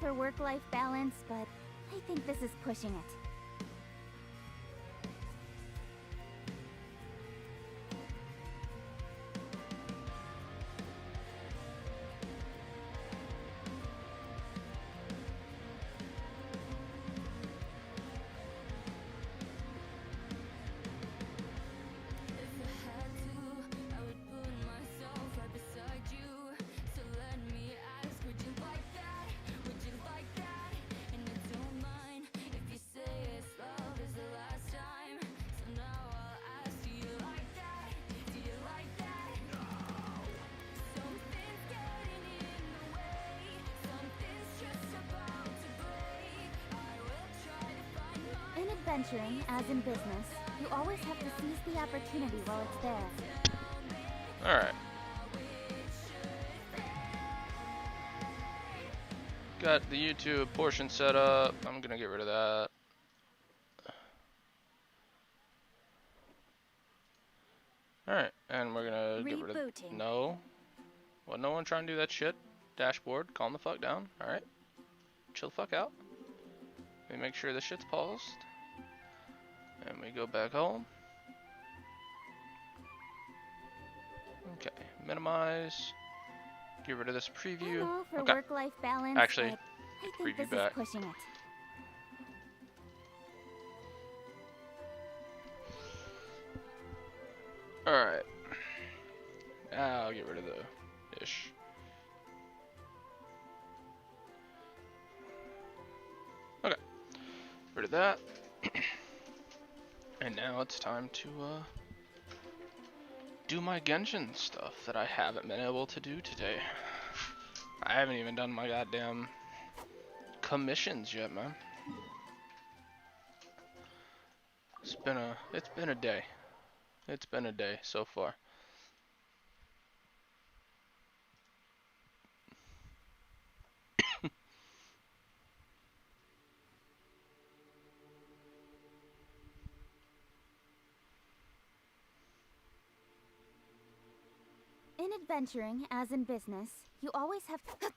for work-life balance, but I think this is pushing it. Adventuring, as in business, you always have to seize the opportunity while it's there. Alright. Got the YouTube portion set up. I'm gonna get rid of that. Alright, and we're gonna get rid of... No. Well, no one trying to do that shit. Dashboard, calm the fuck down. Alright. Chill the fuck out. Let me make sure this shit's paused. And we go back home. Okay, minimize. Get rid of this preview. For okay. Work-life balance, actually, I think preview this back. is pushing it. Alright. Now I'll get rid of the ish. Okay. Rid of that. And now it's time to do my Genshin stuff that I haven't been able to do today. I haven't even done my goddamn commissions yet, man. It's been a day. It's been a day so far. In adventuring, as in business, you always have to...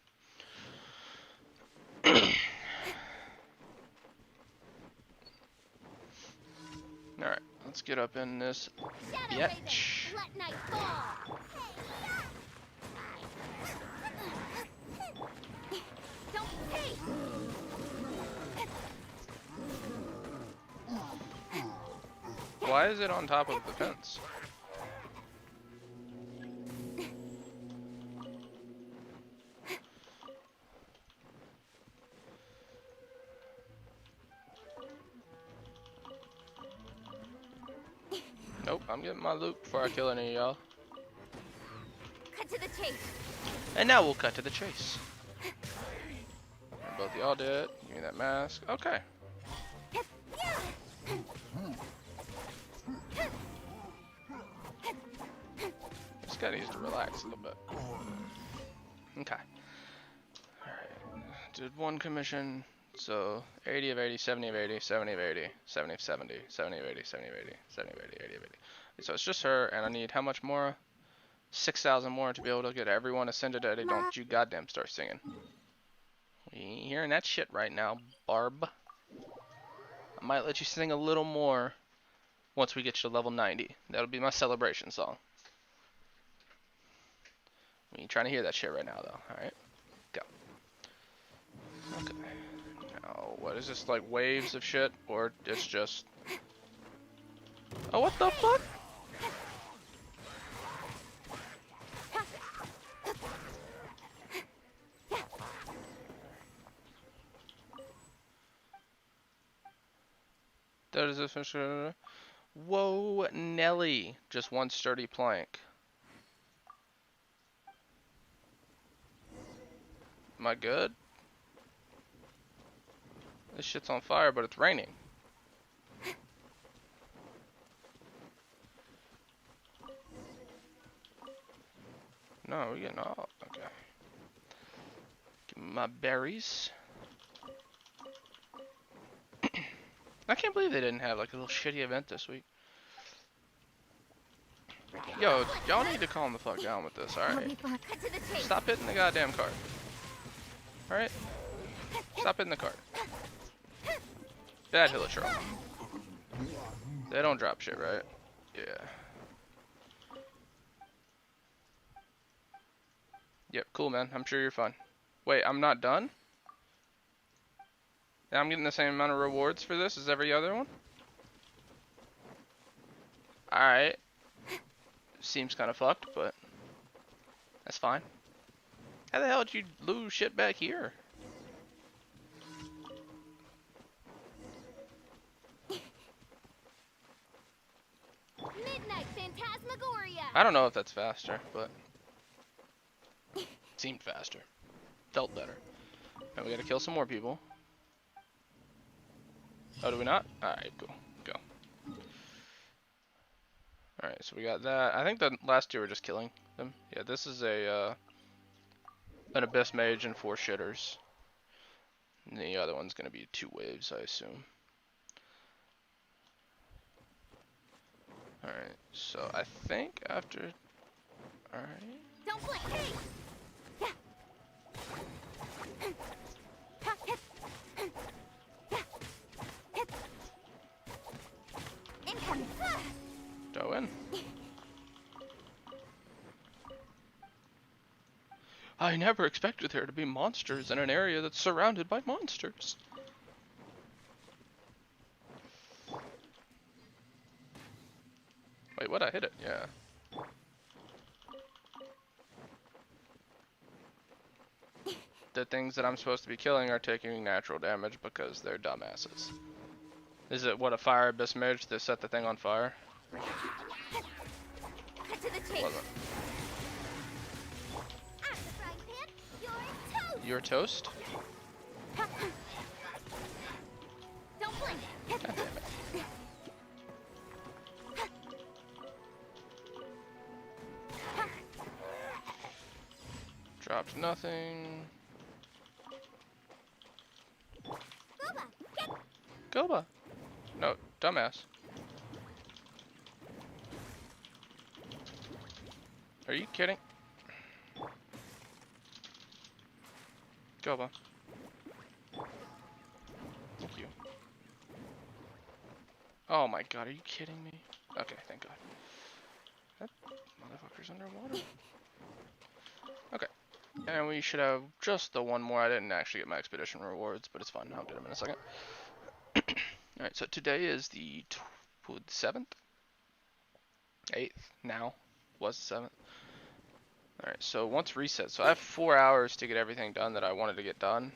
Alright, let's get up in this bitch. Let night fall. Don't pay. Why is it on top of the fence? Nope, I'm getting my loot before I kill any of y'all. Cut to the chase. And now we'll cut to the chase. Both y'all dead. Give me that mask. Okay. This guy needs to relax a little bit. Okay. Alright. Did one commission. So 80 of 80, 70 of 80, 70 of 80, 70 of 70, 70 of 80, 70 of 80, 70 of 80, 80 of 80. So it's just her, and I need how much more? 6,000 more to be able to get everyone ascended at it. Don't you goddamn start singing. We ain't hearing that shit right now, Barb. I might let you sing a little more once we get you to level 90. That'll be my celebration song. We ain't trying to hear that shit right now, though. Alright? Go. Okay. Now, what is this, like waves of shit? Or it's just... Oh, what the fuck? That is official. Whoa, Nelly. Just one sturdy plank. Am I good? This shit's on fire, but it's raining. No, we're getting all... Okay. Give me my berries. I can't believe they didn't have like a little shitty event this week. Yo, y'all need to calm the fuck down with this, alright? Stop hitting the goddamn cart. Alright? Stop in the cart. Bad Hilichurl. They don't drop shit, right? Yeah. Yep, cool, man. I'm sure you're fine. Wait, I'm not done? And I'm getting the same amount of rewards for this as every other one? Alright. Seems kind of fucked, but that's fine. How the hell did you lose shit back here? Midnight Phantasmagoria! I don't know if that's faster, but seemed faster. Felt better. Now we gotta kill some more people. Oh, do we not? Alright, cool. Go. Alright, so we got that. I think the last two were just killing them. Yeah, this is a an Abyss Mage and 4 shitters. And the other one's gonna be 2 waves, I assume. Alright, so I think after... Alright. Don't blink! Hey! Incoming! Go in. I never expected there to be monsters in an area that's surrounded by monsters. Wait, what? I hit it? Yeah. The things that I'm supposed to be killing are taking natural damage because they're dumbasses. Is it what, a fire abyss mage to set the thing on fire? Cut to the chase! Wasn't. I'm the frying pan, you're toast! Your toast? Don't blink! God damn it. Dropped nothing. Booba! Get! Goba. No, dumbass. Are you kidding? Goba. Thank you. Oh my god, are you kidding me? Okay, thank god. That motherfucker's underwater. Okay. And we should have just the one more. I didn't actually get my expedition rewards, but it's fine. I'll get them in a second. Alright, so today is the 7th? 8th now. Was the 7th. Alright, so once reset. So I have 4 hours to get everything done that I wanted to get done.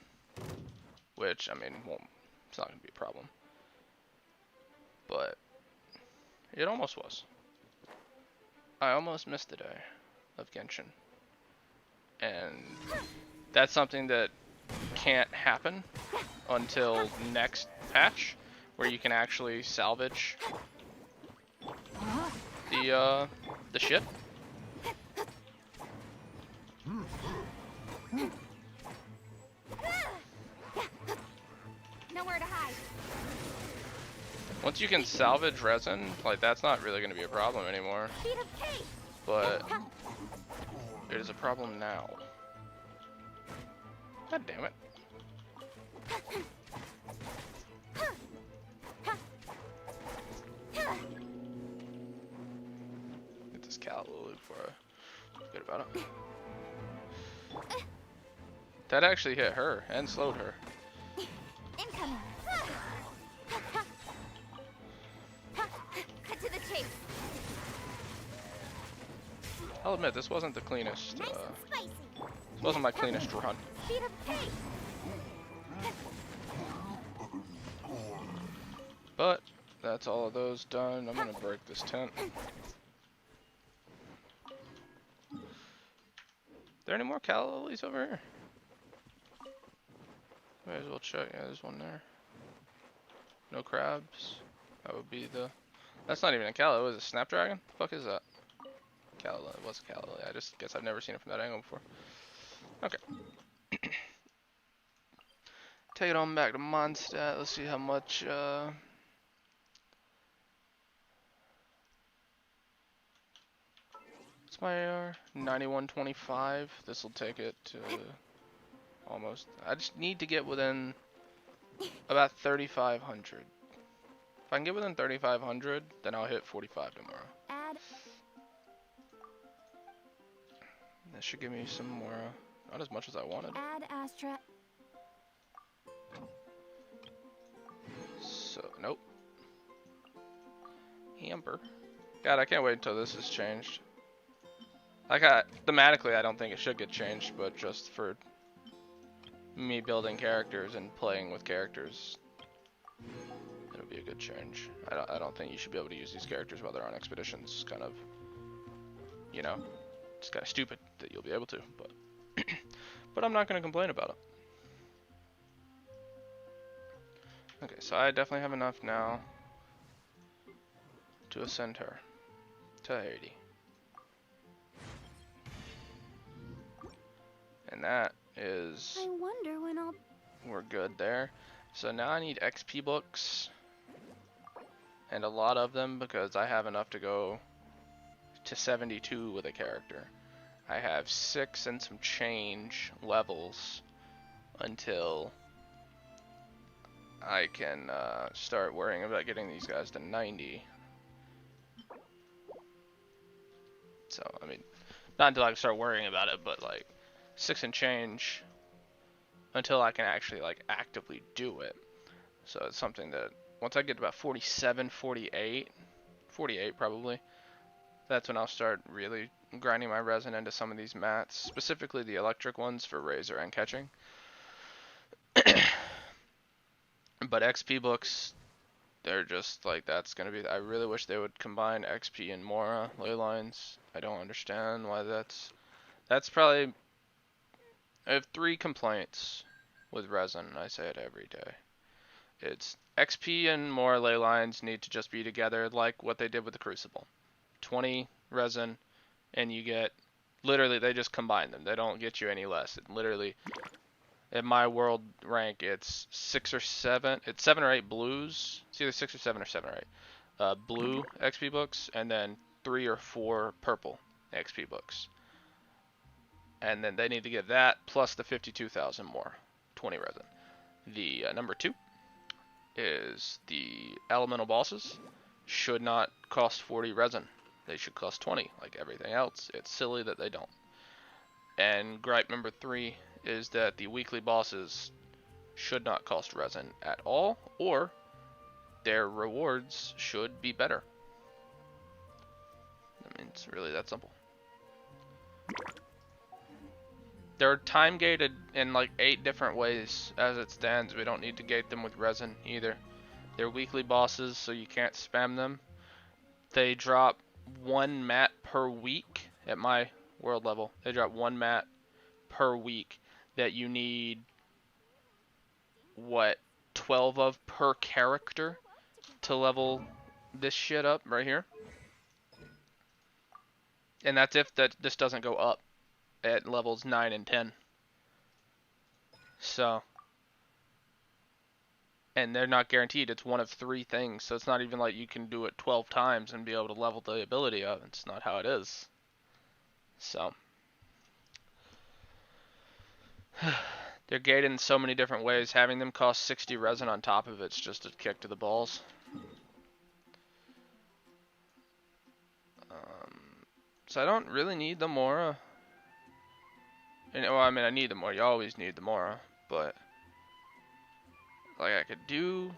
Which, I mean, it's not going to be a problem. But it almost was. I almost missed the day of Genshin. And that's something that can't happen until next patch, where you can actually salvage the ship. Nowhere to hide. Once you can salvage resin, like, that's not really going to be a problem anymore. Feet of cake! But it is a problem now. God damn it. Get this Calla Lily before I forget about it. That actually hit her and slowed her. Incoming! Cut to the chase! I'll admit, this wasn't the cleanest, Nice and spicy! this wasn't my cleanest run. Feet of cake! But that's all of those done. I'm gonna break this tent. There any more Calla Lilies over here? Might as well check. Yeah, there's one there. No crabs. That would be the... That's not even a Calla. It was a Snapdragon? The fuck is that? Calla Lily. It was a Calla Lily. I just guess I've never seen it from that angle before. Okay. Take it on back to Mondstadt. Let's see how much... What's my AR? 9125. This will take it to almost. I just need to get within about 3,500. If I can get within 3,500, then I'll hit 45 tomorrow. Add. That should give me some more, not as much as I wanted. Add Astra. So, nope. Amber. God, I can't wait until this is changed. Like, thematically, I don't think it should get changed, but just for me building characters and playing with characters, it'll be a good change. I don't think you should be able to use these characters while they're on expeditions. Kind of, you know, it's kind of stupid that you'll be able to, but but I'm not going to complain about it. Okay, so I definitely have enough now to ascend her to 80. And that is... I wonder when I'll... We're good there. So now I need XP books. And a lot of them because I have enough to go to 72 with a character. I have 6 and some change levels until I can start worrying about getting these guys to 90. So, I mean, not until I can start worrying about it, but like 6 and change until I can actually like actively do it. So it's something that once I get to about 47, 48 probably, that's when I'll start really grinding my resin into some of these mats, specifically the electric ones for Razor and catching. But XP books, they're just like, that's gonna be, I really wish they would combine XP and Mora ley lines. I don't understand why that's probably, I have 3 complaints with resin, I say it every day. It's XP and Mora ley lines need to just be together like what they did with the Crucible. 20 resin and you get, literally they just combine them. They don't get you any less. It literally, in my world rank, it's 6 or 7. It's 7 or 8 blues. It's either 6 or 7 or 7 or 8. Blue XP books, and then 3 or 4 purple XP books. And then they need to get that plus the 52,000 more, 20 resin. The number 2 is the elemental bosses should not cost 40 resin. They should cost 20, like everything else. It's silly that they don't. And gripe number 3 is that the weekly bosses should not cost resin at all, or their rewards should be better. I mean, it's really that simple. They're time gated in like 8 different ways as it stands. We don't need to gate them with resin either. They're weekly bosses, so you can't spam them. They drop 1 mat per week at my world level. They drop 1 mat per week that you need, what, 12 of per character to level this shit up right here. And that's if this doesn't go up at levels 9 and 10. So, and they're not guaranteed. It's one of 3 things, so it's not even like you can do it 12 times and be able to level the ability up. It's not how it is. So, they're gated in so many different ways. Having them cost 60 resin on top of it's just a kick to the balls. So I don't really need the Mora. And, well, I mean, I need the Mora. You always need the Mora, but like I could do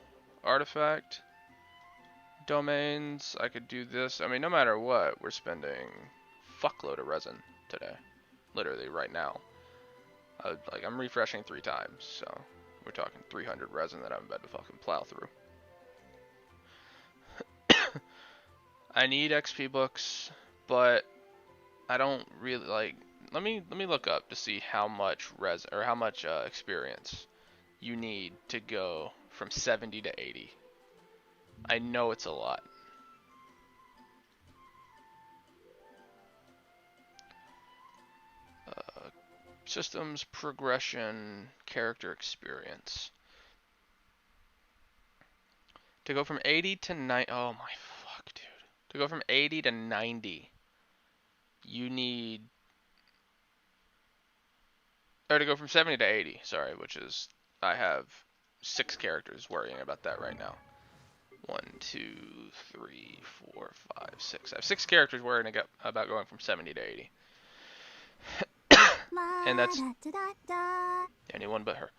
artifact domains. I could do this. I mean, no matter what, we're spending fuckload of resin today, literally right now. Like I'm refreshing 3 times, so we're talking 300 resin that I'm about to fucking plow through. I need XP books, but I don't really like. Let me look up to see how much resin or how much experience you need to go from 70 to 80. I know it's a lot. Systems progression, character experience. To go from 80 to 90, oh my fuck, dude. To go from 80 to 90, you need Or to go from 70 to 80, sorry, which is, I have 6 characters worrying about that right now. 1, 2, 3, 4, 5, 6. I have 6 characters worrying about going from 70 to 80. And that's anyone but her.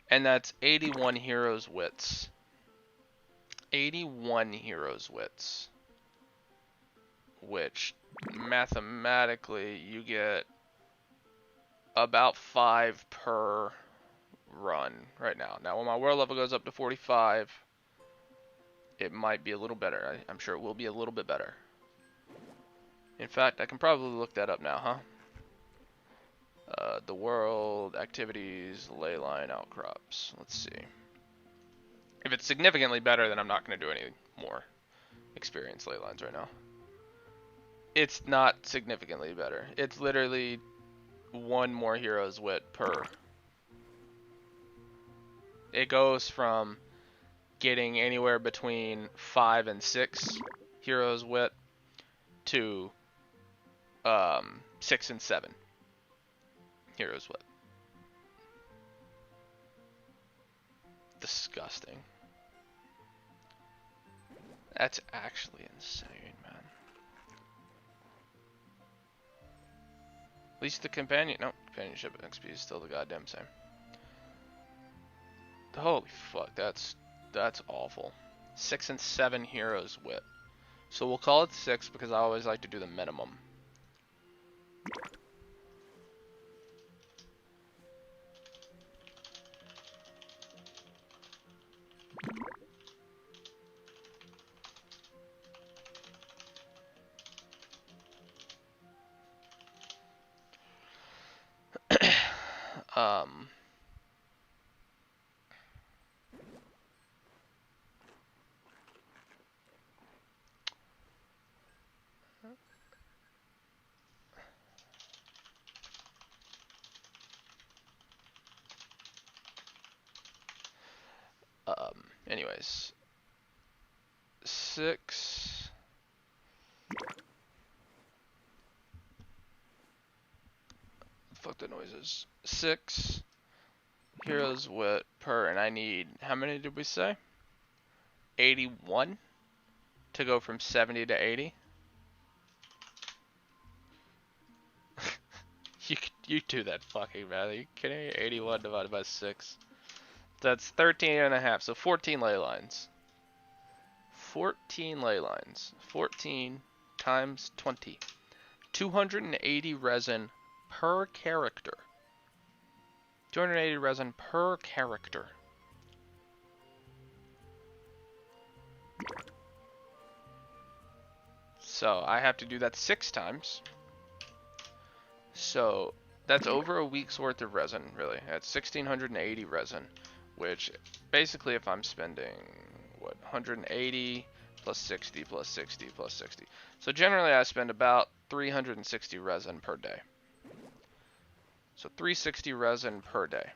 And that's 81 heroes' wits. 81 heroes' wits. Which, mathematically, you get about 5 per run right now. Now, when my world level goes up to 45, it might be a little better. I'm sure it will be a little bit better. In fact, I can probably look that up now, huh? The world, activities, ley line, outcrops. Let's see. If it's significantly better, then I'm not going to do any more experience ley lines right now. It's not significantly better. It's literally 1 more hero's wit per. It goes from getting anywhere between 5 and 6 hero's wit to 6 and 7 hero's wit. Disgusting. That's actually insane, man. At least the companionship XP is still the goddamn same. Holy fuck, that's awful. 6 and 7 heroes wit. So we'll call it 6 because I always like to do the minimum. Anyways, 6. Fuck the noises. 6 heroes wit per, and I need, how many did we say? 81 to go from 70 to 80. You do that fucking math. Are you kidding me? 81 divided by 6. That's 13 and a half, so 14 ley lines. 14 ley lines. 14 times 20. 280 resin per character. 280 resin per character. So I have to do that 6 times. So that's over a week's worth of resin, really. That's 1,680 resin, which basically if I'm spending, what, 180 plus 60 plus 60 plus 60. So generally I spend about 360 resin per day. So 360 resin per day.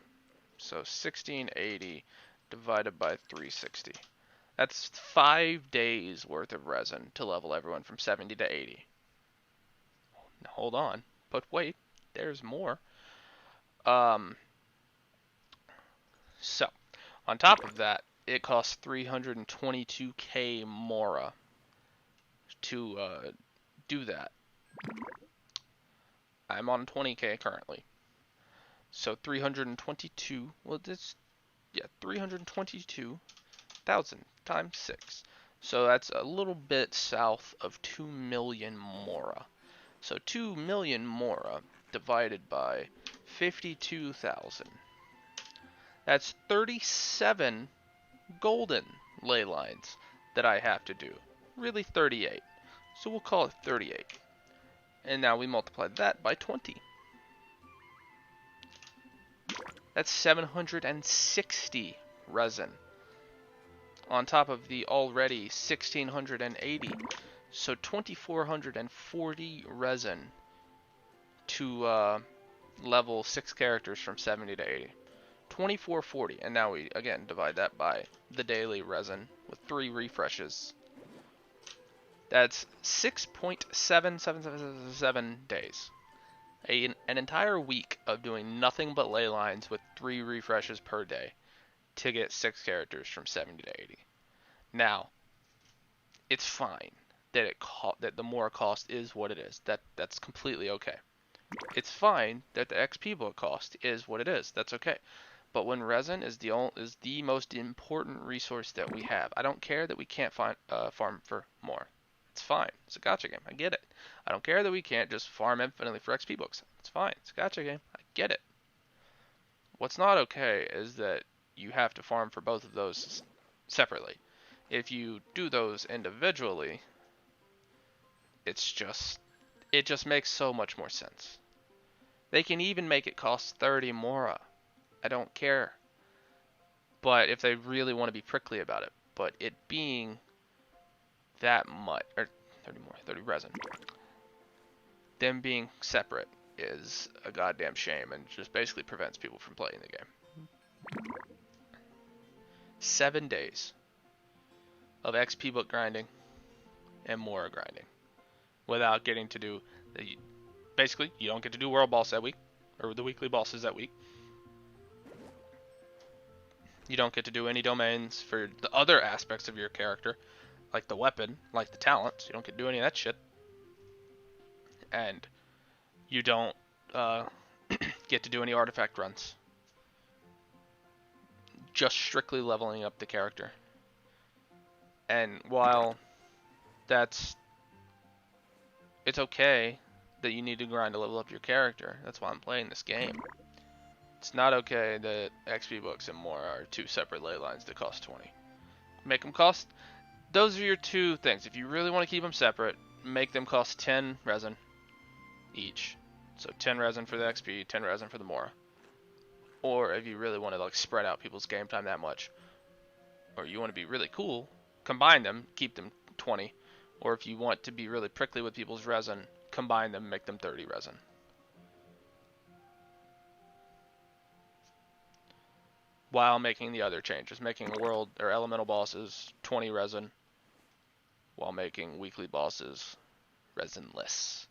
So 1,680 divided by 360. That's 5 days worth of resin to level everyone from 70 to 80. Hold on. But wait, there's more. So, on top of that, it costs 322k Mora to do that. I'm on 20k currently. So 322, well, this, yeah, 322,000 times 6. So that's a little bit south of 2 million Mora. So 2 million Mora divided by 52,000. That's 37 golden ley lines that I have to do. Really 38. So we'll call it 38. And now we multiply that by 20. That's 760 resin. On top of the already 1,680. So 2,440 resin to level 6 characters from 70 to 80. 2,440, and now we again divide that by the daily resin with 3 refreshes. That's 6.7777 days. an entire week of doing nothing but ley lines with 3 refreshes per day to get 6 characters from 70 to 80. Now, it's fine that that the more cost is what it is. That's completely okay. It's fine that the XP book cost is what it is. That's okay. But when resin is the most important resource that we have, I don't care that we can't farm for more. It's fine. It's a gacha game. I get it. I don't care that we can't just farm infinitely for XP books. It's fine. It's a gacha game. I get it. What's not okay is that you have to farm for both of those separately. If you do those individually, it just makes so much more sense. They can even make it cost 30 mora. I don't care. But if they really want to be prickly about it, but it being that much, or 30 resin, them being separate is a goddamn shame and just basically prevents people from playing the game. 7 days of XP book grinding and Mora grinding without getting to do basically you don't get to do world boss that week or the weekly bosses that week. You don't get to do any domains for the other aspects of your character, like the weapon, like the talents. You don't get to do any of that shit. And you don't get to do any artifact runs. Just strictly leveling up the character. And while it's okay that you need to grind to level up your character, that's why I'm playing this game. It's not okay that XP books and more are 2 separate ley lines that cost 20. Make them cost... Those are your 2 things. If you really want to keep them separate, make them cost 10 resin each. So 10 resin for the XP, 10 resin for the Mora. Or if you really want to like spread out people's game time that much, or you want to be really cool, combine them, keep them 20. Or if you want to be really prickly with people's resin, combine them, make them 30 resin. While making the other changes, making world or elemental bosses 20 resin, while making weekly bosses resinless.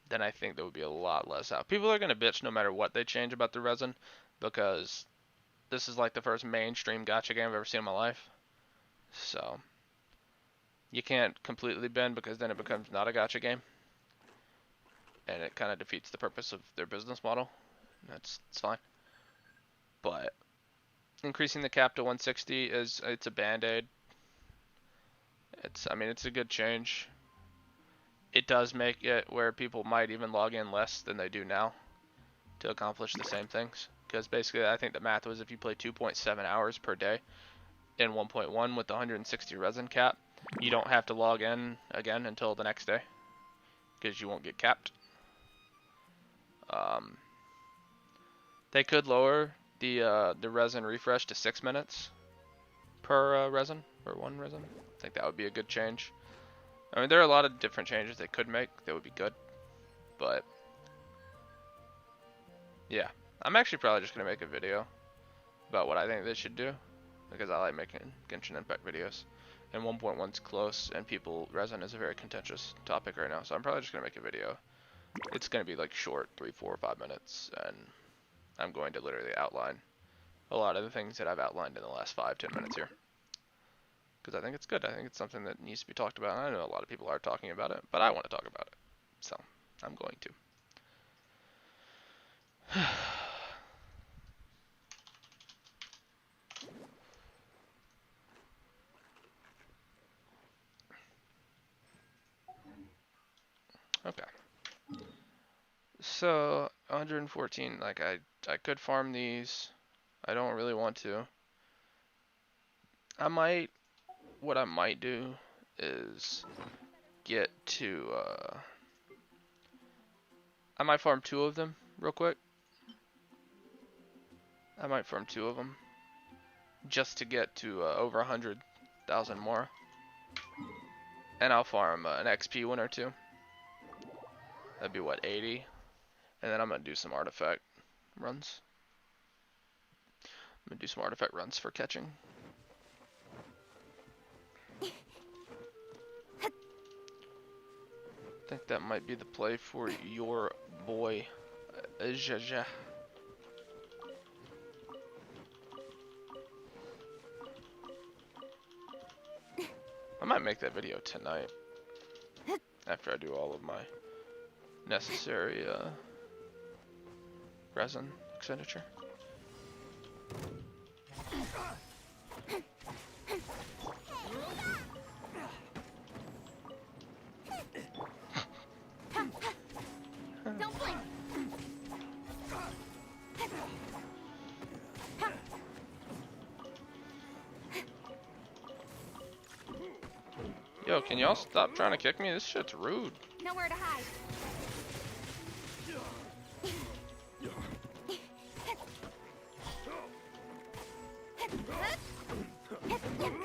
Then I think there would be a lot less out. People are gonna bitch no matter what they change about the resin, because this is like the first mainstream gacha game I've ever seen in my life. So you can't completely bend, because then it becomes not a gacha game, and it kind of defeats the purpose of their business model. It's fine. But increasing the cap to 160 it's a band-aid. It's a good change. It does make it where people might even log in less than they do now to accomplish the same things. Because basically, I think the math was if you play 2.7 hours per day in 1.1 with the 160 resin cap, you don't have to log in again until the next day, because you won't get capped. They could lower the resin refresh to 6 minutes per resin, or 1 resin. I think that would be a good change. I mean, there are a lot of different changes they could make that would be good, but yeah, I'm actually probably just gonna make a video about what I think they should do, because I like making Genshin Impact videos, and 1.1's close, and resin is a very contentious topic right now, so I'm probably just gonna make a video. It's gonna be like short, 3, 4, or 5 minutes, and I'm going to literally outline a lot of the things that I've outlined in the last 5-10 minutes here. Because I think it's good. I think it's something that needs to be talked about. And I know a lot of people are talking about it, but I want to talk about it. So, I'm going to. Okay. So, 114, like I could farm these. I don't really want to. What I might do is get to, I might farm 2 of them real quick. I might farm 2 of them just to get to over 100,000 more. And I'll farm an XP one or 2. That'd be what, 80? And then I'm gonna do some artifact runs. I'm gonna do some artifact runs for catching. I think that might be the play for your boy, Jaja. I might make that video tonight after I do all of my necessary resin expenditure. Don't blink. Yo, can y'all stop trying to kick me? This shit's rude. Nowhere to hide.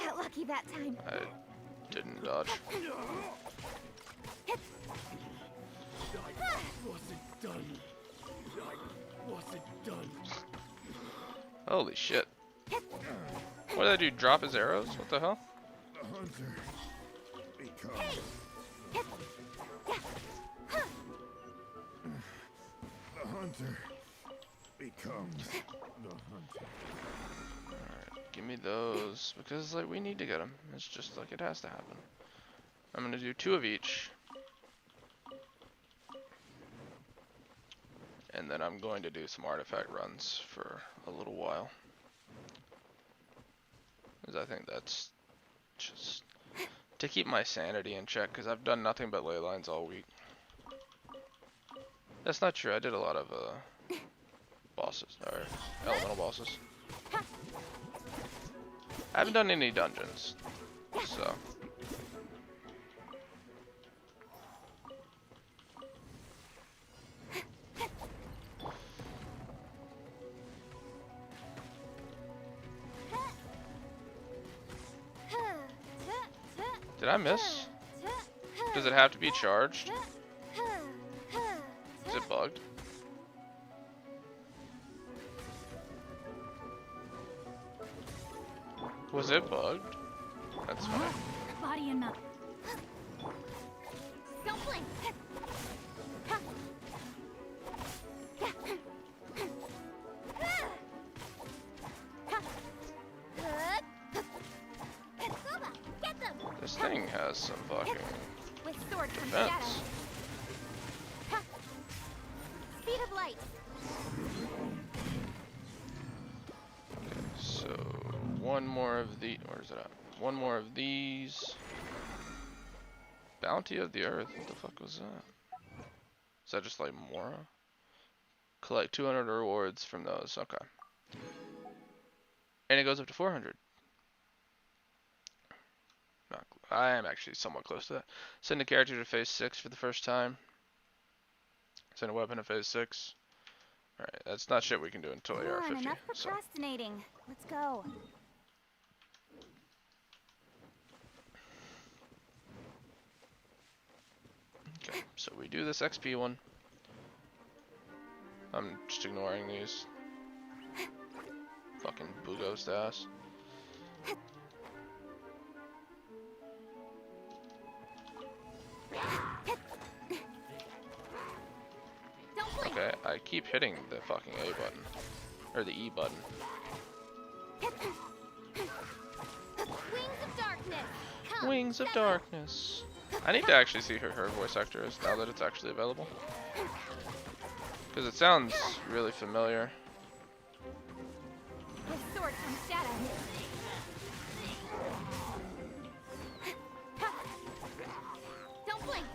Got lucky that time. I didn't dodge. Wasn't done. I wasn't done. Holy shit. What did I do? Drop his arrows? What the hell? The hunter becomes. The hunter becomes the hunter. Alright, give me those. Because, like, we need to get them. It's just like it has to happen. I'm gonna do 2 of each. And then I'm going to do some artifact runs for a little while. Because I think that's just to keep my sanity in check, because I've done nothing but ley lines all week. That's not true, I did a lot of bosses, or elemental bosses. I haven't done any dungeons, so. Did I miss? Does it have to be charged? Is it bugged? Was it bugged? That's fine. Body enough. Don't blink. This thing has some fucking With sword comes shadow. defense. Speed of light. Okay, so one more of the. Where's it at? One more of these. Bounty of the Earth. What the fuck was that? Is that just like Mora? Collect 200 rewards from those. Okay. And it goes up to 400. Not, I am actually somewhat close to that. Send a character to phase 6 for the first time. Send a weapon to phase 6. Alright, that's not shit we can do until Come AR on, 50. enough So. procrastinating. Let's go. Okay, so we do this XP one. I'm just ignoring these. Fucking Bugos ass. Don't blink. Okay, I keep hitting the fucking A button. Or the E button. Wings of darkness. Come. Wings of Darkness. I need to actually see who her voice actor is now that it's actually available. Because it sounds really familiar. With sword comes shadow. Don't blink.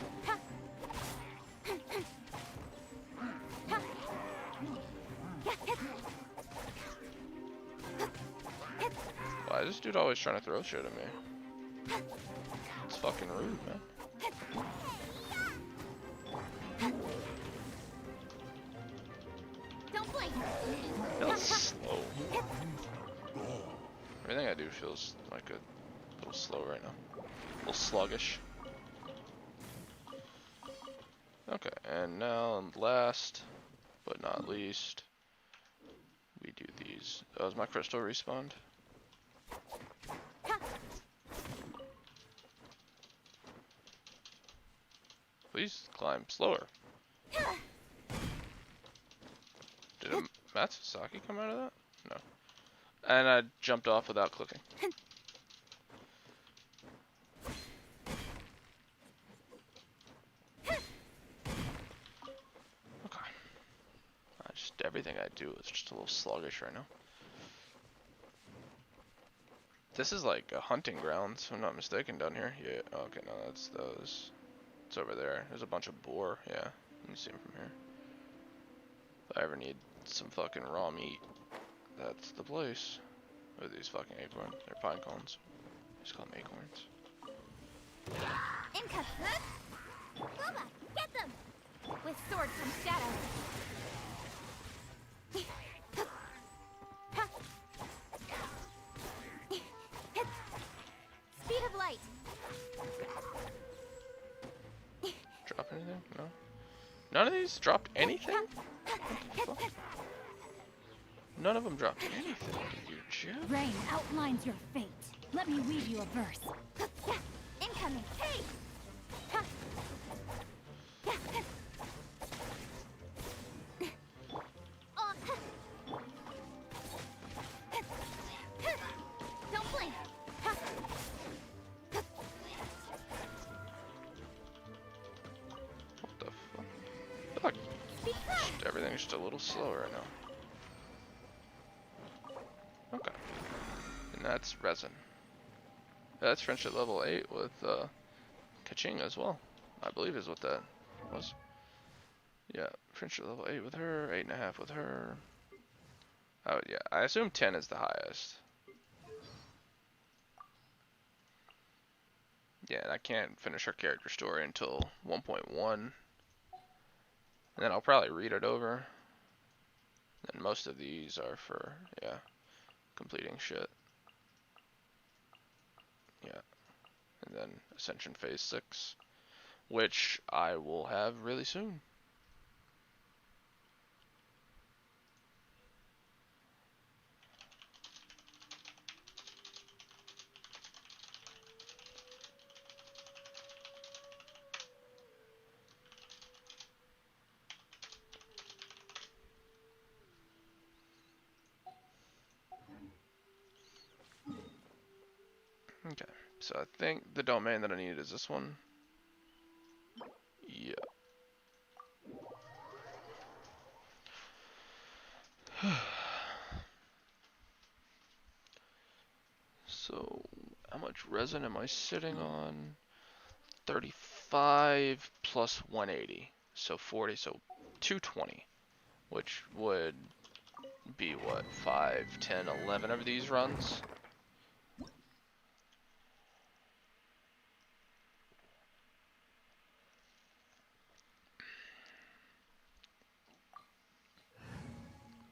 Why is this dude always trying to throw shit at me? It's fucking rude, man. Don't blink. Feels slow. Everything I do feels like a little slow right now. A little sluggish. Okay, and now last but not least, we do these. Oh, is my crystal respawned? Please climb slower. Did a Matsusaki come out of that? No. And I jumped off without clicking. Okay. Everything I do is just a little sluggish right now. This is like a hunting ground, if I'm not mistaken, down here. Yeah, okay, no, that's those. It's over there. There's a bunch of boar, yeah. You can see them from here. If I ever need some fucking raw meat, that's the place. Or these fucking acorns. They're pine cones. Just call them acorns. Income. Boba, get them! With sword comes shadow. Speed of light. Drop anything? No? None of these dropped anything? None of them dropped anything, you jerk. Rain outlines your fate. Let me read you a verse. Incoming. Hey! Don't blink. What the fuck? Look, everything's just a little slower right now. Okay. And that's resin. That's friendship level 8 with Kaching as well. I believe is what that was. Yeah, friendship level 8 with her, 8.5 with her. Oh yeah, I assume 10 is the highest. Yeah, and I can't finish her character story until 1.1. And then I'll probably read it over. And most of these are for, yeah, completing shit. Yeah. And then Ascension Phase 6, which I will have really soon. Okay, so I think the domain that I need is this one. Yeah. So, how much resin am I sitting on? 35 plus 180, so 40, so 220, which would be what, 5, 10, 11 of these runs?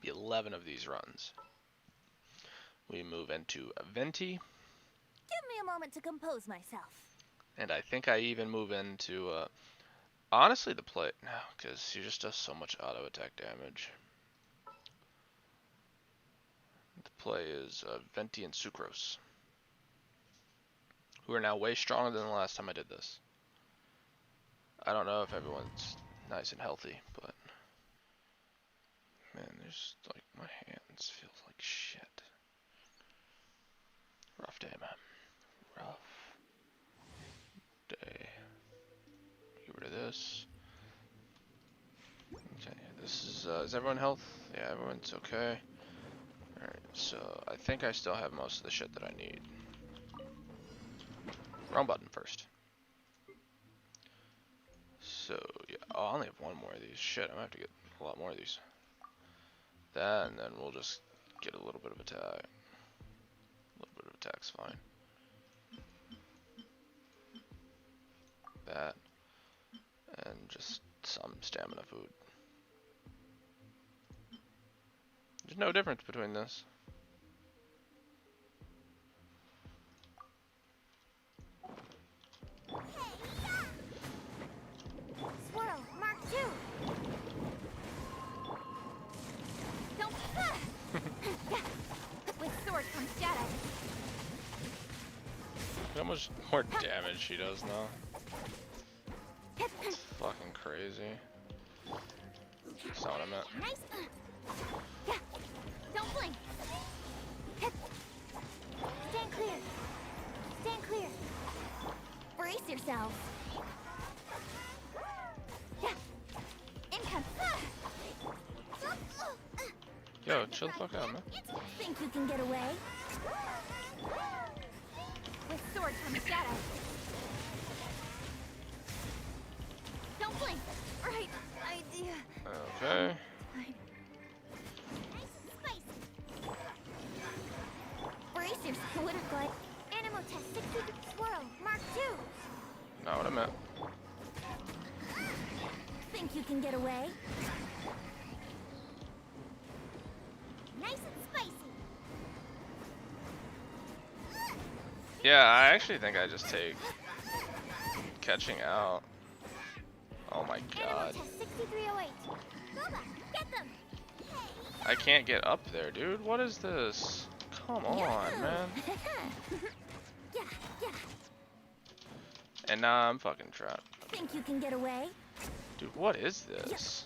Be 11 of these runs. We move into Venti. Give me a moment to compose myself. And I think I even move into, honestly, the play. No, because she just does so much auto attack damage. The play is Venti and Sucrose, who are now way stronger than the last time I did this. I don't know if everyone's nice and healthy, but man, there's like my hands feel like shit. Rough day, man. Rough day. Get rid of this. Okay, this is everyone health? Yeah, everyone's okay. Alright, so I think I still have most of the shit that I need. Wrong button first. So, yeah, oh, I only have one more of these. Shit, I'm gonna have to get a lot more of these. That, and then we'll just get a little bit of attack. A little bit of attack's fine. That, and just some stamina food. There's no difference between this. Swirl, Mark 2. Don't. With sword comes shadow. Look how much more damage she does now. crazy. That's not what I meant. Nice. Yeah. Don't blink. Stand clear. Stand clear. Brace yourselves. Yeah. Income. Yo, chill the fuck out, man. Think you can get away? With sword from the shadow. Don't blink. Right idea. Okay. Nice and spicy. Brace yourself. What is like? Animal test 60 swirl. Mark 2. Not what I meant. Think you can get away? Nice and spicy. Yeah, I actually think I just take catching out. Oh my god. Animal test 6308. Boba, get them. I can't get up there, dude. What is this? Come on, man. Yeah, yeah. And now I'm fucking trapped. Think you can get away? Dude, what is this?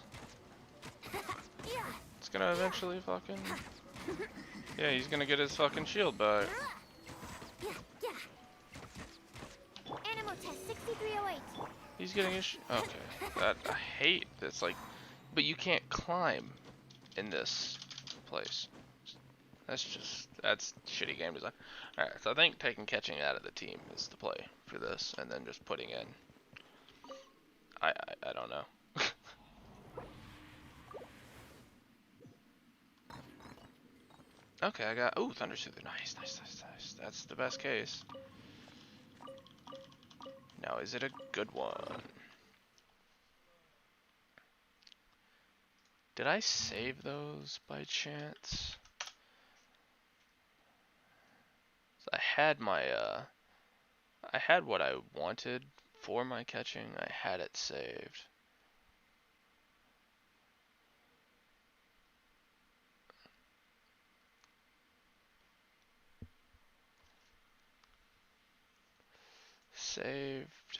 Yeah. It's gonna eventually fucking... Yeah, he's gonna get his fucking shield back. Yeah, yeah. Animal test 6308. He's getting his okay. That I hate this, like, but you can't climb in this place. That's shitty game design. Alright, so I think taking catching out of the team is the play for this, and then just putting in I don't know. Okay, I got Thunder Soother. Nice. That's the best case. Now is it a good one? Did I save those by chance? So I had my I had what I wanted for my catching. I had it saved. Saved.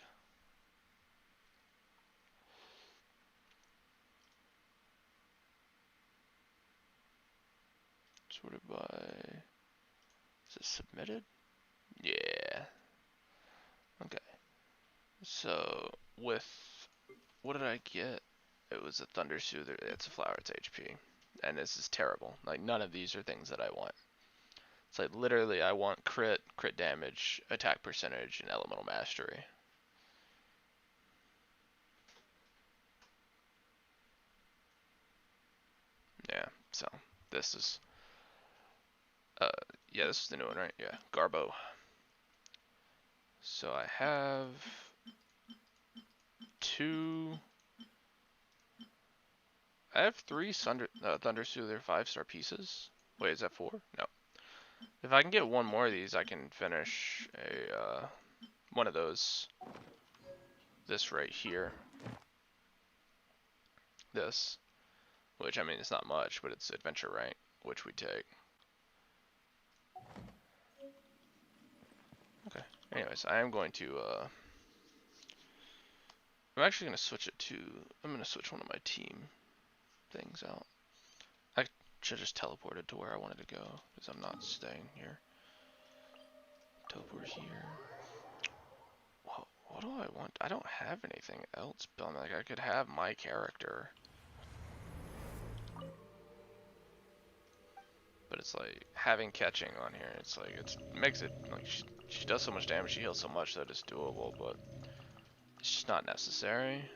Sorted by. Is it submitted? Yeah. Okay. So with what did I get? It was a Thunder Soother. It's a flower. It's HP, and this is terrible. Like none of these are things that I want. It's like literally I want crit damage, attack percentage, and elemental mastery. Yeah. So this is. Yeah, this is the new one, right? Yeah, Garbo. So I have I have 3 Thunder Soother 5-star pieces. Wait, is that 4? No. If I can get one more of these, I can finish a one of those. This right here. This, which I mean, it's not much, but it's adventure rank, which we take. Okay. Anyways, I am going to. I'm actually going to switch it to. I'm going to switch one of my team things out. I should just teleported to where I wanted to go because I'm not staying here. Teleport here. What do I want? I don't have anything else built. Like I could have my character, but it's like having catching on here. It's like it makes it like she does so much damage. She heals so much that it's doable, but it's just not necessary.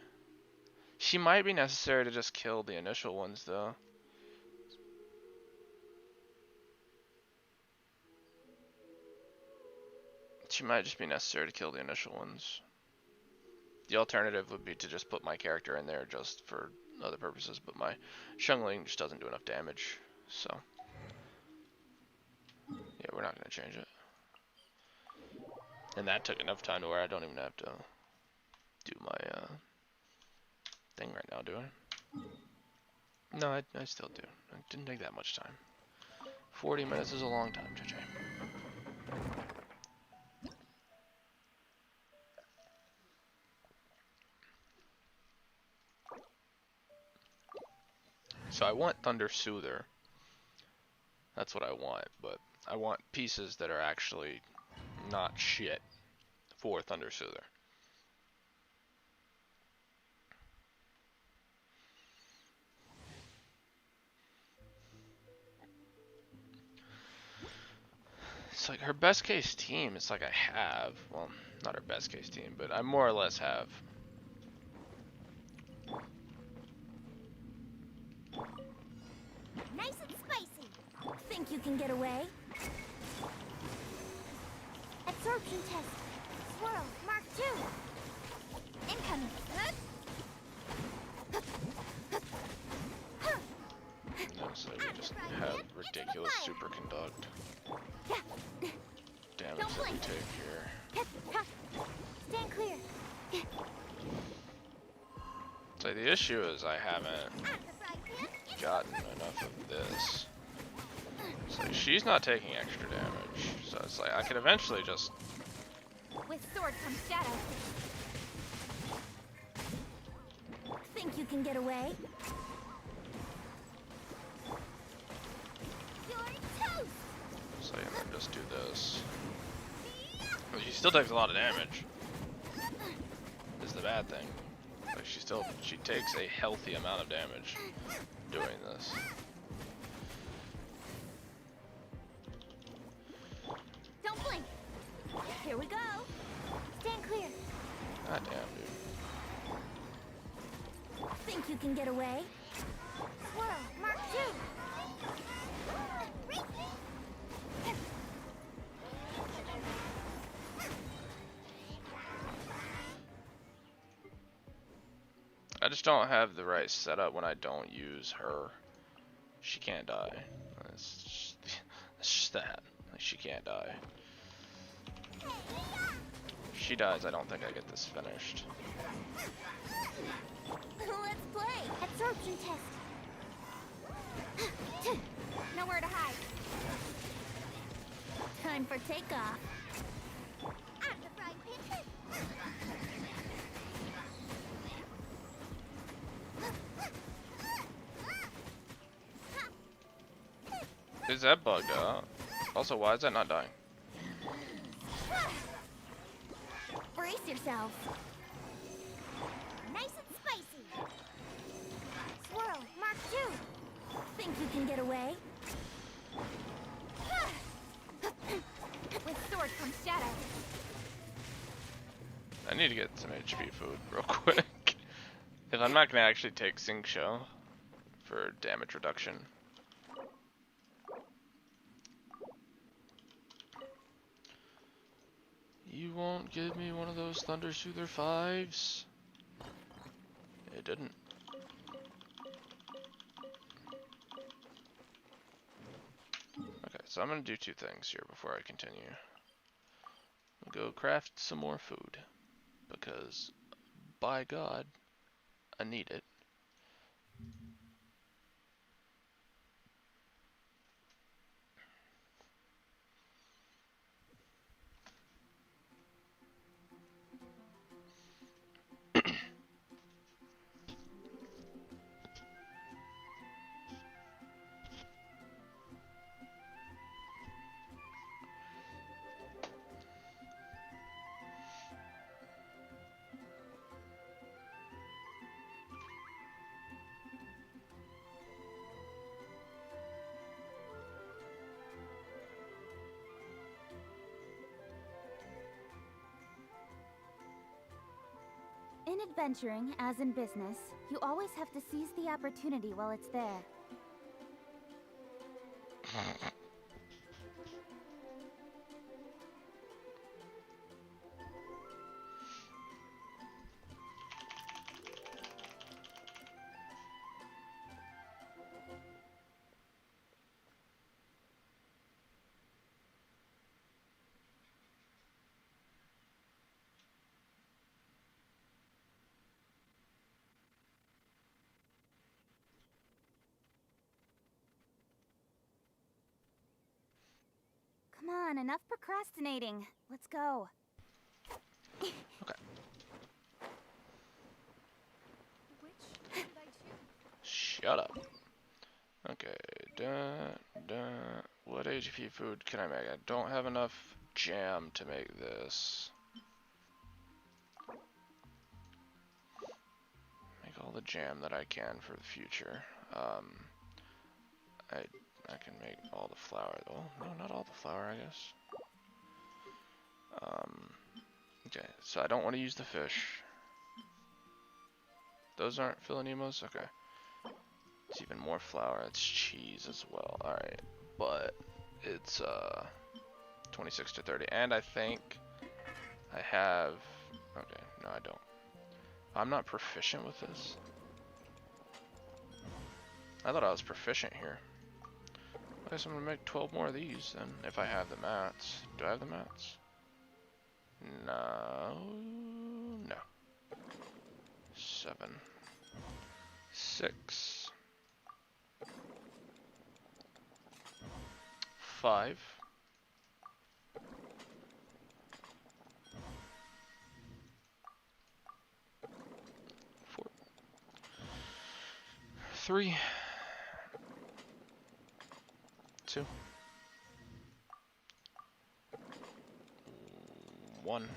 She might be necessary to just kill the initial ones though. She might just be necessary to kill the initial ones. The alternative would be to just put my character in there just for other purposes, but my Shungling just doesn't do enough damage, so yeah, we're not going to change it. And that took enough time to where I don't even have to do my thing right now, do I? No, I still do. It didn't take that much time. 40 minutes is a long time, JJ. So I want Thunder Soother. That's what I want, but I want pieces that are actually not shit for Thunder Soother. It's like her best case team, it's like I have, well, not her best case team, but I more or less have. Nice and spicy. Think you can get away? Absorption test. Swirl. Mark 2. Incoming. No, so we just have ridiculous superconduct damage that we take here. Stand clear. So the issue is I haven't gotten enough of this. So she's not taking extra damage. So it's like I could eventually just... With sword comes shadow. Think you can get away? You're toast. So I'm gonna just do this. Well, she still takes a lot of damage. Is the bad thing. Like she takes a healthy amount of damage doing this. Don't blink. Here we go. Stand clear. God damn, dude. Think you can get away? Swirl. Mark 2. I just don't have the right setup when I don't use her. She can't die. It's just that. Like, she can't die. If she dies, I don't think I get this finished. Let's play. Absorption test. Nowhere to hide. Time for takeoff. I'm the frying pan. Is that bugged out? Also, why is that not dying? Brace yourself. Nice and spicy. Swirl. Mark 2. Think you can get away? With sword comes shadow. I need to get some HP food real quick. Because I'm not going to actually take Sing Show for damage reduction. You won't give me one of those Thunder Soother 5s? It didn't. Okay, so I'm going to do two things here before I continue. I'm gonna go craft some more food. Because, by God, I need it. In adventuring, as in business, you always have to seize the opportunity while it's there. Come on, enough procrastinating. Let's go. Okay. Which should I choose? Shut up. What HP food can I make? I don't have enough jam to make this. Make all the jam that I can for the future. I can make all the flour. Oh, no, not all the flour, I guess. Okay, so I don't want to use the fish. Those aren't Philinemos? Okay. It's even more flour. It's cheese as well. Alright. But it's 26 to 30. And I think I have... Okay, no I don't. I'm not proficient with this. I thought I was proficient here. I guess I'm gonna make 12 more of these then, if I have the mats. Do I have the mats? No. No. 7. 6. 5. 4. 3. 2. 1.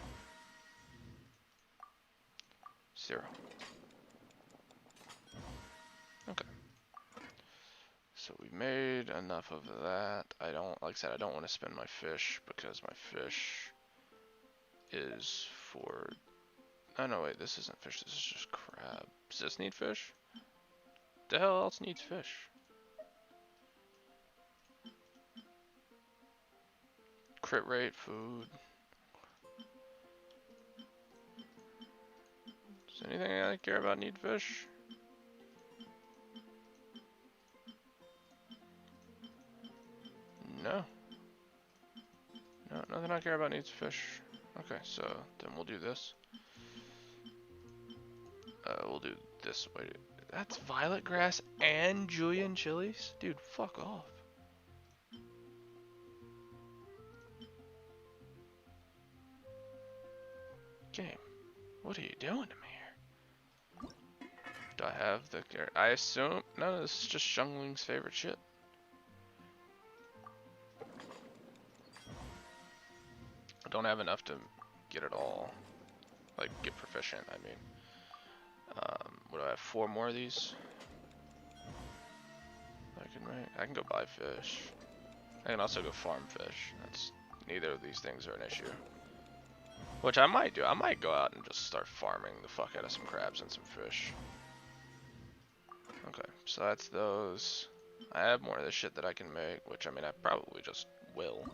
0. Okay. So we made enough of that. I don't, like I said, I don't want to spend my fish because my fish is for... Oh no, wait, this isn't fish, this is just crab. Does this need fish? The hell else needs fish? Crit rate, food. Does anything I care about need fish? No. No, nothing I care about needs fish. Okay, so then we'll do this. We'll do this. Wait, that's violet grass and julienne chilies? Dude, fuck off. Game, what are you doing to me here? Do I have the... I assume... No, this is just Xiangling's favorite shit. I don't have enough to get it all. Like, get proficient, I mean. What do I have? 4 more of these? I can go buy fish. I can also go farm fish. That's... Neither of these things are an issue. Which I might do. I might go out and just start farming the fuck out of some crabs and some fish. Okay, so that's those. I have more of this shit that I can make, which I mean I probably just will.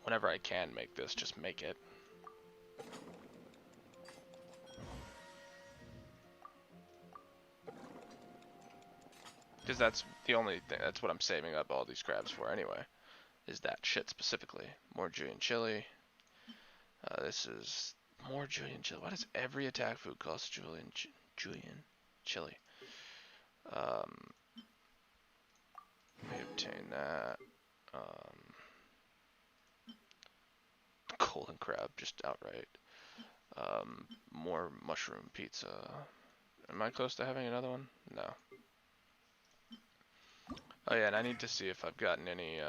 Whenever I can make this, just make it. Because that's the only thing, that's what I'm saving up all these crabs for anyway. Is that shit specifically. More julienne chili. This is more julienne chili. Why does every attack food cost julienne chili? Let me obtain that. Golden crab, just outright. More mushroom pizza. Am I close to having another one? No. Oh yeah, and I need to see if I've gotten any,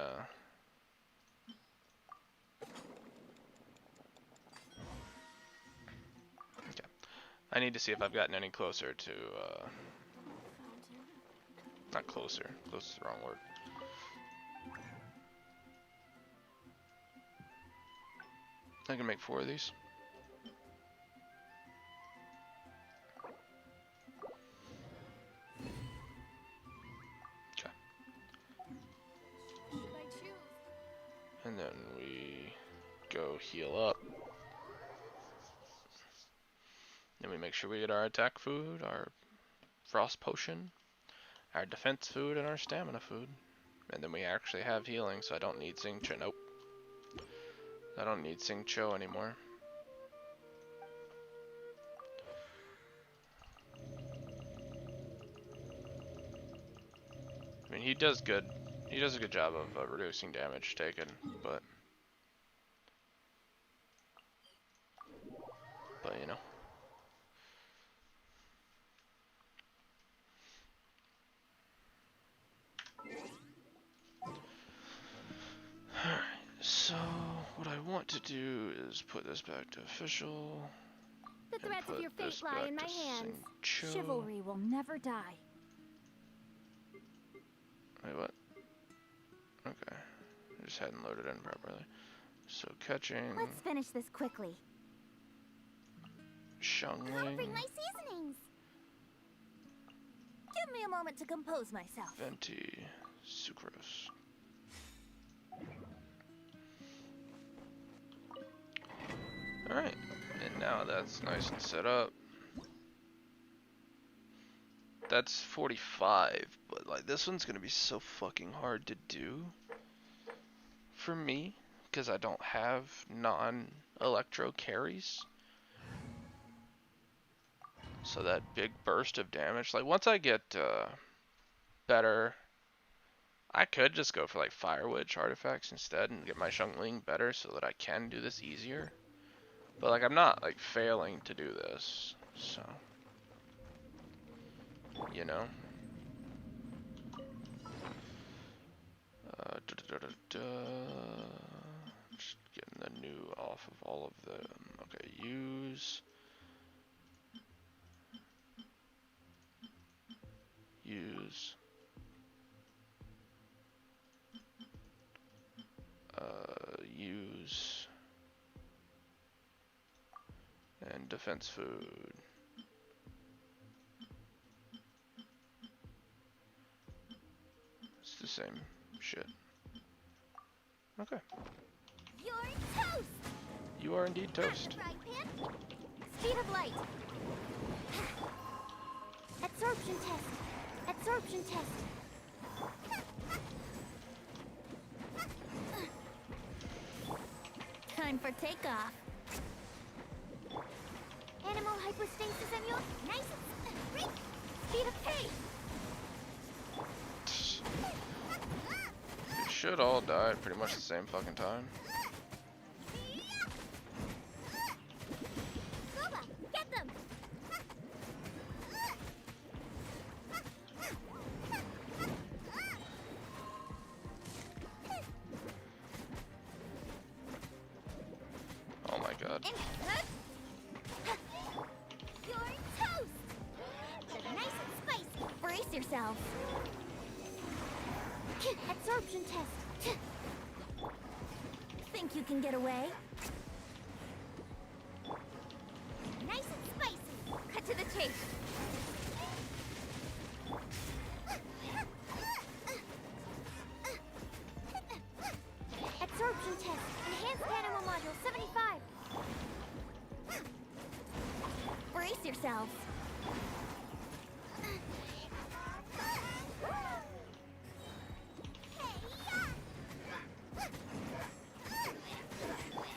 Okay. I need to see if I've gotten any closer to, not closer. Close is the wrong word. I can make 4 of these. Okay. And then we go heal up. Then we make sure we get our attack food, our frost potion, our defense food, and our stamina food. And then we actually have healing, so I don't need Xingqiu. Nope. I don't need Xingqiu anymore. I mean, he does good. He does a good job of reducing damage taken, but you know. want to do is put this back to official. The And threads of put your fate this lie back in my to hands. Sincho. Chivalry will never die. Wait, what? Okay. I just hadn't loaded in properly. So catching Let's finish this quickly. I'll Shungling, bring my seasonings. Give me a moment to compose myself. Venti, Sucrose. Alright, and now that's nice and set up. That's 45, but like this one's gonna be so fucking hard to do for me because I don't have non-electro carries. So that big burst of damage, like once I get better, I could just go for like Fire Witch artifacts instead and get my Shungling better so that I can do this easier. But like I'm not like failing to do this, so you know. Just getting the new off of all of them. Okay, use. Use. Use. And defense food. It's the same shit. Okay. You're toast! You are indeed toast. Right, Pip? Speed of light. Absorption test. Absorption test. Time for takeoff. Animal hypostasis and your nice and speed of pace. You should all die at pretty much the same fucking time. Goba, get them! Oh my god. You're toast! They're nice and spicy. Brace yourself. Absorption test. Think you can get away? Nice and spicy. Cut to the chase. Absorption test. Enhanced animal module 75. Brace yourselves.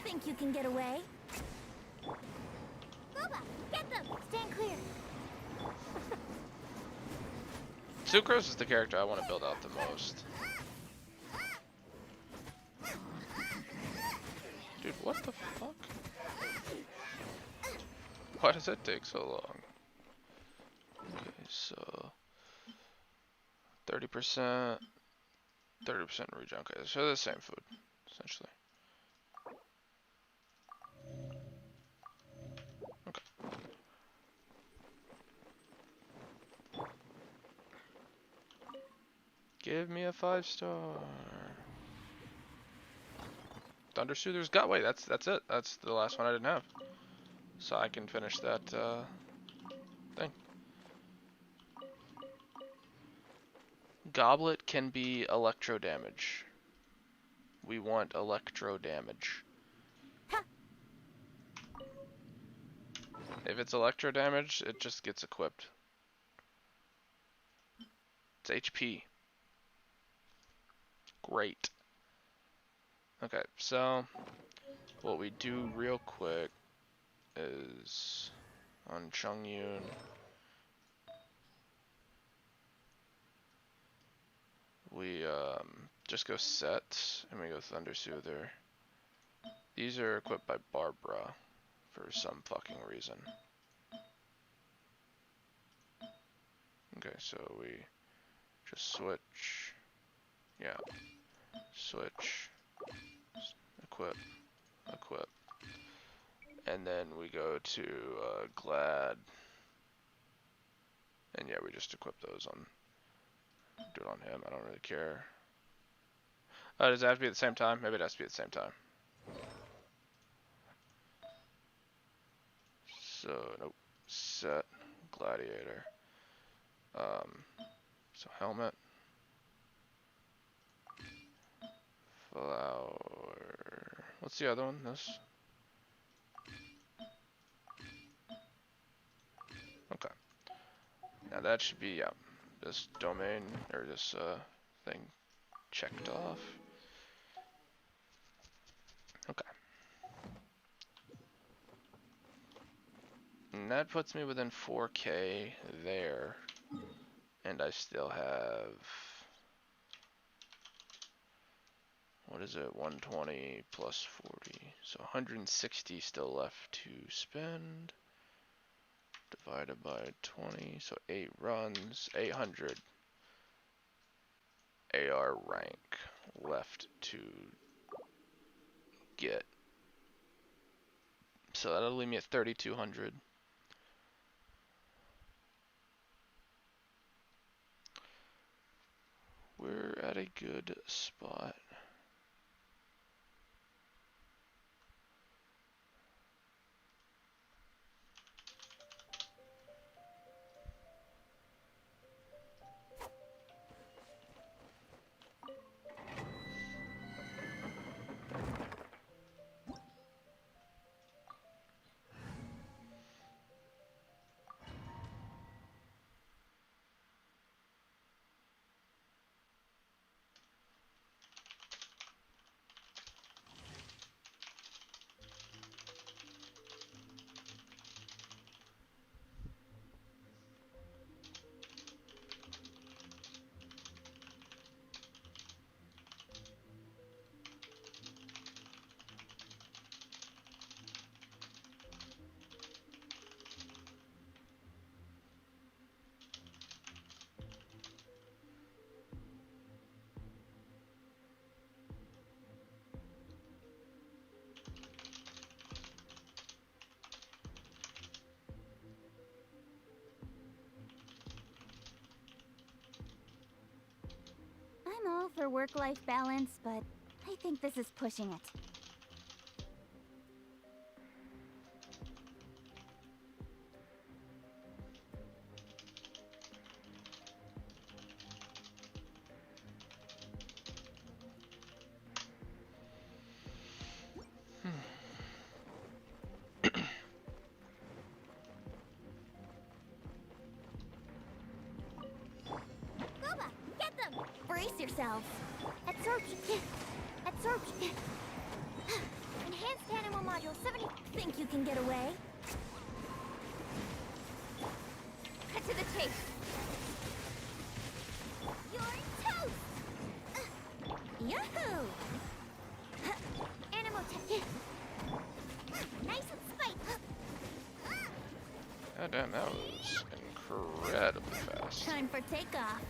Think you can get away? Boba, get them! Stand clear. Sucrose is the character I want to build out the most. Dude, what the fuck? Why does it take so long? Okay, so 30%, 30% regen. Okay, so they're the same food, essentially. Okay. Give me a 5-star. Thunder Soother's got. Wait, that's it. That's the last one I didn't have. So I can finish that thing. Goblet can be electro damage. We want electro damage. If it's electro damage, it just gets equipped. It's HP. Great. Okay, so what we do real quick is on Chongyun. We just go set and we go Thunder Soother. These are equipped by Barbara for some fucking reason. Okay, so we just switch. Yeah. Switch. Equip. equip. And then we go to Glad. And yeah, we just equip those on, do it on him, I don't really care. Does it have to be at the same time? Maybe it has to be at the same time. So, nope, set, Gladiator. So helmet. Flower. What's the other one? This? Okay. Now that should be, yeah, this domain, or this thing checked off. Okay. And that puts me within 4K there. And I still have, what is it, 120 plus 40. So 160 still left to spend. Divided by 20, so 8 runs, 800 AR rank left to get. So that'll leave me at 3,200. We're at a good spot. I'm all for work-life balance, but I think this is pushing it. Boba, get them! Brace yourselves. Absorption. Absorption. Enhanced animal module 70. Think you can get away? Cut to the chase. You're toast! Yahoo! Animal tech. Nice and spiked. God damn, that was incredibly fast. Time for takeoff.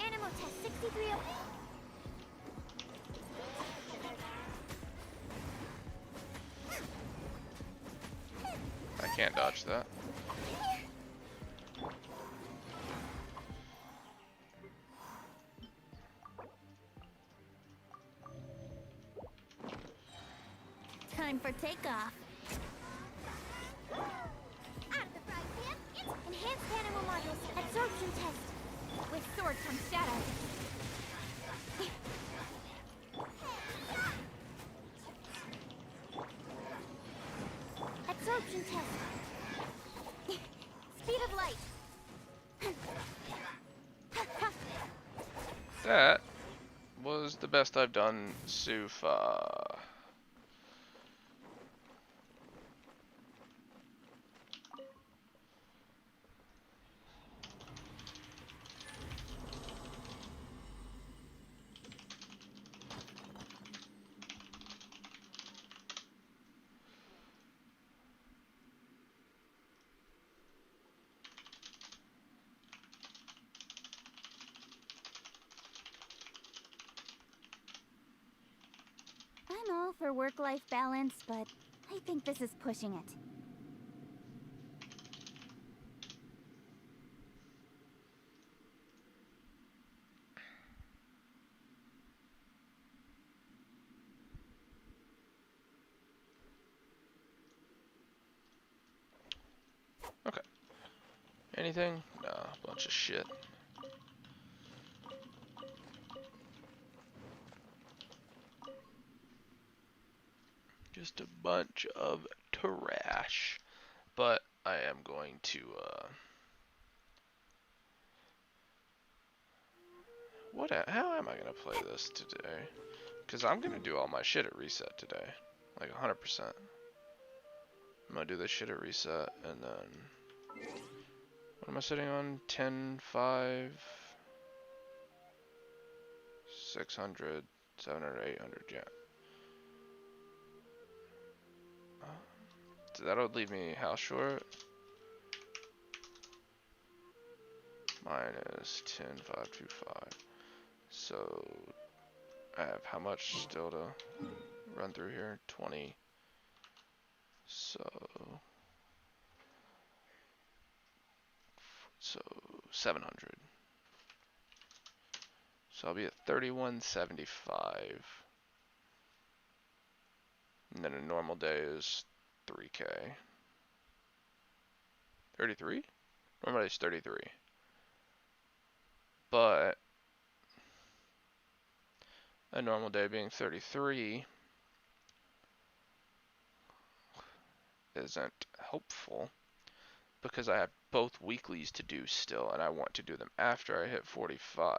Animal test 63. I can't dodge that. Time for takeoff. Out of the frying pan, it's enhanced animal modules absorption test. With sword comes shadow. Absorption test. Speed of light. That was the best I've done so far. all for work-life balance, but I think this is pushing it. Okay. Anything? Nah, bunch of shit. Just a bunch of trash. But I am going to, how am I gonna play this today? Because I'm gonna do all my shit at reset today. Like 100%. I'm gonna do this shit at reset, and then... What am I sitting on? 10, 5... 600, 700, 800, yeah. So that'll leave me how short? Minus 10, 5, 2, 5. So I have how much still to run through here? 20. So 700. So I'll be at 3175. And then a normal day is 3K. 33? Normal day is 33. But a normal day being 33 isn't helpful because I have both weeklies to do still, and I want to do them after I hit 45.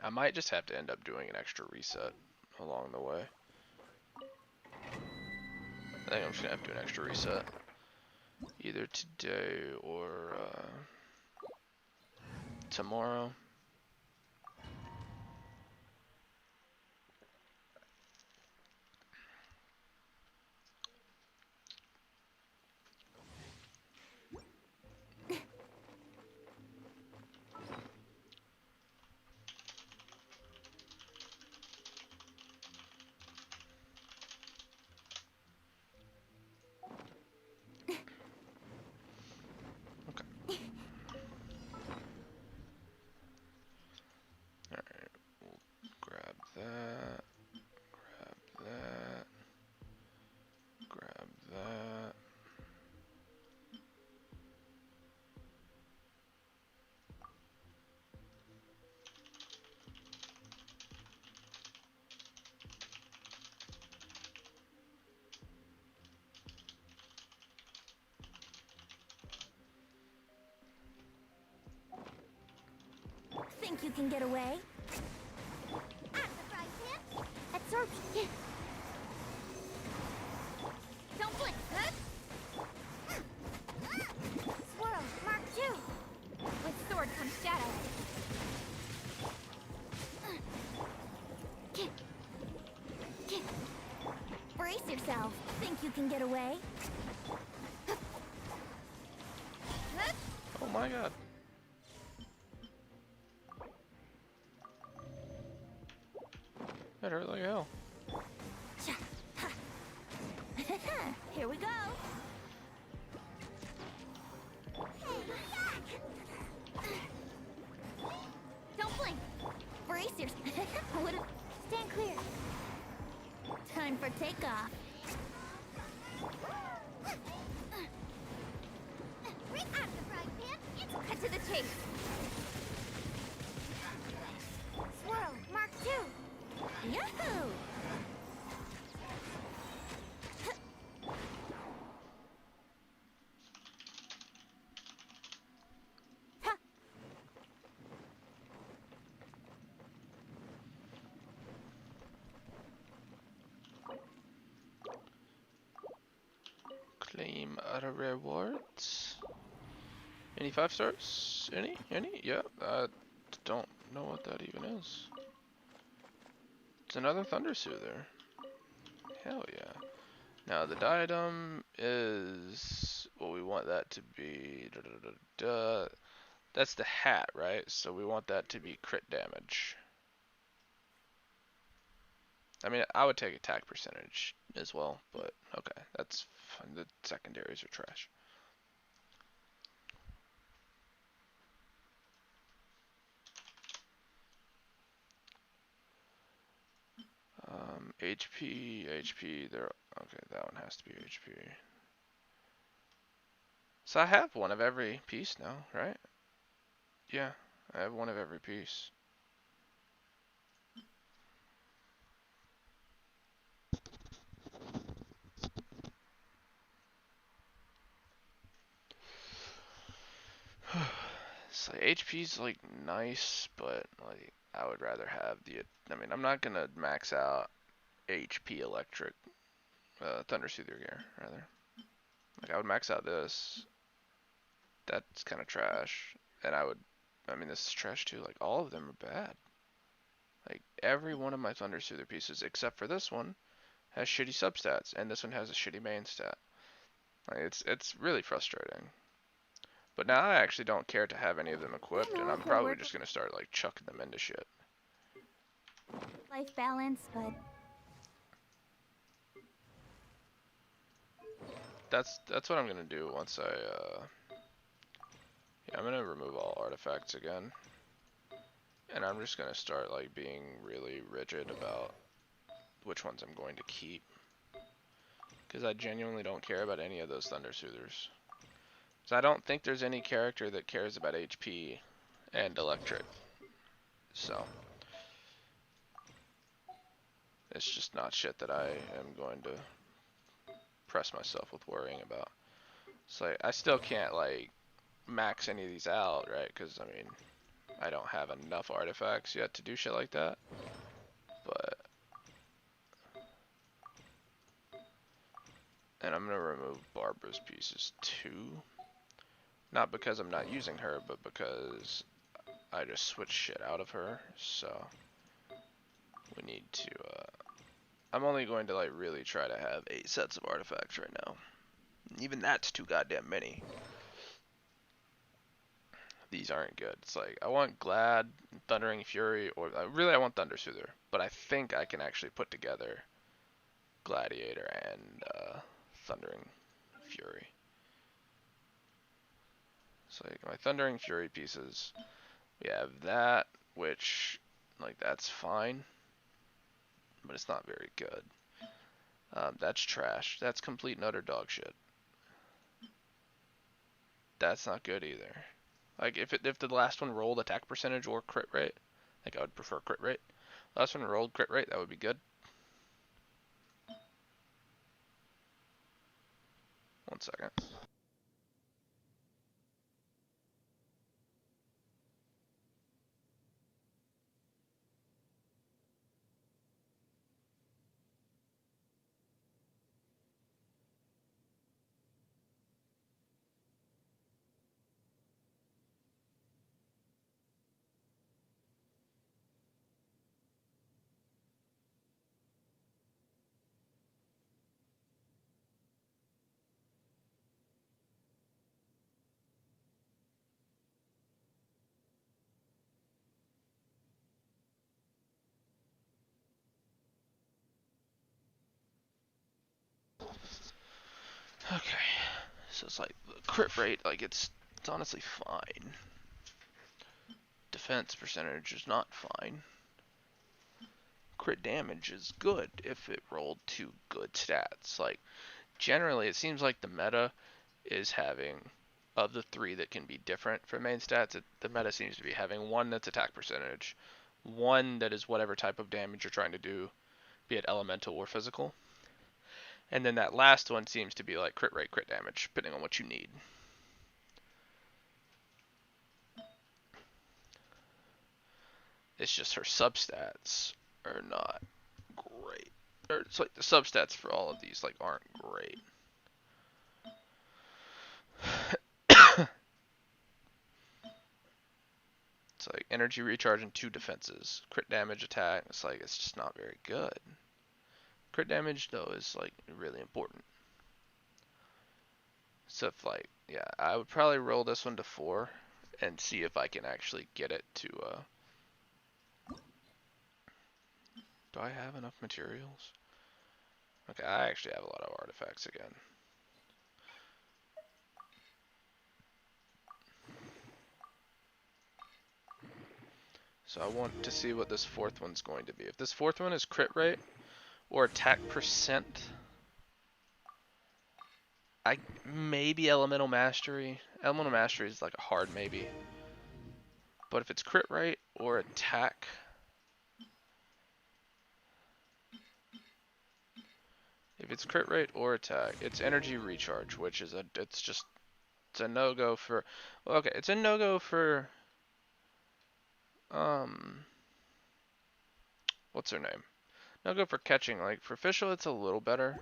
I might just have to end up doing an extra reset along the way. I think I'm just gonna have to do an extra reset either today or tomorrow. Grab that, grab that. Think you can get away? At the fry pan. Absorption. Don't blink. Swirl, Mark 2. With sword comes shadow. Brace yourself. Think you can get away? Oh my god. That hurt like hell. Here we go. Don't blink. Brace yourself. Stand clear. Time for takeoff. Out of the frying pan. It's cut to the chase. Swirl, Mark 2. Yahoo! Claim other rewards. Any 5 stars? Any? Yeah. I don't know what that even is. It's another Thunder Soother. Hell yeah. Now the diadem is what we want that to be. That's the hat, right? So we want that to be crit damage. I mean, I would take attack percentage as well, but okay, that's fine. The secondaries are trash. HP, there. Okay, that one has to be HP. So I have one of every piece now, right? Yeah, I have one of every piece. So HP's like nice, but like I would rather have the. I mean, I'm not gonna max out HP electric Thunder Soother gear, rather. Like I would max out this. That's kind of trash, and I would. I mean, this is trash too. Like all of them are bad. Like every one of my Thunder Soother pieces, except for this one, has shitty substats, and this one has a shitty main stat. Like it's really frustrating. But now I actually don't care to have any of them equipped, and I'm probably just gonna start like chucking them into shit. Life balance, but That's what I'm gonna do once I yeah, I'm gonna remove all artifacts again. And I'm just gonna start like being really rigid about which ones I'm going to keep. Because I genuinely don't care about any of those Thunder Soothers. So I don't think there's any character that cares about HP and electric. So it's just not shit that I am going to press myself with worrying about. So I still can't like max any of these out, right? Because I mean, I don't have enough artifacts yet to do shit like that. But and I'm gonna remove Barbara's pieces too. Not because I'm not using her, but because I just switched shit out of her. So we need to. I'm only going to like really try to have 8 sets of artifacts right now. Even that's too goddamn many. These aren't good. It's like I want Glad, Thundering Fury, or really I want Thunder Soother, but I think I can actually put together Gladiator and Thundering Fury. So like my Thundering Fury pieces, we have that, which like that's fine, but it's not very good. That's trash. That's complete and utter dog shit. That's not good either. Like if the last one rolled attack percentage or crit rate, like I would prefer crit rate. Last one rolled crit rate, that would be good. One second. Okay. So it's like the crit rate, like it's honestly fine. Defense percentage is not fine. Crit damage is good if it rolled 2 good stats. Like generally it seems like the meta is having, of the 3 that can be different from main stats, the meta seems to be having one that's attack percentage, one that is whatever type of damage you're trying to do, be it elemental or physical, and then that last one seems to be like crit rate, crit damage, depending on what you need. It's just her substats are not great. Or it's like the substats for all of these like aren't great. It's like energy recharge and 2 defenses. Crit damage attack, it's like it's just not very good. Crit damage though is like really important. So if like, yeah, I would probably roll this one to 4 and see if I can actually get it to Do I have enough materials? Okay, I actually have a lot of artifacts again. So I want to see what this fourth one's going to be. If this fourth one is crit rate or attack percent, I maybe elemental mastery. Elemental mastery is like a hard maybe. But if it's crit rate or attack, if it's crit rate or attack, it's energy recharge, which is it's a no-go for, well, okay, it's a no-go for, what's her name? No-go for catching. Like, for Fischl, it's a little better,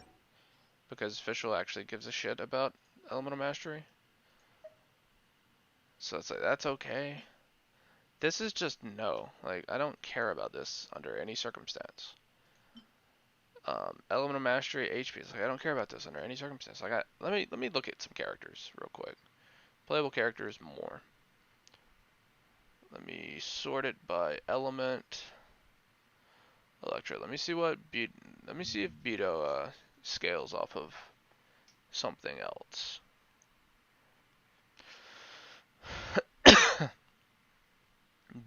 because Fischl actually gives a shit about elemental mastery. So it's like, that's okay. This is just no. Like, I don't care about this under any circumstance. Elemental mastery, HP. It's like, I don't care about this under any circumstance. Like, let me look at some characters real quick. Playable characters more. Let me sort it by element. Electro. Let me see if Beto scales off of something else.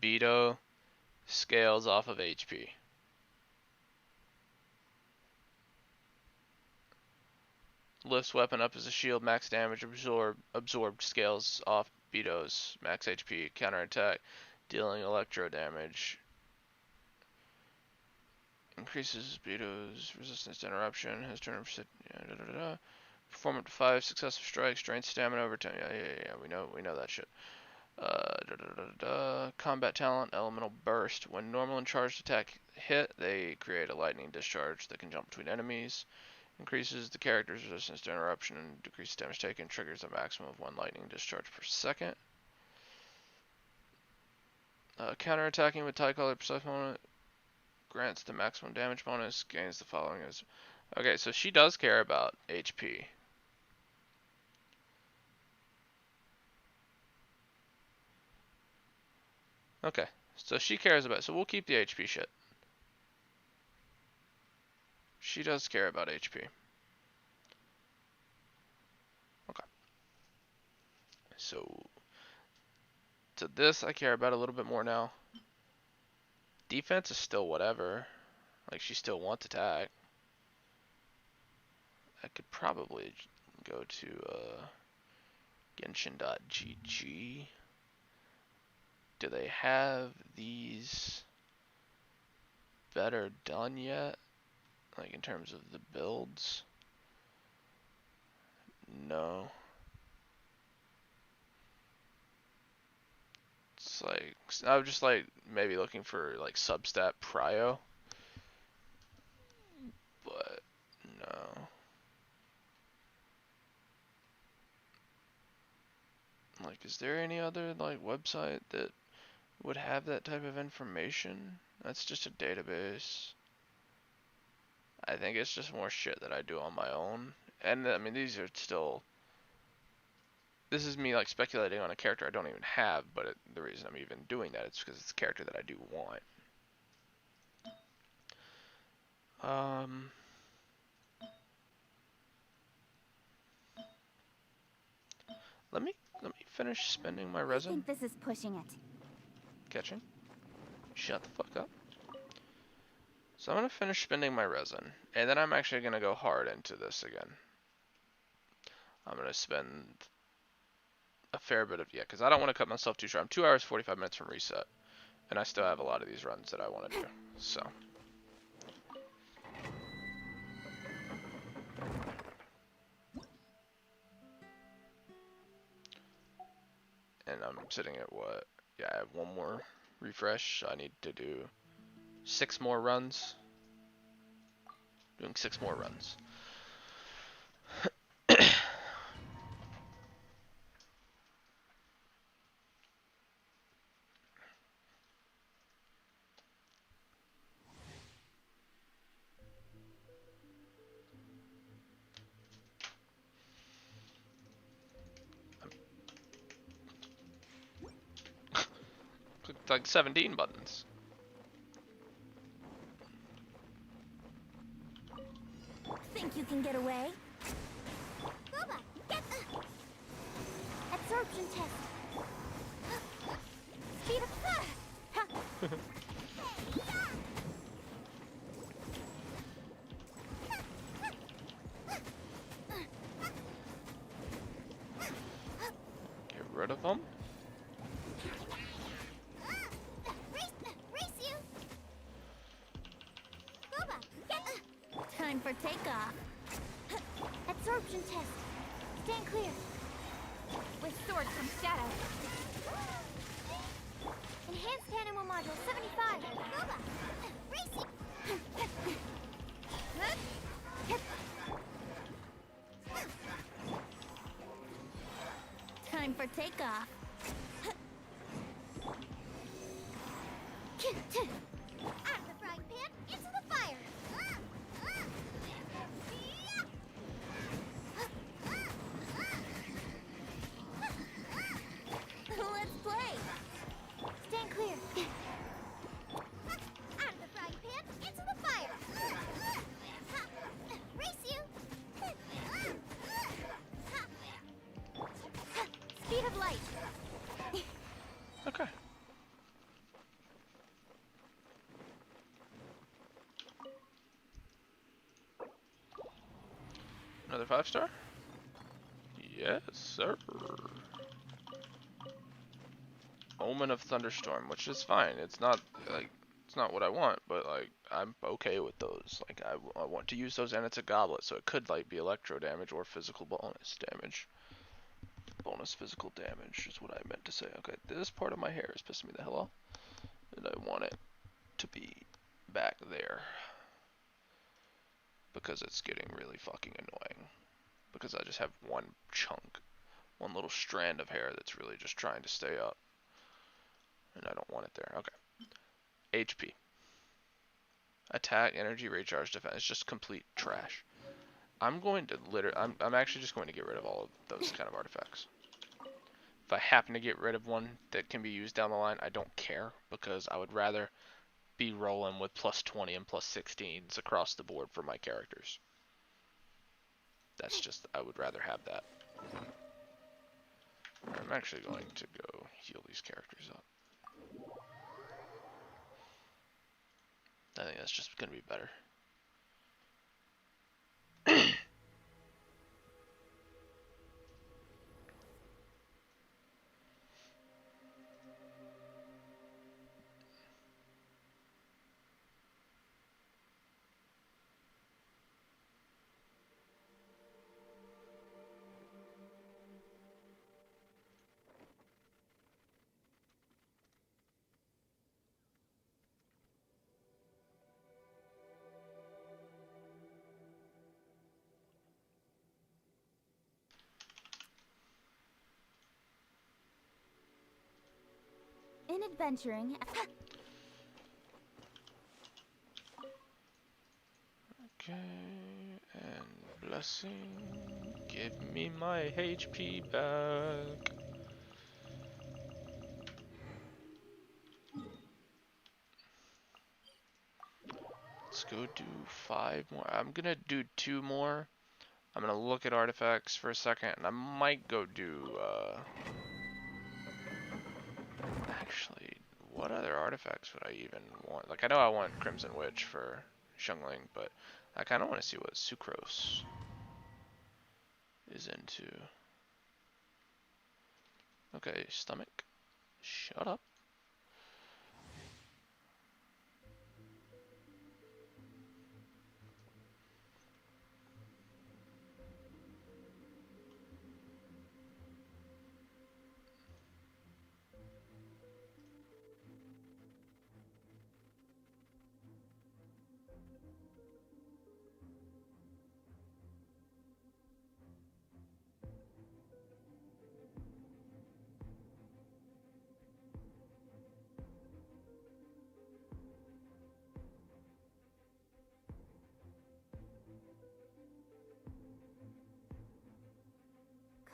Beto scales off of HP. Lifts weapon up as a shield, max damage, absorbed scales off Beto's max HP, counterattack, dealing electro damage. Increases Beto's resistance to interruption, has turn perform up to 5 successive strikes, drains stamina over 10. Yeah, we know that shit. Combat talent, elemental burst. When normal and charged attack hit, they create a lightning discharge that can jump between enemies. Increases the character's resistance to interruption and decreases damage taken. Triggers a maximum of 1 lightning discharge per second. Counterattacking with tie-colored precise opponent grants the maximum damage bonus. Gains the following as. Okay, so she does care about HP. Okay, so she cares about it. So we'll keep the HP shit. She does care about HP. Okay. So this I care about a little bit more now. Defense is still whatever. Like, she still wants attack. I could probably go to Genshin.gg. Do they have these better done yet? Like, in terms of the builds? No. It's like, I was just like maybe looking for like substat prio. But no. Like, is there any other like website that would have that type of information? That's just a database. I think it's just more shit that I do on my own. And I mean, these are still. This is me like speculating on a character I don't even have, but the reason I'm even doing that is because it's a character that I do want. Let me finish spending my I resin. think this is pushing it. Catching. Shut the fuck up. So I'm gonna finish spending my resin, and then I'm actually gonna go hard into this again. I'm gonna spend a fair bit of because I don't want to cut myself too short. I'm 2 hours 45 minutes from reset, and I still have a lot of these runs that I want to do. So. And I'm sitting at what? Yeah, I have 1 more refresh. I need to do 6 more runs. Doing 6 more runs. Clicked like 17 buttons. can get away. Boba, get the absorption test. Speed of Get rid of them. race you. Boba, get time for takeoff. Absorption test. Stand clear. With sword from shadow. Enhanced animal module 75. Boba, race you. Time for takeoff. Out of the frying pan, into the fire. Let's play. Stand clear. Out of the frying pan, into the fire. Race you. Speed of light. Okay. Another 5-star? Yes, sir. Omen of Thunderstorm, which is fine. It's not like it's not what I want, but like I'm okay with those. Like I want to use those, and it's a goblet, so it could like be electro damage or physical bonus damage. Bonus physical damage is what I meant to say. Okay, this part of my hair is pissing me the hell off, and I want it to be back there because it's getting really fucking annoying. Because I just have one chunk, one little strand of hair that's really just trying to stay up. And I don't want it there. Okay. HP. Attack, energy, recharge, defense. It's just complete trash. I'm going to I'm actually just going to get rid of all of those kind of artifacts. If I happen to get rid of one that can be used down the line, I don't care. Because I would rather be rolling with plus 20 and plus 16s across the board for my characters. That's just, I would rather have that. I'm actually going to go heal these characters up. I think that's just going to be better. In adventuring. Okay, and blessing. Give me my HP back. Let's go do 5 more. I'm gonna do 2 more. I'm gonna look at artifacts for a second, and I might go do, actually, what other artifacts would I even want? Like, I know I want Crimson Witch for Xiangling, but I kind of want to see what Sucrose is into. Okay, stomach. Shut up.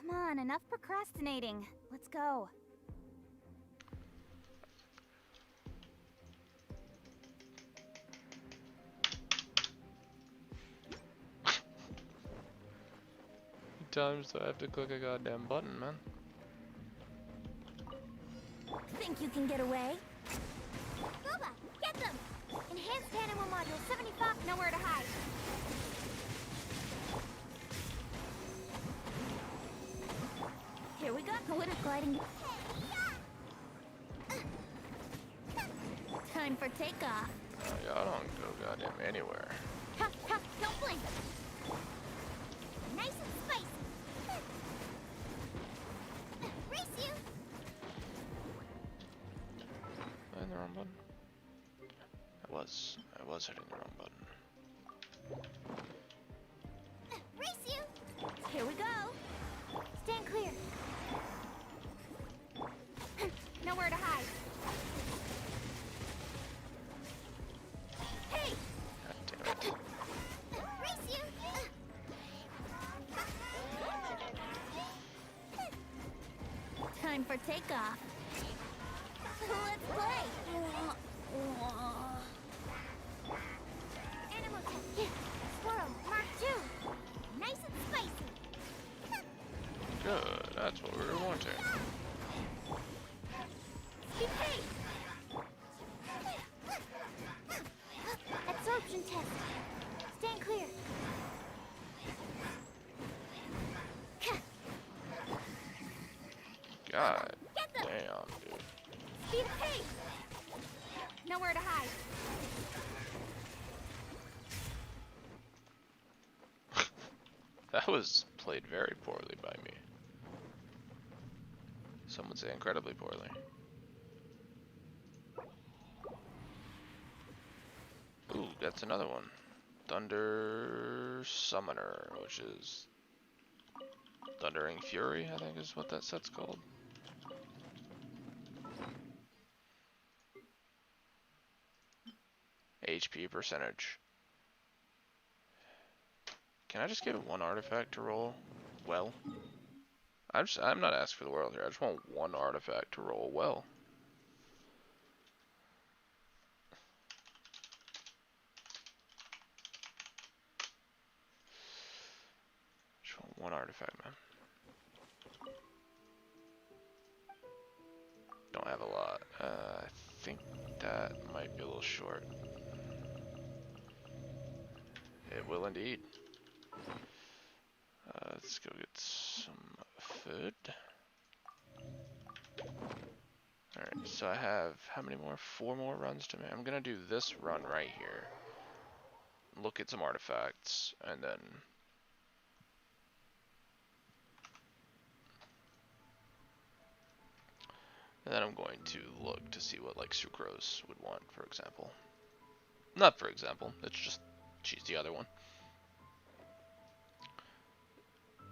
Come on, enough procrastinating. Let's go. times do I have to click a goddamn button, man? Think you can get away? Boba, get them! Enhanced animal module 75, nowhere to hide. Here we go. What is gliding? Time for takeoff. Y'all don't go goddamn anywhere. Ha, ha, don't blink. Nice and spicy. Race you. Am I in the wrong button? I was hitting the wrong button. Race you. Here we go. Stand clear. Nowhere to hide. Hey! God damn it. Race you! Time for takeoff. Let's play! Animal tech. Squirrel, Mark 2. Nice and spicy. Good, that's what we were wanting. Hey! Absorption test. Stand clear. God Get them! damn, dude. Speed of pace! Nowhere to hide. That was played very poorly by me. Some would say incredibly poorly. Ooh, that's another one. Thunder Summoner, which is Thundering Fury, I think is what that set's called. HP percentage. Can I just get one artifact to roll well? I'm not asking for the world here. I just want one artifact to roll well. Just want one artifact, man. Don't have a lot. I think that might be a little short. It will indeed. Let's go get some food. Alright, so I have, how many more? 4 more runs to me. I'm gonna do this run right here. Look at some artifacts, and then I'm going to look to see what like Sucrose would want, for example. Not for example, it's just she's the other one.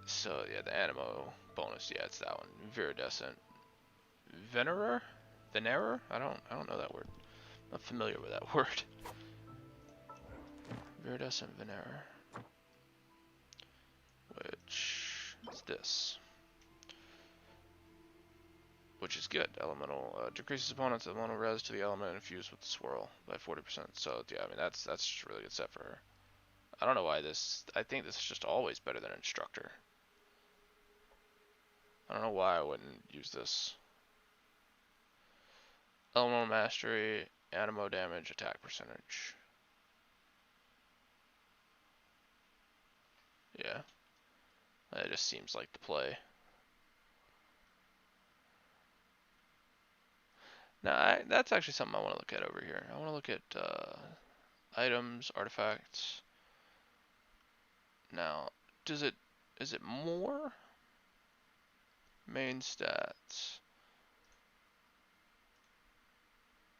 So yeah, the Animo bonus, yeah, it's that one. Viridescent. Venerer? Venerer? I don't know that word. I'm not familiar with that word. Viridescent Venerer. Which is this. Which is good. Elemental decreases opponent's elemental res to the element infused with the swirl by 40%. So yeah, I mean that's just a really good set for her. I don't know why this. I think this is just always better than Instructor. I don't know why I wouldn't use this. Elemental mastery, animo damage, attack percentage. Yeah, that just seems like the play. Now, that's actually something I want to look at over here. I want to look at items, artifacts. Now, is it more? Main stats.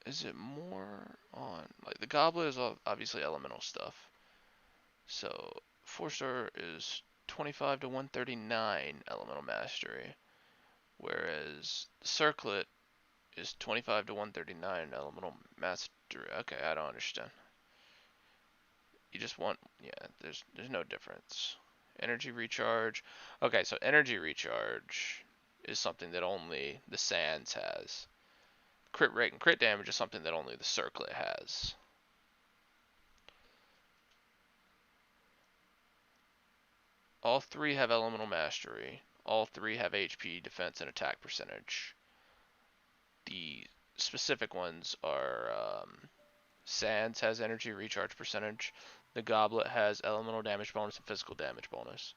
Is it more on, like, the goblet is obviously elemental stuff. So, 4-star is 25 to 139 elemental mastery. Whereas the circlet is 25 to 139 elemental mastery. Okay, I don't understand. You just want, yeah, there's no difference. Energy recharge. Okay, so energy recharge is something that only the Sands has. Crit rate and crit damage is something that only the circlet has. All three have elemental mastery. All three have HP, defense, and attack percentage. The specific ones are Sands has energy recharge percentage. The Goblet has elemental damage bonus and physical damage bonus.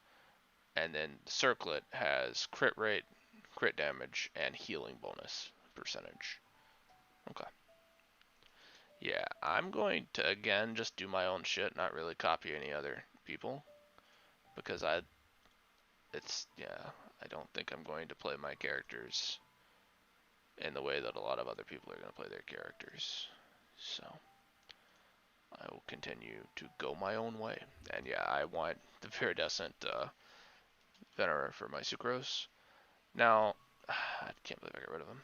And then the Circlet has crit rate, crit damage, and healing bonus percentage. Okay. Yeah, I'm going to again just do my own shit, not really copy any other people. Because I don't think I'm going to play my characters in the way that a lot of other people are going to play their characters. So I will continue to go my own way. And yeah, I want the Viridescent Venerer for my Sucrose. Now, I can't believe I got rid of him.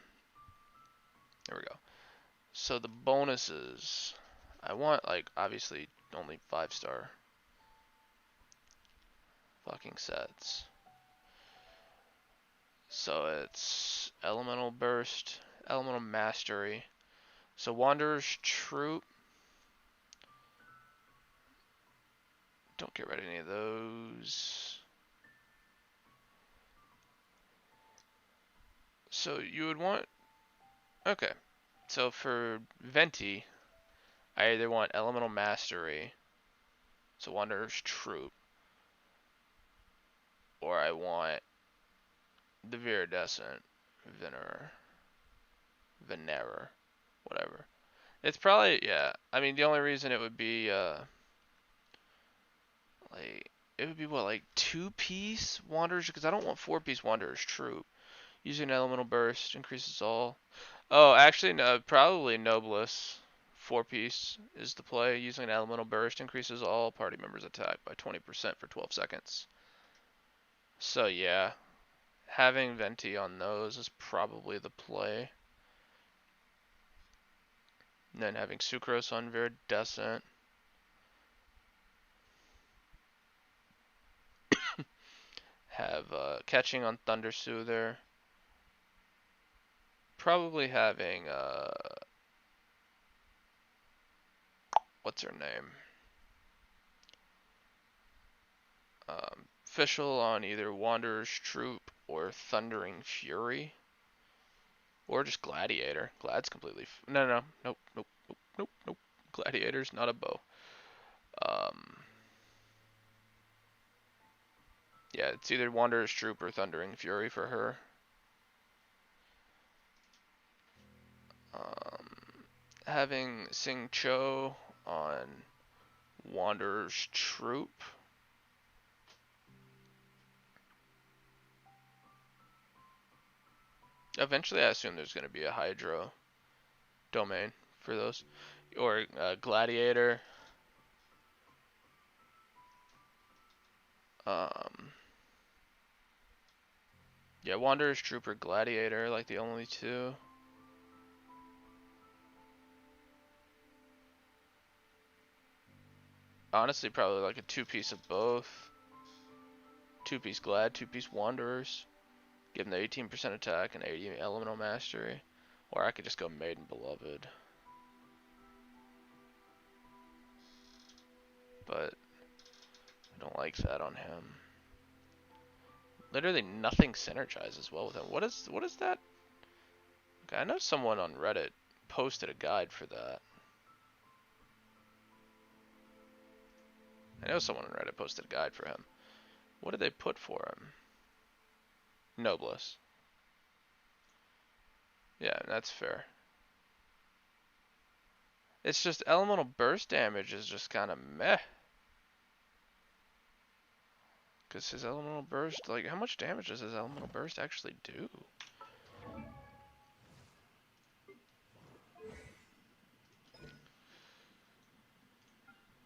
There we go. So the bonuses, I want, like, obviously only 5-star fucking sets. So it's Elemental Burst, Elemental Mastery. So Wanderer's Troop. Don't get rid of any of those. So you would want... Okay. So for Venti, I either want Elemental Mastery, so Wanderer's Troop, or I want the Viridescent Venerer, whatever. It's probably, yeah, I mean, the only reason it would be, like, it would be what, like 2-piece Wanderers, because I don't want 4-piece Wanderer's Troop. Using Elemental Burst increases all. Oh, actually, no, probably Noblesse 4-piece is the play. Using an Elemental Burst increases all party members' attack by 20% for 12 seconds. So yeah, having Venti on those is probably the play. And then having Sucrose on Viridescent. Have Catching on Thunder Soother. Probably having, what's her name? Fischl on either Wanderer's Troop or Thundering Fury. Or just Gladiator. Glad's completely... Nope. Gladiator's not a bow. Yeah, it's either Wanderer's Troop or Thundering Fury for her. Having Sing Cho on Wanderer's Troop. Eventually, I assume there's going to be a Hydro domain for those. Or Gladiator. Yeah, Wanderer's Troop or Gladiator, like the only two. Honestly, probably like a 2-piece of both. 2-piece Glad, 2-piece Wanderers. Give them the 18% attack and 80 elemental mastery. Or I could just go Maiden Beloved. But I don't like that on him. Literally nothing synergizes well with him. What is that? Okay, I know someone on Reddit posted a guide for that. I know someone on Reddit posted a guide for him. What did they put for him? Noblesse. Yeah, that's fair. It's just elemental burst damage is just kind of meh. Because his elemental burst, like, how much damage does his elemental burst actually do?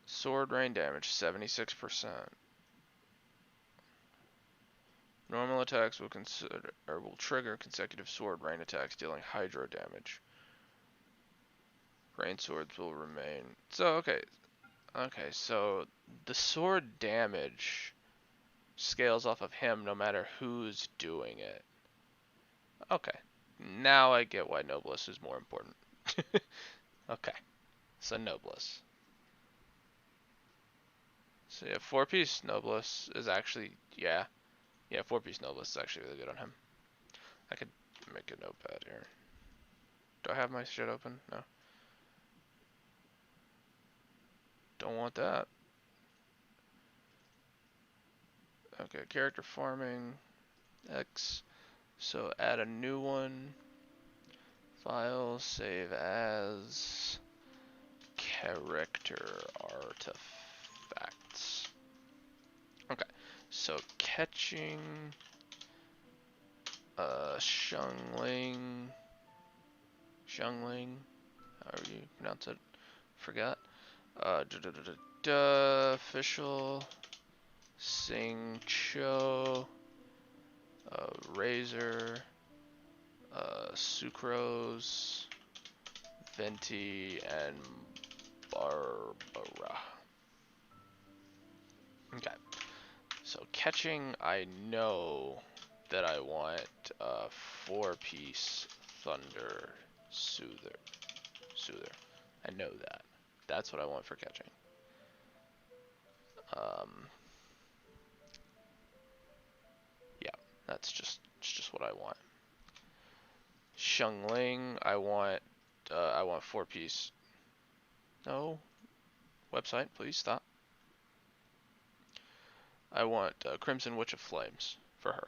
Sword rain damage, 76%. Normal attacks will trigger consecutive sword rain attacks, dealing hydro damage. Rain swords will remain. So okay, so the sword damage scales off of him no matter who's doing it. Okay, now I get why Noblesse is more important. Okay, so Noblesse. So yeah, 4-piece Noblesse is actually, yeah. Yeah, 4-piece Noblesse is actually really good on him. I could make a notepad here. Do I have my shit open? No. Don't want that. Okay, character farming, X. So add a new one. File, save as character artifacts. Okay, so catching Shungling, however you pronounce it, forgot. Official, Sing Cho, Razor, Sucrose, Venti, and Barbara. Okay, so catching, I know that I want a 4-piece Thunder Soother. I know that. That's what I want for catching. Yeah, that's just what I want. Shungling, I want 4-piece. No, website, please stop. I want Crimson Witch of Flames for her.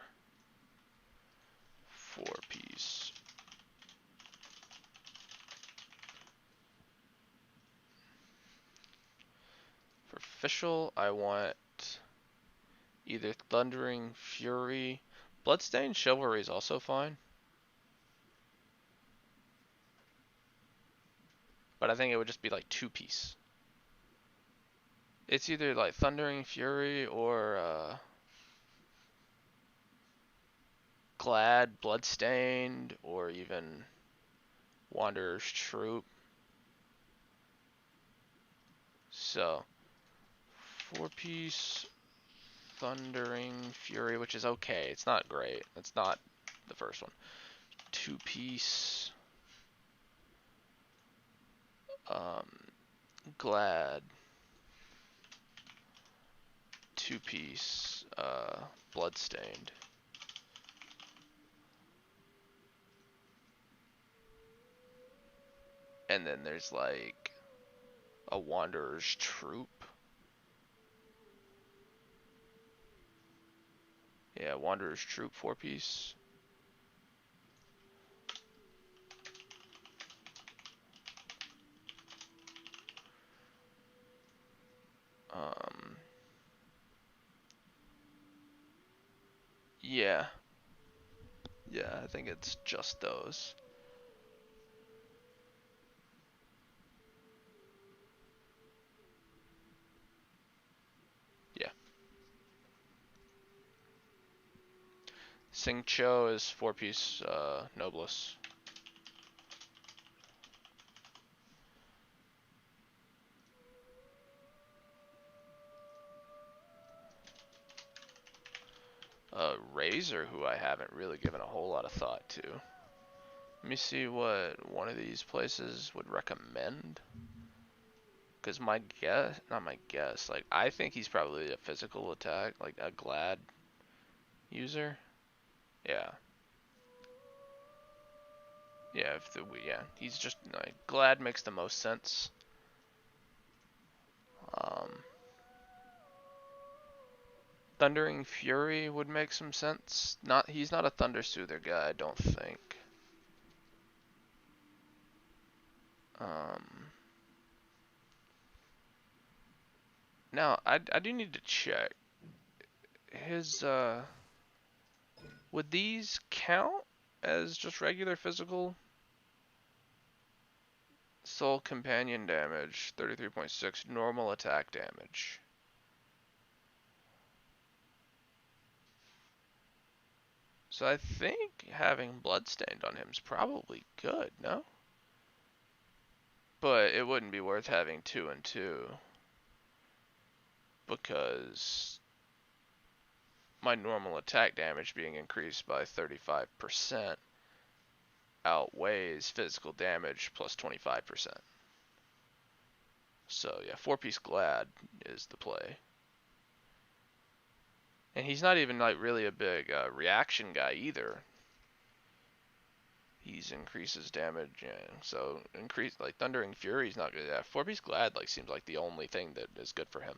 4-piece. For Fischl, I want either Thundering Fury. Bloodstained Chivalry is also fine. But I think it would just be like 2-piece. It's either like Thundering Fury or Glad, Bloodstained, or even Wanderer's Troop. So, 4-piece Thundering Fury, which is okay. It's not great. It's not the first one. 2-piece Glad. 2-piece Bloodstained. And then there's like a Wanderer's Troop. Yeah, Wanderer's Troop 4-piece. Yeah. Yeah, I think it's just those. Yeah. Sing Cho is 4-piece Noblesse. Razor, who I haven't really given a whole lot of thought to. Let me see what one of these places would recommend. Because my guess, not my guess, like I think he's probably a physical attack, like a Glad user. Yeah. Yeah, he's just like Glad makes the most sense. Thundering Fury would make some sense. He's not a Thunder Soother guy, I don't think. Now I do need to check his would these count as just regular physical? Soul Companion damage, 33.6, normal attack damage. So I think having Bloodstained on him is probably good, no? But it wouldn't be worth having 2 and 2. Because my normal attack damage being increased by 35% outweighs physical damage plus 25%. So yeah, 4-piece Glad is the play. And he's not even like really a big reaction guy either. He's increases damage, yeah. So increase like Thundering Fury's not good. Yeah, 4-piece Glad like seems like the only thing that is good for him.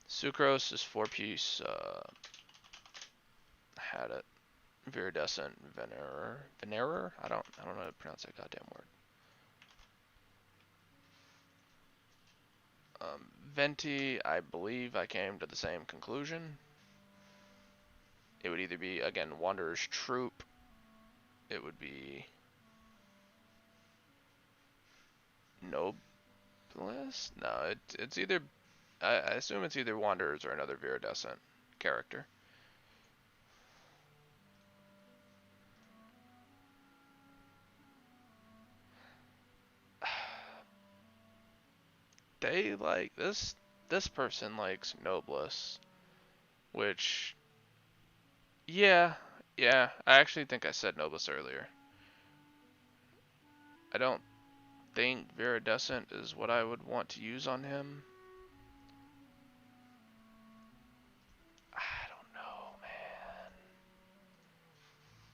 Sucrose is 4-piece. Had it. Viridescent Venerer. I don't know how to pronounce that goddamn word. Venti, I believe I came to the same conclusion. It would either be, again, Wanderer's Troop. It would be Noblest? No, it's either, I assume it's either Wanderers or another Viridescent character. They like, this person likes Noblest, which, yeah, I actually think I said Noblest earlier. I don't think Viridescent is what I would want to use on him. I don't know, man.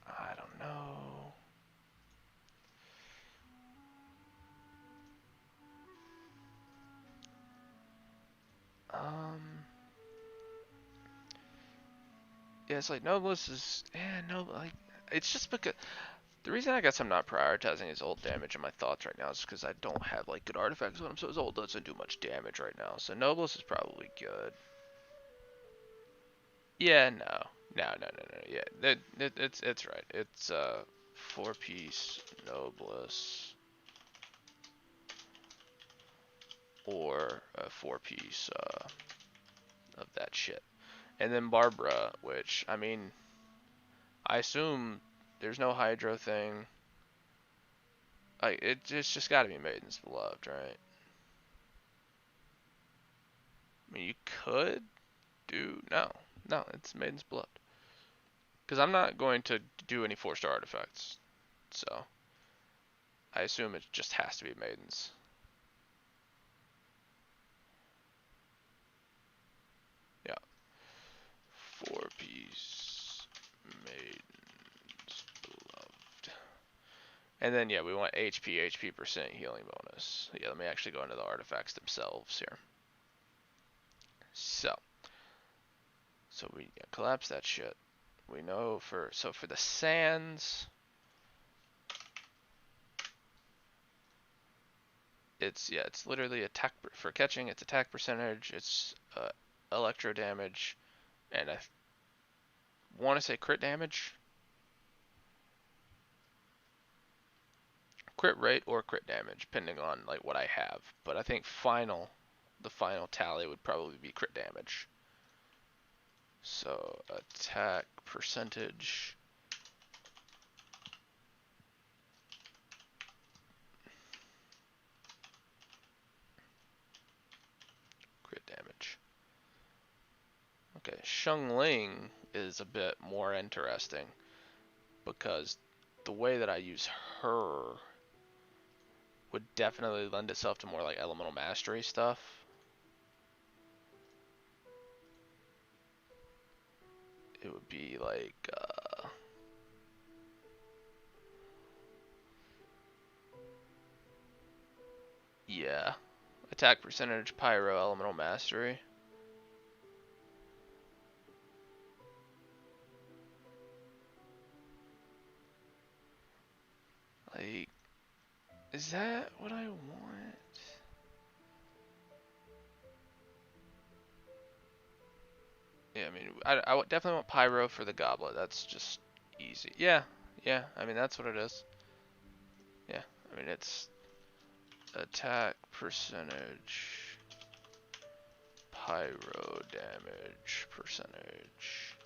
I don't know. Yeah, it's like Noblest is, no, like, it's just because, the reason I guess I'm not prioritizing his ult damage in my thoughts right now is because I don't have, like, good artifacts on him, so his ult doesn't do much damage right now, so Noblest is probably good. Yeah, no, yeah, it's right, it's, 4-piece Noblest, or a 4-piece, of that shit. And then Barbara, which, I mean, I assume there's no Hydro thing. Like, it's just gotta be Maiden's Beloved, right? I mean, you could do, no, it's Maiden's Beloved. Because I'm not going to do any 4-star artifacts, so I assume it just has to be Maiden's. Yeah. 4-piece Maiden's Beloved. And then, yeah, we want HP percent healing bonus. Yeah, let me actually go into the artifacts themselves here. So we collapse that shit. We know for the sands, it's literally attack for catching. It's attack percentage. It's electro damage, and I want to say crit damage, crit rate or crit damage, depending on like what I have. But I think the final tally would probably be crit damage. So attack percentage. Crit damage. Okay, Xiangling is a bit more interesting because the way that I use her would definitely lend itself to more like elemental mastery stuff. It would be like yeah, attack percentage, pyro, elemental mastery. Like, is that what I want? Yeah, I mean, I would definitely want pyro for the goblet. That's just easy. Yeah, I mean, that's what it is. Yeah, I mean, it's attack percentage, pyro damage percentage,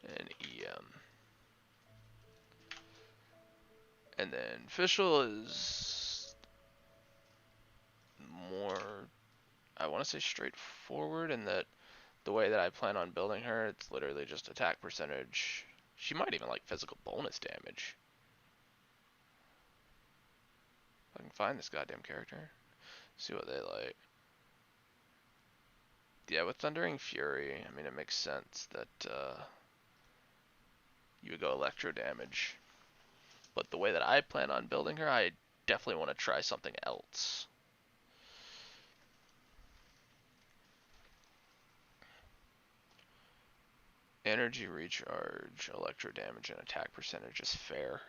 and EM. And then Fischl is more, I want to say straightforward in that the way that I plan on building her, it's literally just attack percentage. She might even like physical bonus damage. If I can find this goddamn character. See what they like. Yeah, with Thundering Fury, I mean, it makes sense that you would go electro damage. But the way that I plan on building her, I definitely want to try something else. Energy recharge, electro damage, and attack percentage is fair.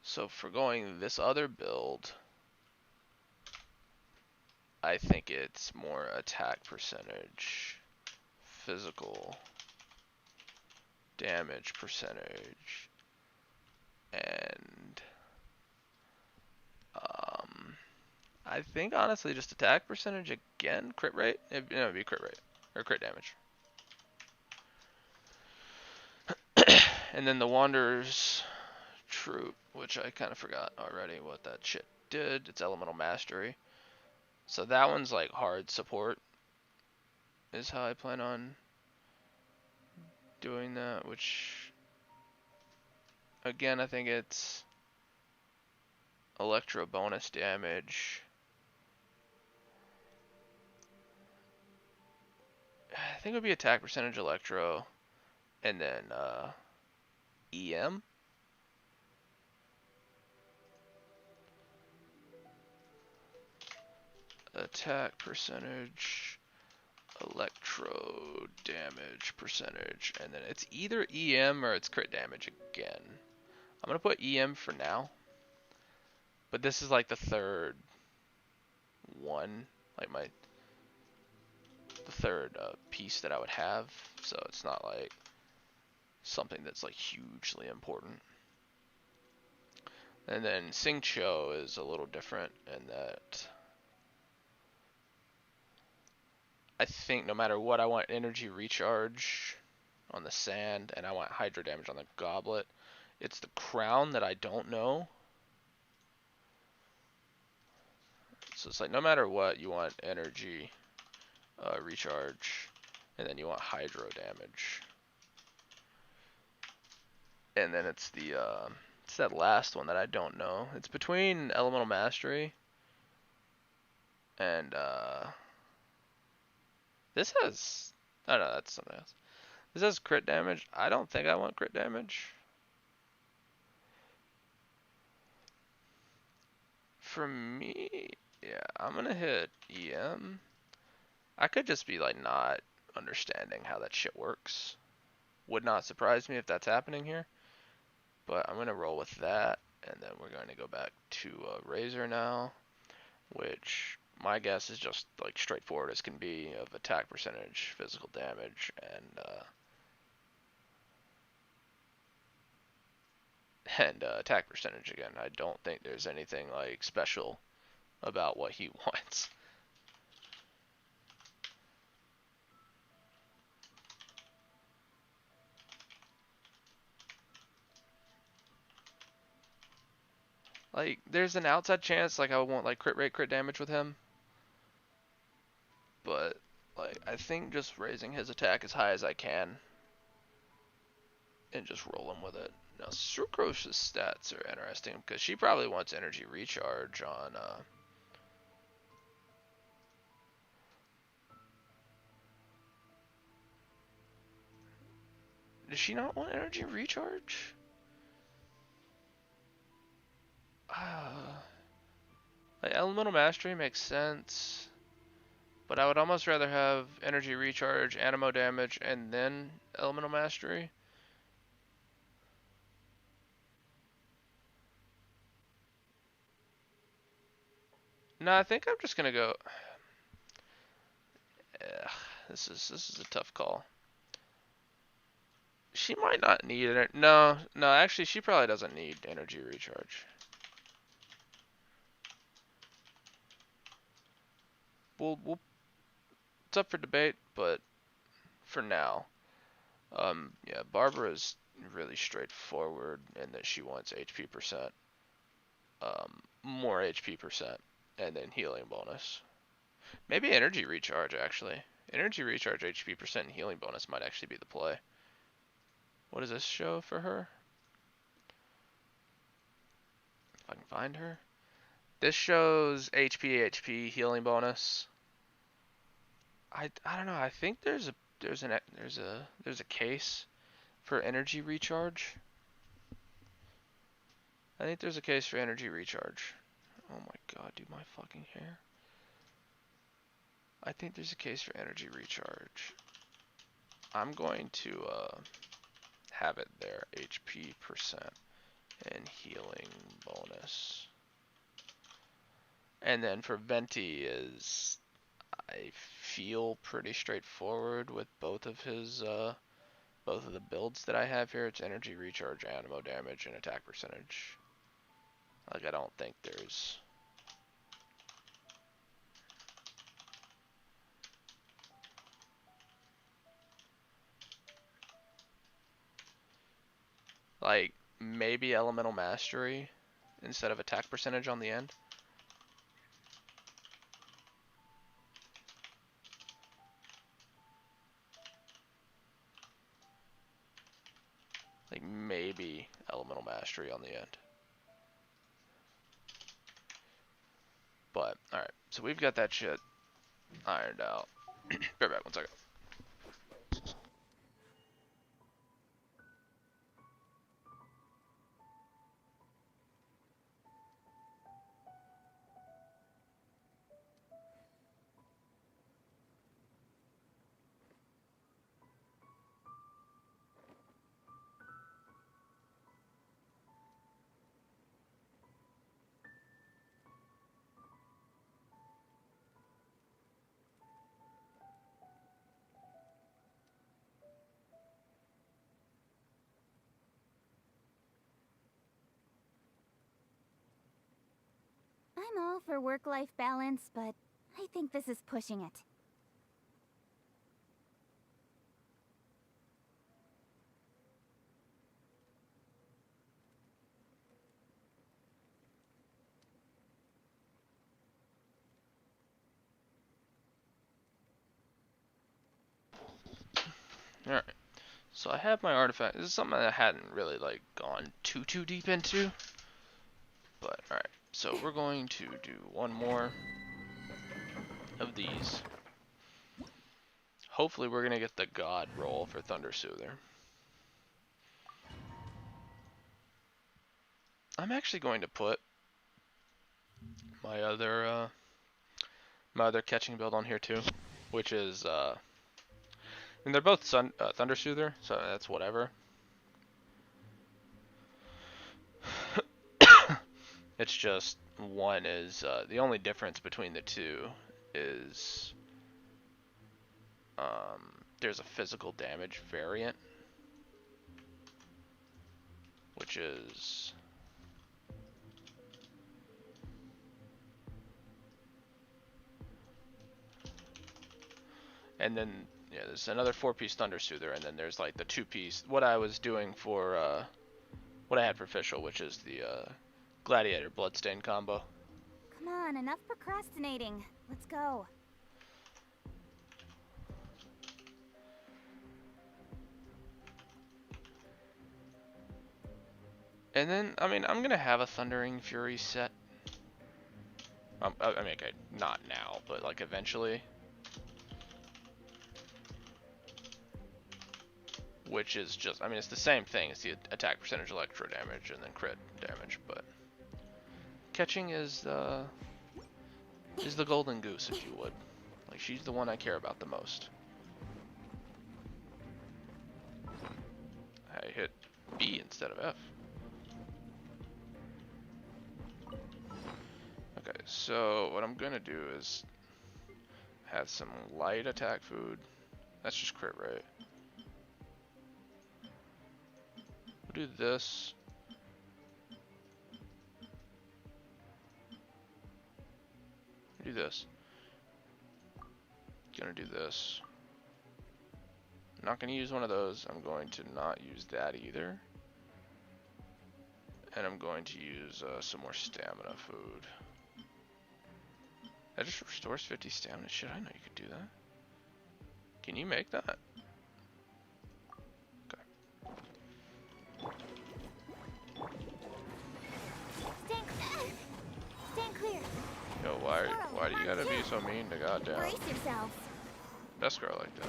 So for going this other build, I think it's more attack percentage, physical damage percentage, and I think honestly just attack percentage again, crit rate. It'd be crit rate or crit damage. And then the Wanderer's Troop, which I kind of forgot already what that shit did. It's Elemental Mastery. So that one's like hard support is how I plan on doing that, which again I think it's electro bonus damage. I think it would be attack percentage electro and then EM. Attack percentage, electro damage percentage, and then it's either EM or it's crit damage again. I'm gonna put EM for now, but this is like the third one, like the third piece that I would have, so it's not like something that's like hugely important. And then Sing Cho is a little different in that I think no matter what, I want energy recharge on the sand, and I want hydro damage on the goblet. It's the crown that I don't know. So it's like no matter what, you want energy recharge, and then you want hydro damage. And then it's it's that last one that I don't know. It's between Elemental Mastery and this has, oh no, that's something else. This has crit damage. I don't think I want crit damage. For me, yeah, I'm gonna hit EM. I could just be like not understanding how that shit works. Would not surprise me if that's happening here. But I'm gonna roll with that, and then we're going to go back to Razor now, which my guess is just like straightforward as can be of attack percentage, physical damage, and attack percentage again. I don't think there's anything like special about what he wants. Like, there's an outside chance like I would want like crit rate, crit damage with him, but like I think just raising his attack as high as I can and just rolling with it. Now, Sucrose's stats are interesting because she probably wants energy recharge on. Does she not want energy recharge? Like Elemental Mastery makes sense, but I would almost rather have energy recharge, animo damage, and then Elemental Mastery. No, I think I'm just gonna go. Ugh, this is a tough call. She might not need it. No, actually, she probably doesn't need energy recharge. It's up for debate, but for now, yeah, Barbara's really straightforward in that she wants HP percent. more HP percent, and then healing bonus. Maybe energy recharge, actually. Energy recharge, HP percent, and healing bonus might actually be the play. What does this show for her? If I can find her. This shows HP, healing bonus. I don't know. I think there's a case for energy recharge. I think there's a case for energy recharge. Oh my god, dude, my fucking hair. I think there's a case for energy recharge. I'm going to have it there. HP percent and healing bonus. And then for Venti is, I feel pretty straightforward with both of his both of the builds that I have here. It's energy recharge, animo damage, and attack percentage. Like, I don't think there's like maybe elemental mastery instead of attack percentage on the end. Like maybe elemental mastery on the end. But alright, so we've got that shit ironed out. Be right back, 1 second. I'm all for work-life balance, but I think this is pushing it. Alright, so I have my artifact. This is something that I hadn't really like gone too deep into. But alright, so we're going to do one more of these. Hopefully we're gonna get the god roll for Thunder Soother. I'm actually going to put my other catching build on here too, which is and they're both Thunder Soother, so that's whatever. It's just one is the only difference between the two is there's a physical damage variant, which is and then yeah, there's another 4-piece Thunder Soother, and then there's like the 2-piece. What I was doing for what I had for official, which is the Gladiator Bloodstain combo. Come on, enough procrastinating. Let's go. And then, I mean, I'm gonna have a Thundering Fury set. I mean, okay, not now, but like eventually. Which is just, I mean, it's the same thing. It's the attack percentage, electro damage, and then crit damage, but catching is the golden goose, if you would. Like, she's the one I care about the most. I hit B instead of F. Okay, so what I'm gonna do is have some light attack food. That's just crit, right? We'll do this. Do this. Gonna do this. Not gonna use one of those. I'm going to not use that either. And I'm going to use some more stamina food. That just restores 50 stamina. Shit, I know you could do that. Can you make that? Okay. Stand clear. Yo, why do you gotta be so mean to goddamn Brace yourselves. best girl like that?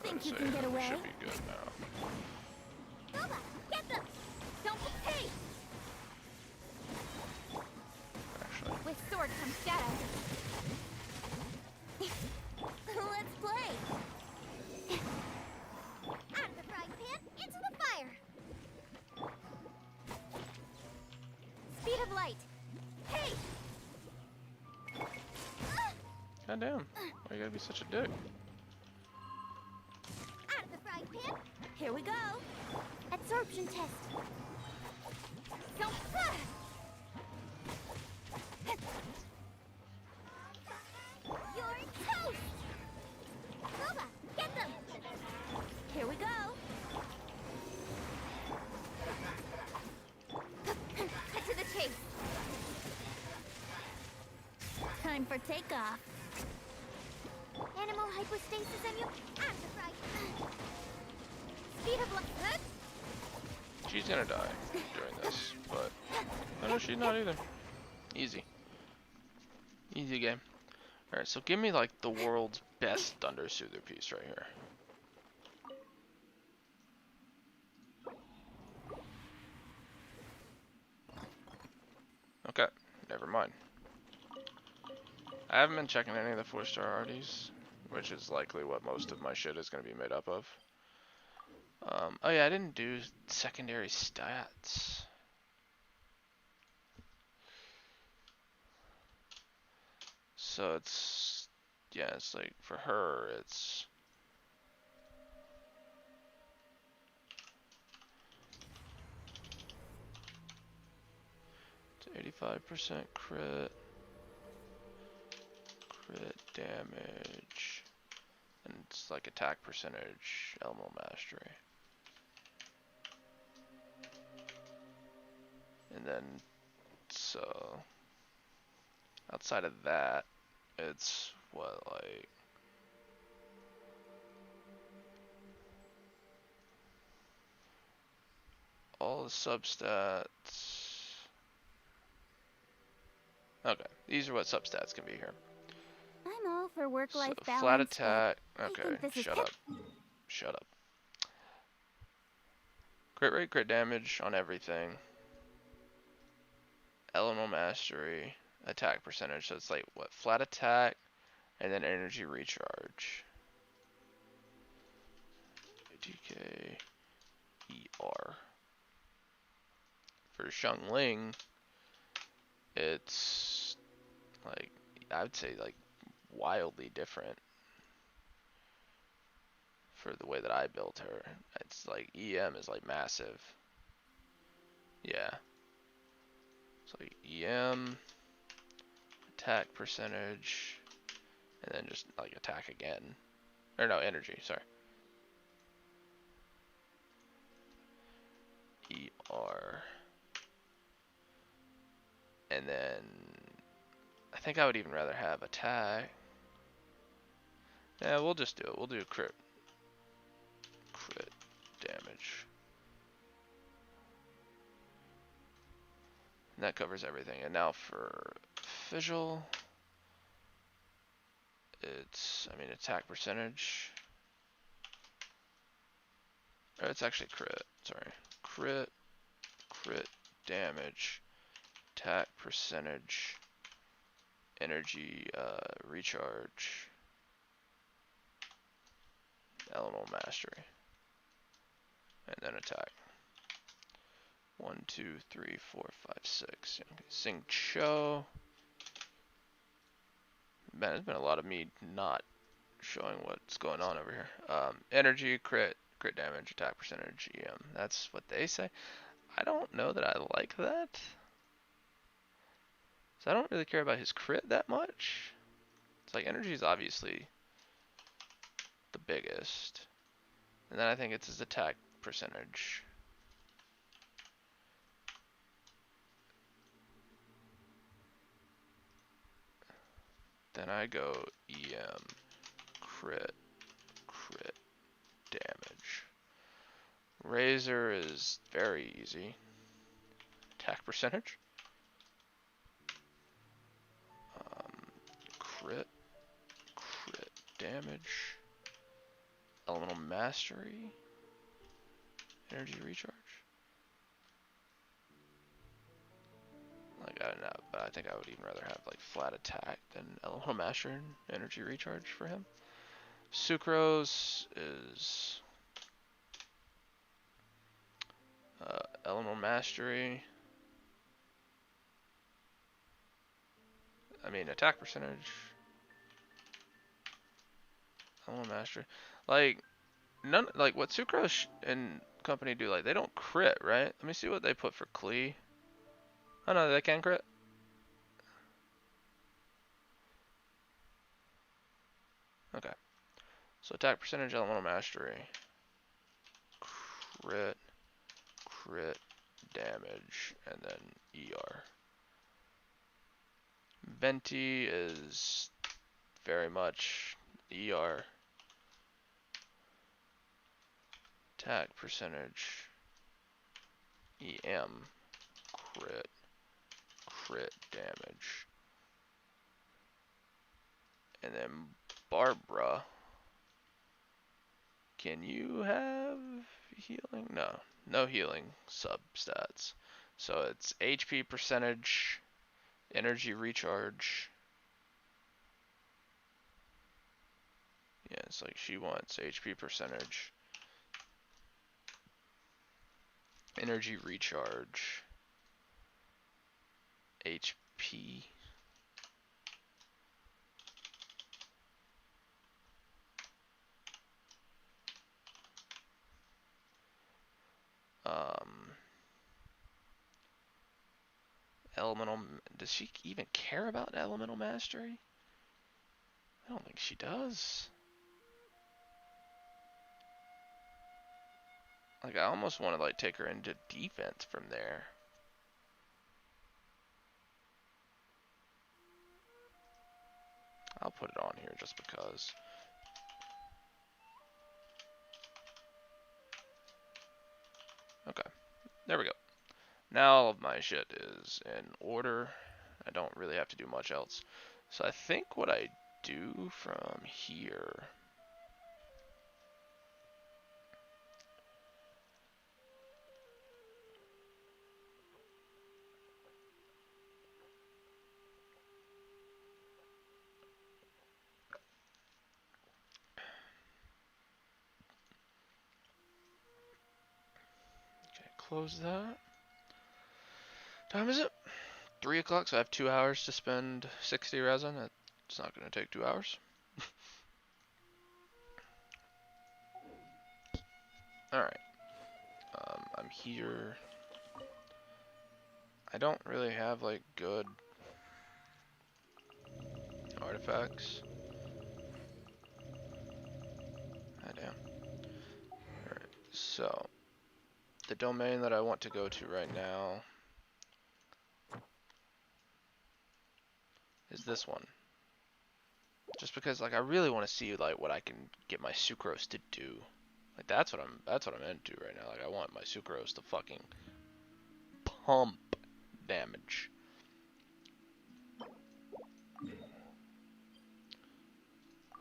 Think you So, can yeah, get we away? should be good now. Boba, get them. Don't hey. Actually, With sword comes shadow. Let's play. Out of the frying pan, into the fire. Speed of light. Hey. goddamn, why you gotta be such a dick? Out of the frying pan. Here we go. Absorption test. Don't. You're toast. Boba, get them. Here we go. Cut to the chase. Time for takeoff. Animal hypostasis and you. Out of the frying pan. Speed of light. She's gonna die during this, but no, she's not either. Easy. Easy game. Alright, so give me like the world's best Thunder Soother piece right here. Okay, never mind. I haven't been checking any of the 4-star RDs, which is likely what most of my shit is going to be made up of. Oh yeah, I didn't do secondary stats. So it's, yeah, it's like for her, it's it's 85% crit damage, and it's like attack percentage, elemental mastery. And then, so, outside of that, it's what, like, all the substats. Okay, these are what substats can be here. I'm all for work-life So, balance. flat but attack. I Okay, think this is shut up. Shut up. Crit rate, crit damage on everything. Elemental mastery, attack percentage. So it's like what, flat attack, and then energy recharge. DK ER. For Xiangling, it's like, I would say like wildly different for the way that I built her. It's like EM is like massive. Yeah. So EM, attack percentage, and then just like attack again. Or no, energy, sorry. ER. And then I think I would even rather have attack. Yeah, we'll just do it. We'll do crit damage. And that covers everything. And now for visual, it's, I mean, attack percentage. Or it's actually crit, sorry. Crit damage, attack percentage, energy recharge, elemental mastery, and then attack. 1, 2, 3, 4, 5, 6. Okay. Sing Cho. Man, there's been a lot of me not showing what's going on over here. Energy, crit damage, attack percentage, EM. That's what they say. I don't know that I like that. So I don't really care about his crit that much. It's like energy is obviously the biggest. And then I think it's his attack percentage. Then I go EM, crit, crit, damage. Razor is very easy. Attack percentage. Crit, crit, damage. Elemental mastery. Energy recharge. Like, I don't know, but I think I would even rather have like flat attack than elemental mastery and energy recharge for him. Sucrose is elemental mastery. I mean, attack percentage. Elemental mastery. Like, none, like what Sucrose and company do, like, they don't crit, right? Let me see what they put for Klee. Oh no, they can crit. Okay. So attack percentage, elemental mastery. Crit, crit, damage, and then ER. Venti is very much ER. Attack percentage, EM, crit, crit damage. And then Barbara, can you have healing? No, no healing substats. So it's HP percentage, energy recharge. Yeah, it's like she wants HP percentage, energy recharge, HP. Elemental. Does she even care about elemental mastery? I don't think she does. Like, I almost want to like take her into defense from there. I'll put it on here just because. Okay, there we go. Now all of my shit is in order. I don't really have to do much else. So I think what I do from here. Okay, close that. Time is it? 3 o'clock, so I have 2 hours to spend 60 resin. It's not going to take 2 hours. Alright. I'm here. I don't really have, like, good artifacts. Ah, damn. Alright, so the domain that I want to go to right now is this one. Just because, like, I really want to see, like, what I can get my sucrose to do. Like, that's what I'm into right now. Like, I want my sucrose to fucking pump damage.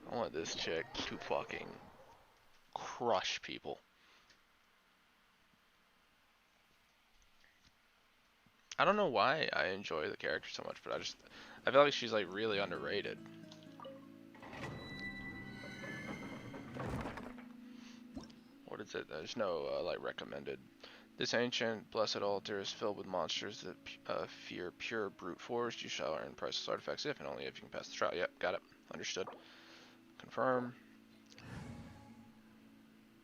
I want this chick to fucking crush people. I don't know why I enjoy the character so much, but I feel like she's like really underrated. What is it? There's no like recommended. This ancient blessed altar is filled with monsters that fear pure brute force. You shall earn priceless artifacts if and only if you can pass the trial. Yep, got it. Understood. Confirm.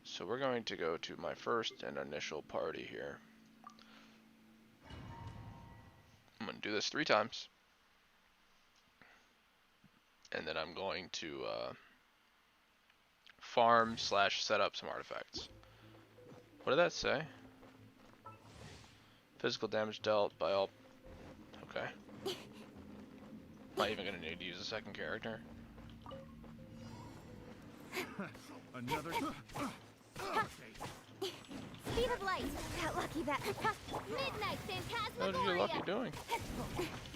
So we're going to go to my first and initial party here. I'm going to do this 3 times. And then I'm going to farm / set up some artifacts. What did that say? Physical damage dealt by all... Okay. Not even gonna need to use a second character. Another. Speed of light. That lucky bat. Midnight What are you lucky phantasmagoria. doing?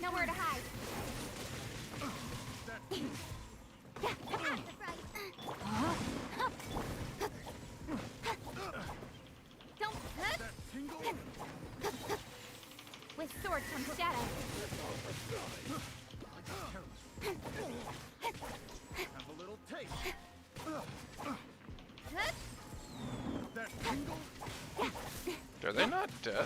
Nowhere to hide. Don't. With sword comes shadow. Have a little taste. That tingle. Are they not dead?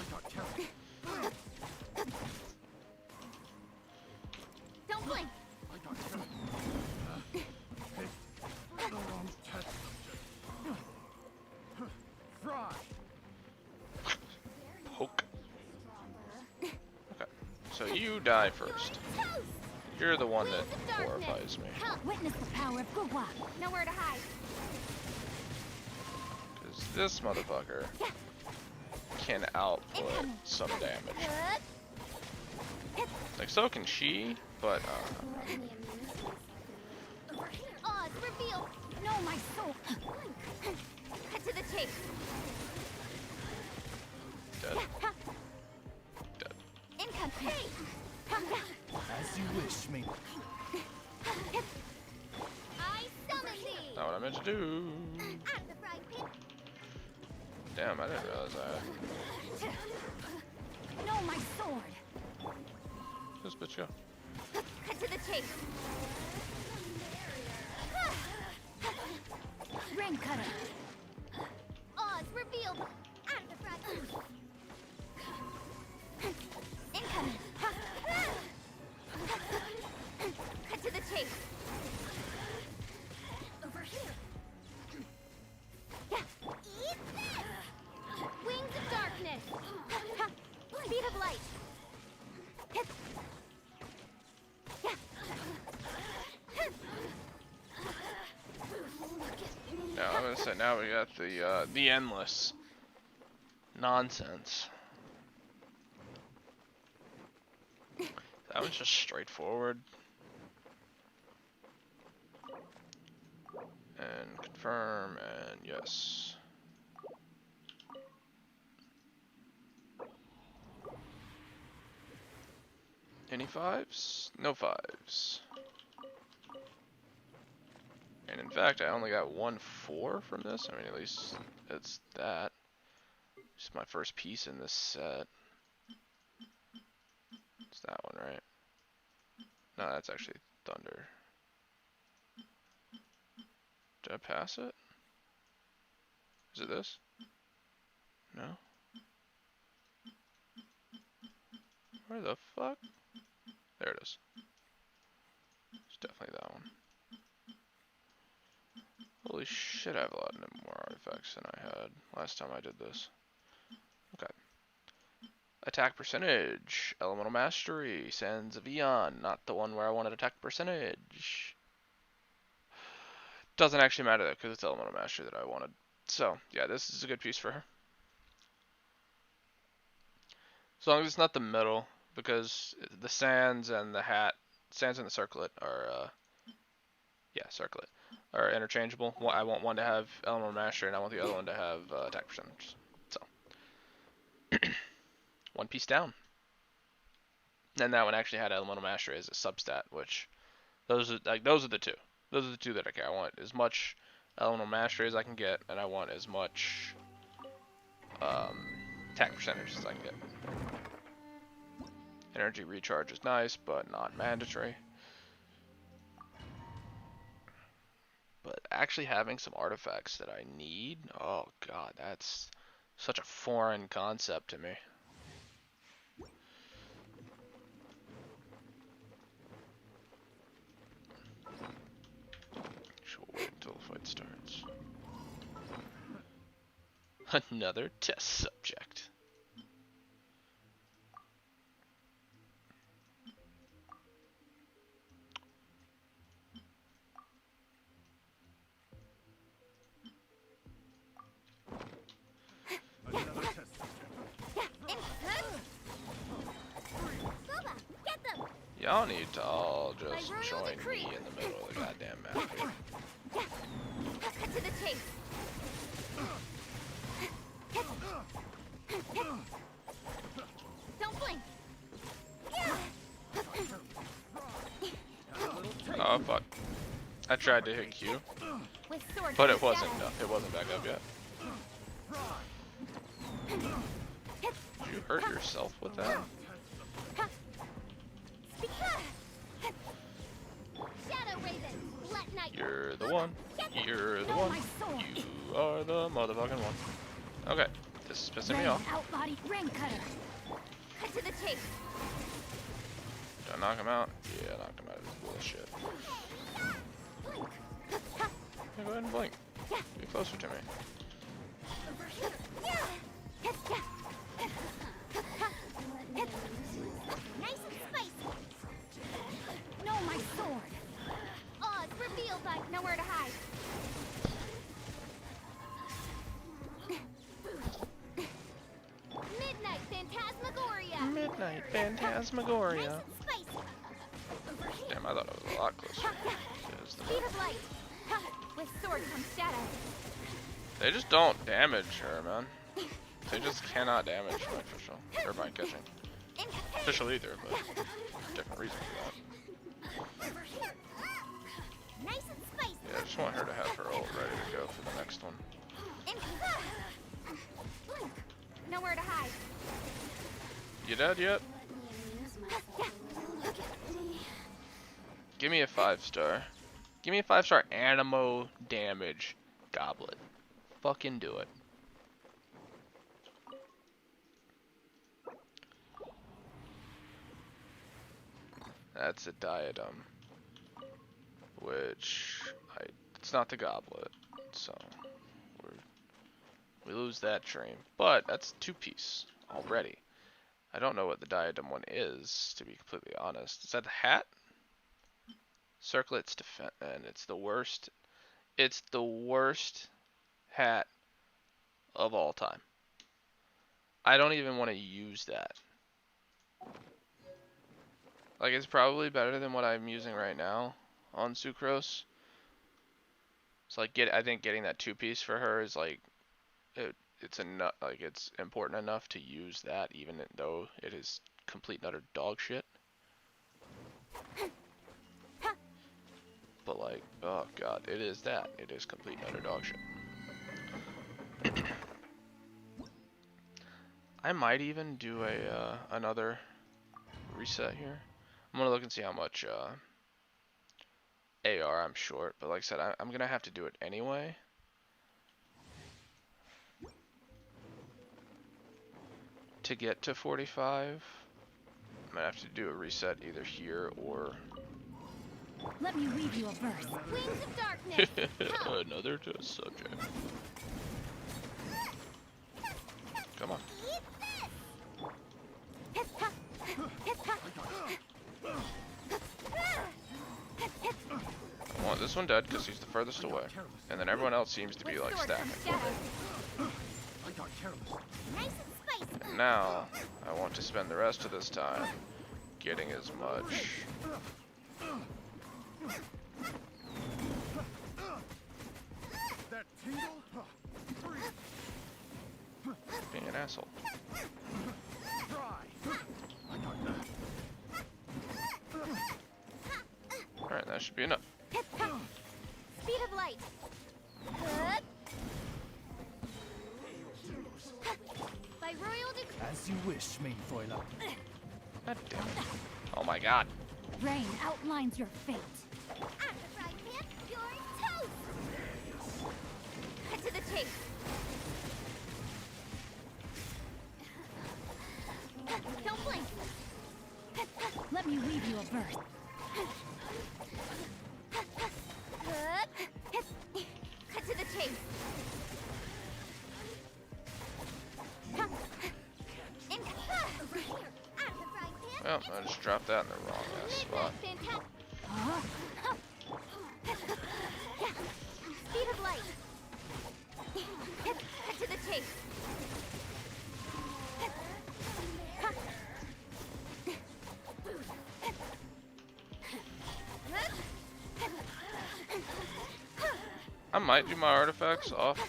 Don't blink. I got killed. Picked the wrong test subject. Fry. Poke. Okay. So you die first. Toast. You're the one that Wings of darkness. horrifies me. Witness the power of Gugwa. Nowhere to hide. Because this motherfucker can output some damage. Like, so can she, but, Oz, reveal. No, my soul. Cut to the chase. dead. Dead. Income. Hey. As you wish, me. I summon thee. Not what I meant to do. Out of the frying pan. Damn, I didn't realize that. No, my sword. This bitch go. Cut to the chase. Rain cutter. Oz, reveal. Out of the frying pan. Incoming. Cut to the chase. Over here. Eat this. Wings of darkness. Speed of light. Now I'm gonna say now we got the endless nonsense. That one's just straightforward. And confirm and yes. Any fives? No fives. And in fact, I only got 1 4 from this. I mean, at least it's that. It's my first piece in this set. It's that one, right? No, that's actually Thunder. Did I pass it? Is it this? No? Where the fuck? There it is. It's definitely that one. Holy shit, I have a lot more artifacts than I had last time I did this. Okay. Attack percentage. Elemental Mastery. Sands of Eon. Not the one where I wanted attack percentage. Doesn't actually matter though, because it's Elemental Mastery that I wanted. So, yeah, this is a good piece for her. As long as it's not the middle, because the sands and the hat, sands and the circlet are, yeah, circlet, are interchangeable. I want one to have Elemental Mastery, and I want the other one to have attack percentage. So, one piece down. And that one actually had Elemental Mastery as a substat, which those are the two. Those are the two that I care. I want as much Elemental Mastery as I can get, and I want as much attack percentage as I can get. Energy recharge is nice, but not mandatory. But actually having some artifacts that I need, oh god, that's such a foreign concept to me. We'll wait until the fight starts. Another test subject. Another test subject. Boba, get them. Y'all need to all By just royal join decree. me in the middle of the goddamn map here. Cut to the chase. Don't blink. Oh fuck. I tried to hit Q, With sword but to it the wasn't shadow. it wasn't back up yet. Did you hurt yourself with that? Shadow Raven, let night. You're the one. You're the No, one. my sword. You are the motherfucking one. Okay, this is pissing me Rain, off. outbody, rain cutter. Cut to the chase. Do I knock him out? Yeah, knock him out of this bullshit. Blink. Yeah, go ahead and blink. Be closer to me. Nice and spicy. No, my sword. Oh, it's revealed by nowhere to hide. Midnight Phantasmagoria. Midnight Phantasmagoria. Nice and spicy. Damn, I thought it was a lot closer. Is the Speed of light. With sword comes shadow. They just don't damage her, man. They just cannot damage my official. Or my catching. Official either, but different reason for that. Nice and spicy. Yeah, I just want her to have her ult ready to go for the next one. Blink. Nowhere to hide. You dead yet? Give me a 5-star. Give me a 5-star Animo damage goblet. Fucking do it. That's a diadem. Which, it's not the goblet. So, we lose that dream. But, that's 2-piece already. I don't know what the diadem one is, to be completely honest. Is that the hat? Circlet's defense, and it's the worst. It's the worst hat of all time. I don't even want to use that. Like, it's probably better than what I'm using right now on Sucrose. So like, I think getting that 2-piece for her is like, it's enough. Like, it's important enough to use that, even though it is complete and utter dog shit. But like, oh god, it is that. It is complete and utter dog shit. I might even do a another reset here. I'm gonna look and see how much AR I'm short, but like I said, I'm gonna have to do it anyway. To get to 45, I'm gonna have to do a reset either here or Let me read you a verse. Wings of darkness. another subject. Come on. I want this one dead because he's the furthest away, and then everyone else seems to be like stacking. I got careless. Nice and spicy. And now I want to spend the rest of this time getting as much. That tingle? Being an asshole. Try. I got that. Alright, that should be enough. Speed of light. By royal decree. As you wish, main foiler. God damn it. Oh my god. Rain outlines your fate. I'm the fried pan, you're toast. Cut to the chase. Don't blink. Let me weave you a verse. Cut to the chase. Well, I just dropped that in the wrong ass spot. Speed of light. Cut to the chase. I might do my artifacts off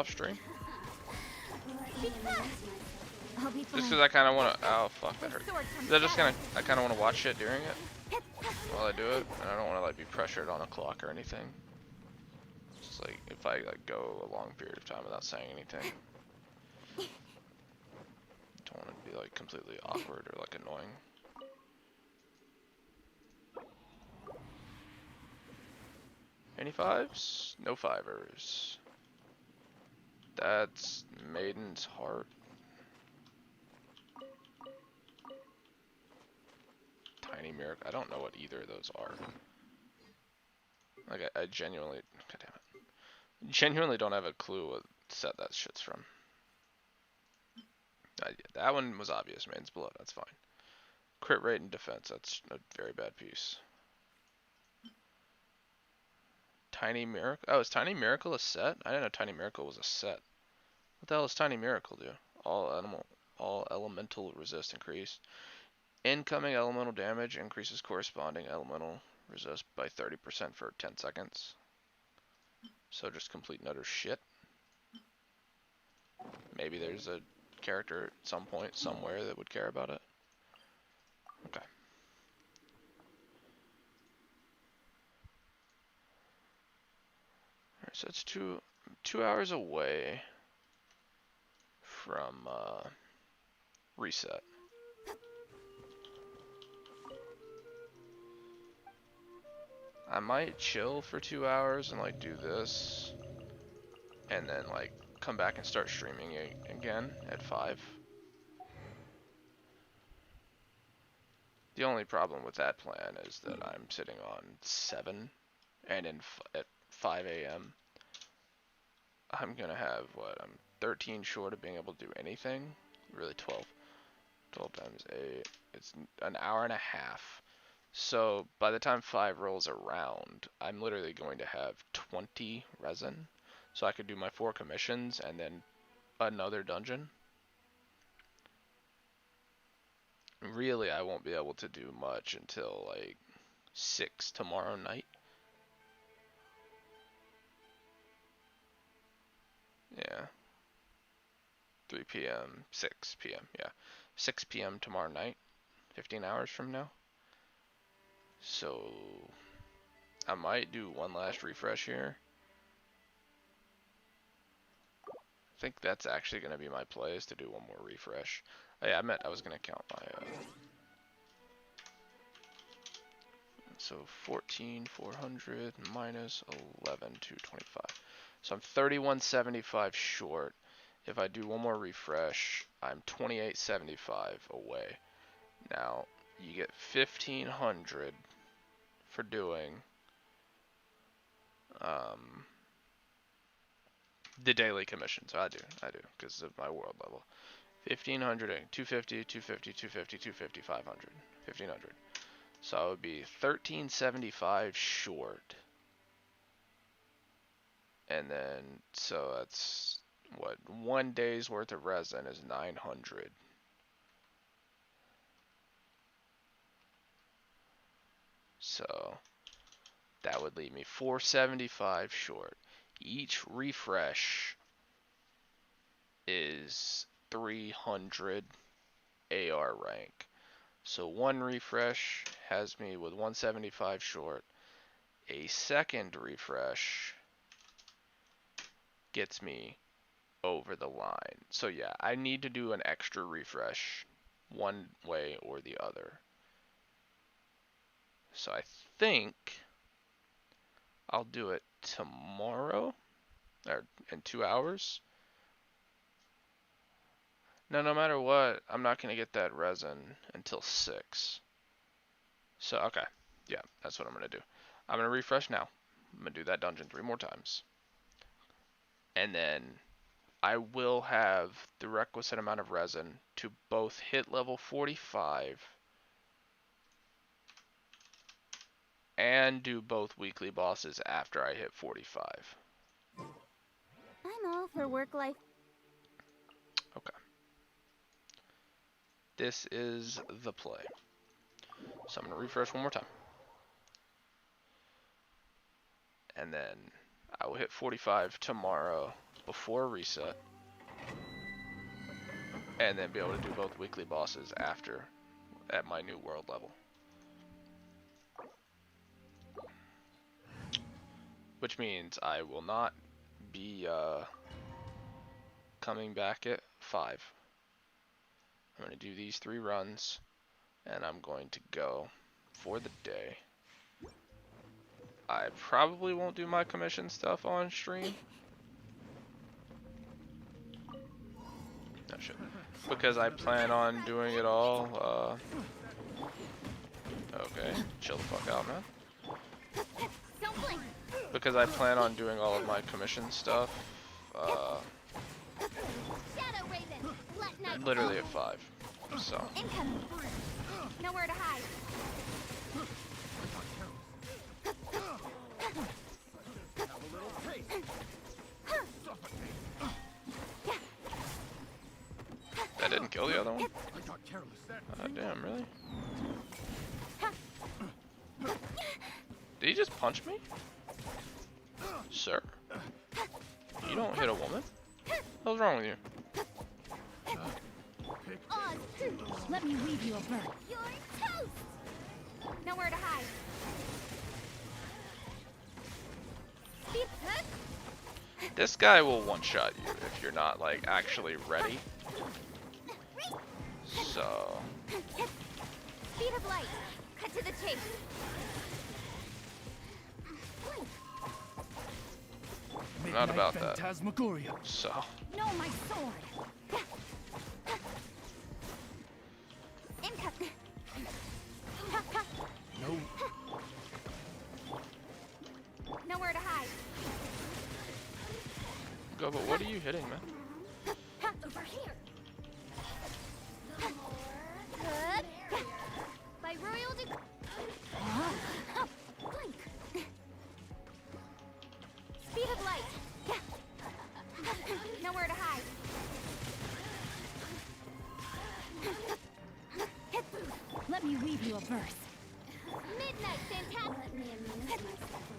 stream. Be fast. I'll be fine. Just because I kind of want to. Oh fuck, that hurt. Sword comes 'Cause I just down. I kind of want to watch it during it while I do it, and I don't want to like be pressured on a clock or anything. Just like if I like go a long period of time without saying anything, don't want to be like completely awkward or like annoying. Any fives? No fivers. That's Maiden's Heart. Tiny Miracle. I don't know what either of those are. Like I genuinely, god damn it, genuinely don't have a clue what set that shit's from. That one was obvious. Maiden's Blood. That's fine. Crit rate and defense. That's a very bad piece. Tiny Miracle. Oh, is Tiny Miracle a set? I didn't know Tiny Miracle was a set. What the hell does Tiny Miracle do? All elemental resist increased. Incoming elemental damage increases corresponding elemental resist by 30% for 10 seconds. So just complete and utter shit. Maybe there's a character at some point somewhere that would care about it. Okay. Alright, so it's two hours away from reset. I might chill for 2 hours and like do this, and then like come back and start streaming again at 5. The only problem with that plan is that I'm sitting on 7, and at 5 a.m. I'm gonna have what, I'm 13 short of being able to do anything. Really 12. 12 times 8. It's an hour and a half. So by the time 5 rolls around, I'm literally going to have 20 resin. So I could do my 4 commissions and then another dungeon. Really, I won't be able to do much until like 6 tomorrow night. Yeah. 3 p.m., 6 p.m., yeah. 6 p.m. tomorrow night, 15 hours from now. So, I might do one last refresh here. I think that's actually going to be my play, is to do one more refresh. Oh, yeah, I meant I was going to count my... So, 14,400 minus 11,225. So, I'm 3175 short. If I do one more refresh, I'm 2875 away. Now, you get 1,500 for doing the daily commission. So I do, because of my world level. 1,500, 250, 250, 250, 250, 500, 1,500. So I would be 1,375 short. And then, so that's, what, 1 day's worth of resin is 900. So that would leave me 475 short. Each refresh is 300 AR rank. So one refresh has me with 175 short. A second refresh gets me over the line. So yeah, I need to do an extra refresh one way or the other. So I think I'll do it tomorrow, or in 2 hours. No matter what, I'm not going to get that resin until 6. So, okay. Yeah, that's what I'm going to do. I'm going to refresh now. I'm going to do that dungeon 3 more times. And then I will have the requisite amount of resin to both hit level 45 and do both weekly bosses after I hit 45. I'm all for work-life. Okay. This is the play. So I'm going to refresh one more time. And then I will hit 45 tomorrow before reset, and then be able to do both weekly bosses after at my new world level. Which means I will not be coming back at 5. I'm going to do these 3 runs, and I'm going to go for the day. I probably won't do my commission stuff on stream. No shit. Because I plan on doing it all. Okay, chill the fuck out, man. Don't blink. Because I plan on doing all of my commission stuff. Shadow Raven. Let night Literally at 5. So. incoming. Nowhere to hide. Have a little taste. Suffocate. That didn't kill the other one? I got careless. That Damn, really? Did he just punch me? Sir? You don't hit a woman? What's wrong with you? Oz. Let me weave you a bird. You're toast. Nowhere to hide. Speed. This guy will one-shot you if you're not, like, actually ready. So... Speed of light. Cut to the chase. Not about that. Phantasmagoria. So... No, my sword. Incoming. No. Nowhere to hide. Go, but what are you hitting, man? Over here. Good. By royal blink. Speed of light. Nowhere to hide. Let me weave you a verse. Midnight fantastic.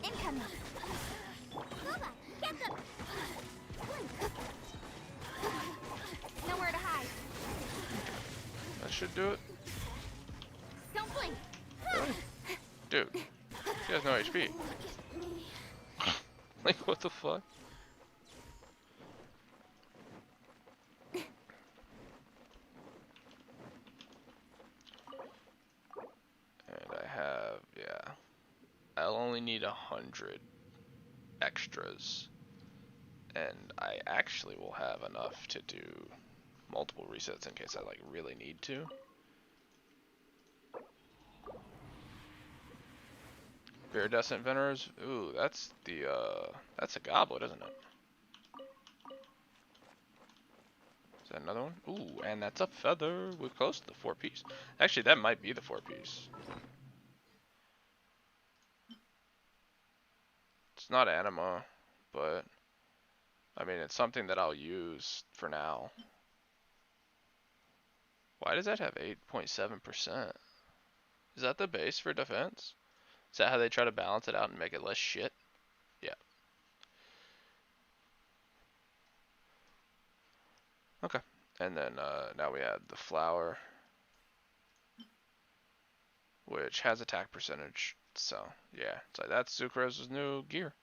Incoming. Luba, get them. Blink. Nowhere to hide. That should do it. Don't blink. Really? Dude, she has no HP. Like, what the fuck? And I have, yeah. I'll only need 100 extras. And I actually will have enough to do multiple resets in case I, like, really need to. Iridescent Venerers? Ooh, that's the, that's a goblet, isn't it? Is that another one? Ooh, and that's a feather. We're close to the 4-piece. Actually, that might be the 4-piece. It's not anima, but, I mean, it's something that I'll use for now. Why does that have 8.7%? Is that the base for defense? Is that how they try to balance it out and make it less shit? Yeah. Okay. And then now we add the flower, which has attack percentage. So yeah, it's like that's Sucrose's new gear.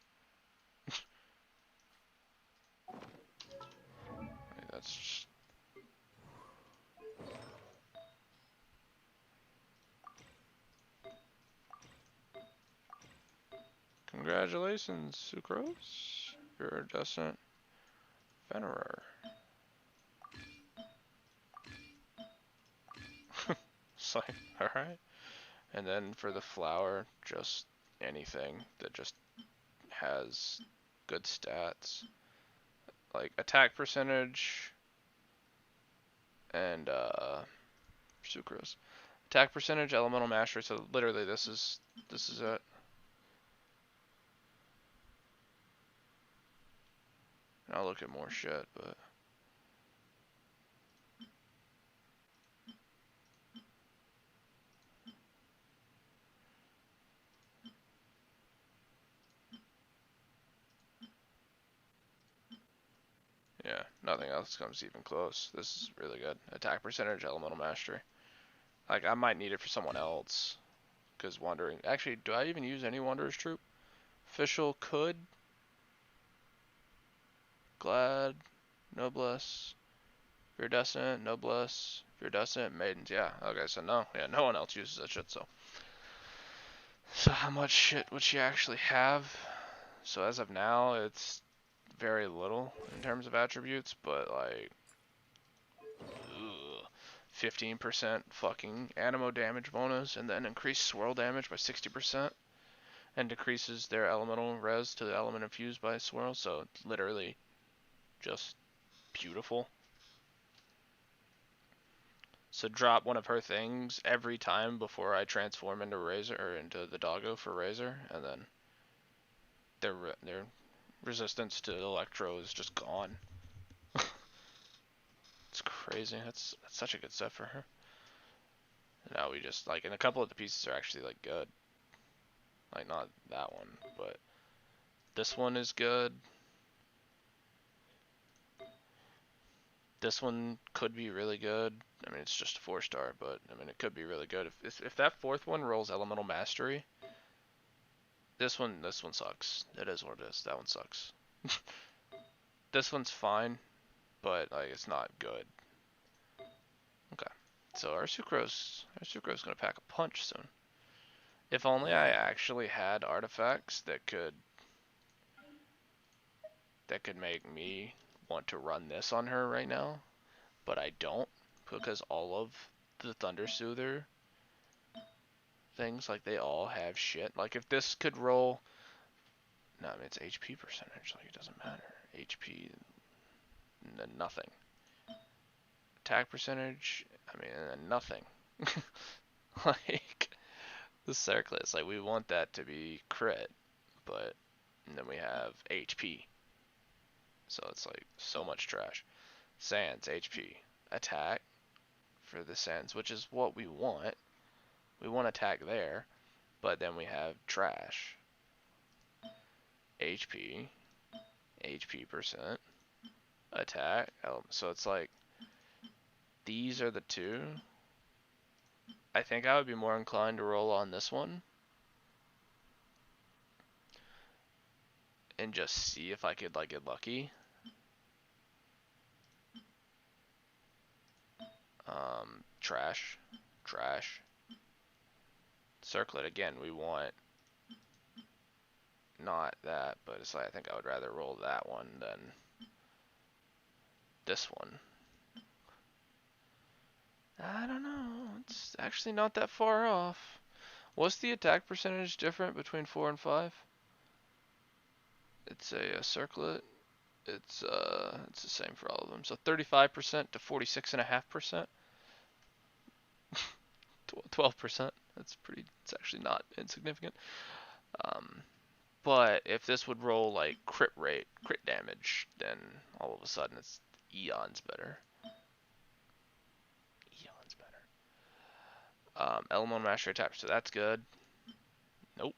That's just... Congratulations, Sucrose. You're a Iridescent Venerer. It's like, alright. And then for the flower, just anything that just has good stats. Like attack percentage and Sucrose. Attack percentage, elemental mastery, so literally this is it. And I'll look at more shit, but else comes even close. This is really good. Attack percentage, elemental mastery. Like, I might need it for someone else. Because wandering... Actually, do I even use any Wanderer's Troop? Official could. Glad. Noblesse. Viridescent. Noblesse. Viridescent. Maidens. Yeah. Okay, so no. Yeah, no one else uses that shit, so. So how much shit would she actually have? So as of now, it's very little in terms of attributes, but like... 15% fucking animo damage bonus, and then increase swirl damage by 60%, and decreases their elemental res to the element infused by swirl, so it's literally just beautiful. So drop one of her things every time before I transform into Razor, or into the doggo for Razor, and then their resistance to Electro is just gone. It's crazy. That's such a good set for her. Now we just, like, and a couple of the pieces are actually, like, good. Like, not that one, but this one is good. This one could be really good. I mean, it's just a 4-star, but, I mean, it could be really good. If that 4th one rolls Elemental Mastery, this one sucks. It is what it is. That one sucks. This one's fine, but, like, it's not good. Okay. So our Sucrose gonna pack a punch soon. If only I actually had artifacts that could make me want to run this on her right now, but I don't, because all of the Thunder Soother things, like, they all have shit. Like, if this could roll, no, I mean, it's HP percentage, like, it doesn't matter. HP, nothing. Attack percentage, I mean, nothing. Like, the Circlets, like, we want that to be crit, but and then we have HP. So it's like so much trash. Sands, HP. Attack for the Sands, which is what we want. We want attack there, but then we have trash. HP. HP percent. Attack. So it's like, these are the two. I think I would be more inclined to roll on this one. And just see if I could, like, get lucky. Trash. Circlet again, we want not that, but it's like, I think I would rather roll that one than this one. I don't know, it's actually not that far off. What's the attack percentage different between 4 and 5? It's a circlet. It's the same for all of them. So 35% to 46.5%. 12%. That's pretty. It's actually not insignificant. But if this would roll like crit damage, then all of a sudden it's eons better. Elemental Mastery attack, so that's good. Nope.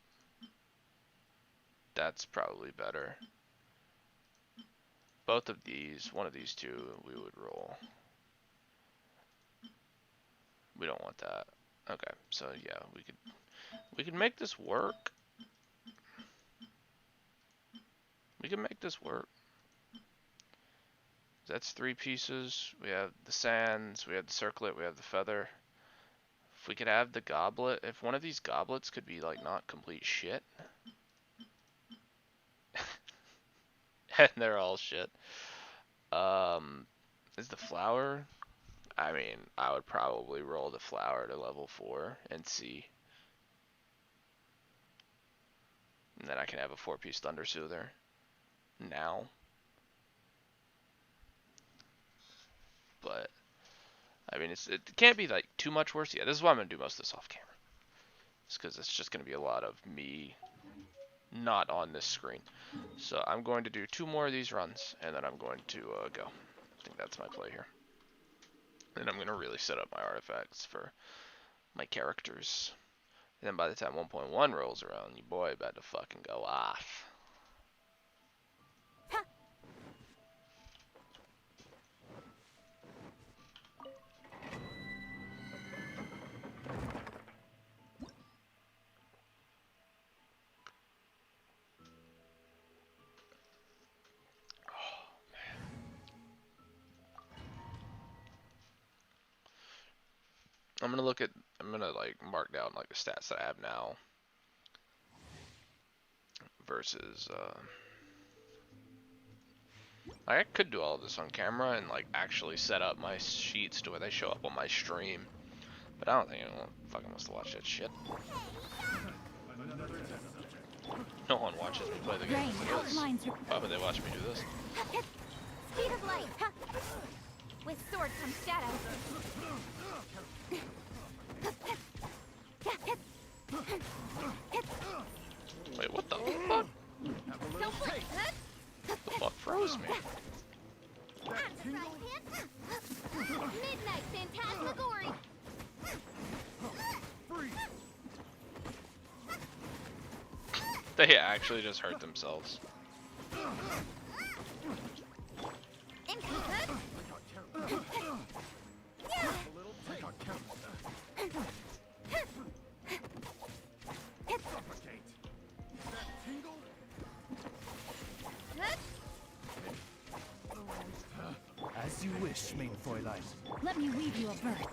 That's probably better. Both of these, one of these two, we would roll. We don't want that. Okay, so yeah, we could make this work. We can make this work. That's 3 pieces. We have the sands, we have the circlet, we have the feather. If we could have the goblet, if one of these goblets could be like not complete shit. And they're all shit. Is the flower? I mean, I would probably roll the flower to level 4 and see. And then I can have a 4-piece Thunder Soother. Now. But, I mean, it can't be like too much worse. Yeah, this is why I'm going to do most of this off camera. It's because it's just going to be a lot of me not on this screen. So I'm going to do 2 more of these runs, and then I'm going to go. I think that's my play here. And I'm going to really set up my artifacts for my characters. And then by the time 1.1 rolls around, your boy about to fucking go off. I'm gonna look at. I'm gonna like mark down like the stats that I have now versus. I could do all of this on camera and like actually set up my sheets to where they show up on my stream, but I don't think anyone fucking wants to watch that shit. No one watches me play the game. Rain outlines your Why would they watch me do this? speed of light. With sword comes shadow. Wait, what the fuck? Have a No little flip. taste. The fuck froze me? That's the right hand. Midnight Phantasmagory. Freeze. They actually just hurt themselves. Incoming. I got careless. Have a little taste. I got careless. Suffocate. That tingle. As you wish, main Fräulein. Let me weave you a bird.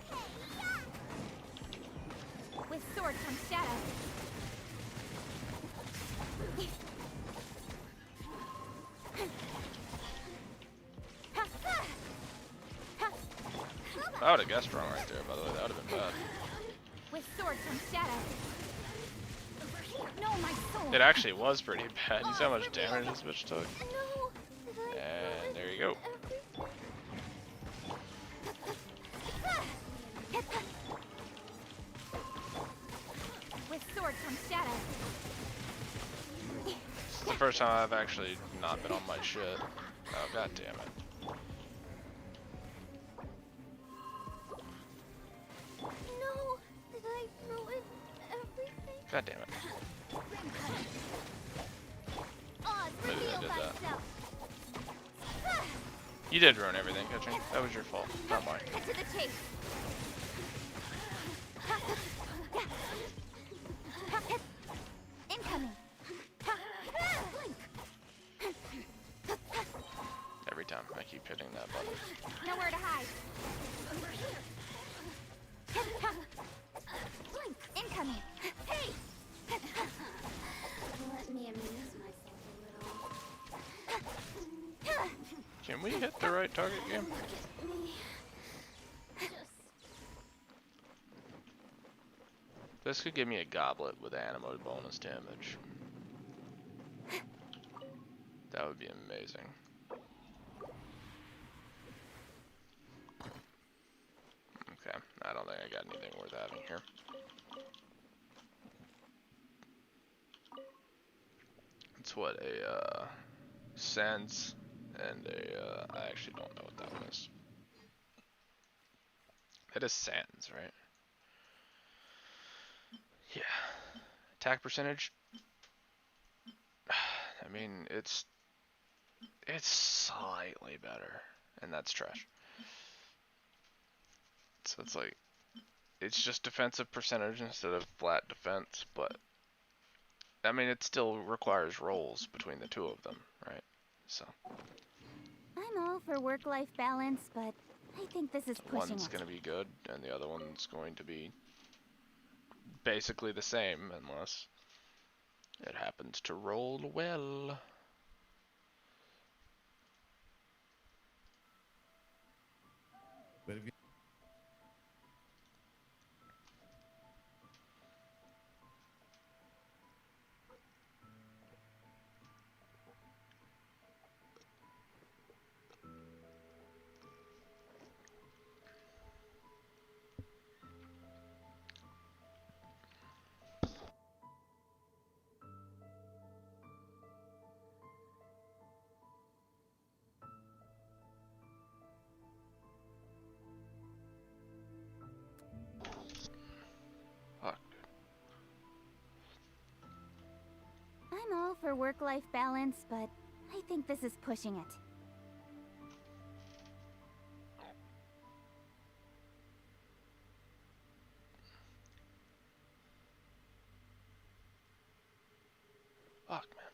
With sword comes shadow. I would have guessed wrong right there, by the way. That would have been bad. With sword comes shadow. No, my soul. It actually was pretty bad. You see how much damage this bitch took? No. And there you go. With sword comes shadow. This is the first time I've actually not been on my shit. Oh, god damn it. No. Did I ruin everything? God damn it. Oz, Maybe I reveal did that. thyself. You did ruin everything, Kitchen. That was your fault, not mine. Cut to the chase. Incoming. Every time I keep hitting that button. Nowhere to hide. Incoming. Hey. Let me amuse myself a little. Can we hit the right target game? Look at me. Just This could give me a goblet with animo bonus damage. That would be amazing. Okay, I don't think I got anything worth having here. It's what, a sense and a I actually don't know what that one is. That is sands, right? Yeah. Attack percentage. I mean, it's slightly better, and that's trash. So it's like, it's just defensive percentage instead of flat defense, but I mean, it still requires rolls between the two of them, right? So I'm all for work-life balance, but I think this is pushing one's it. gonna be good, and the other one's going to be basically the same, unless it happens to roll well. Fuck. I'm all for work-life balance, but I think this is pushing it. Fuck, man.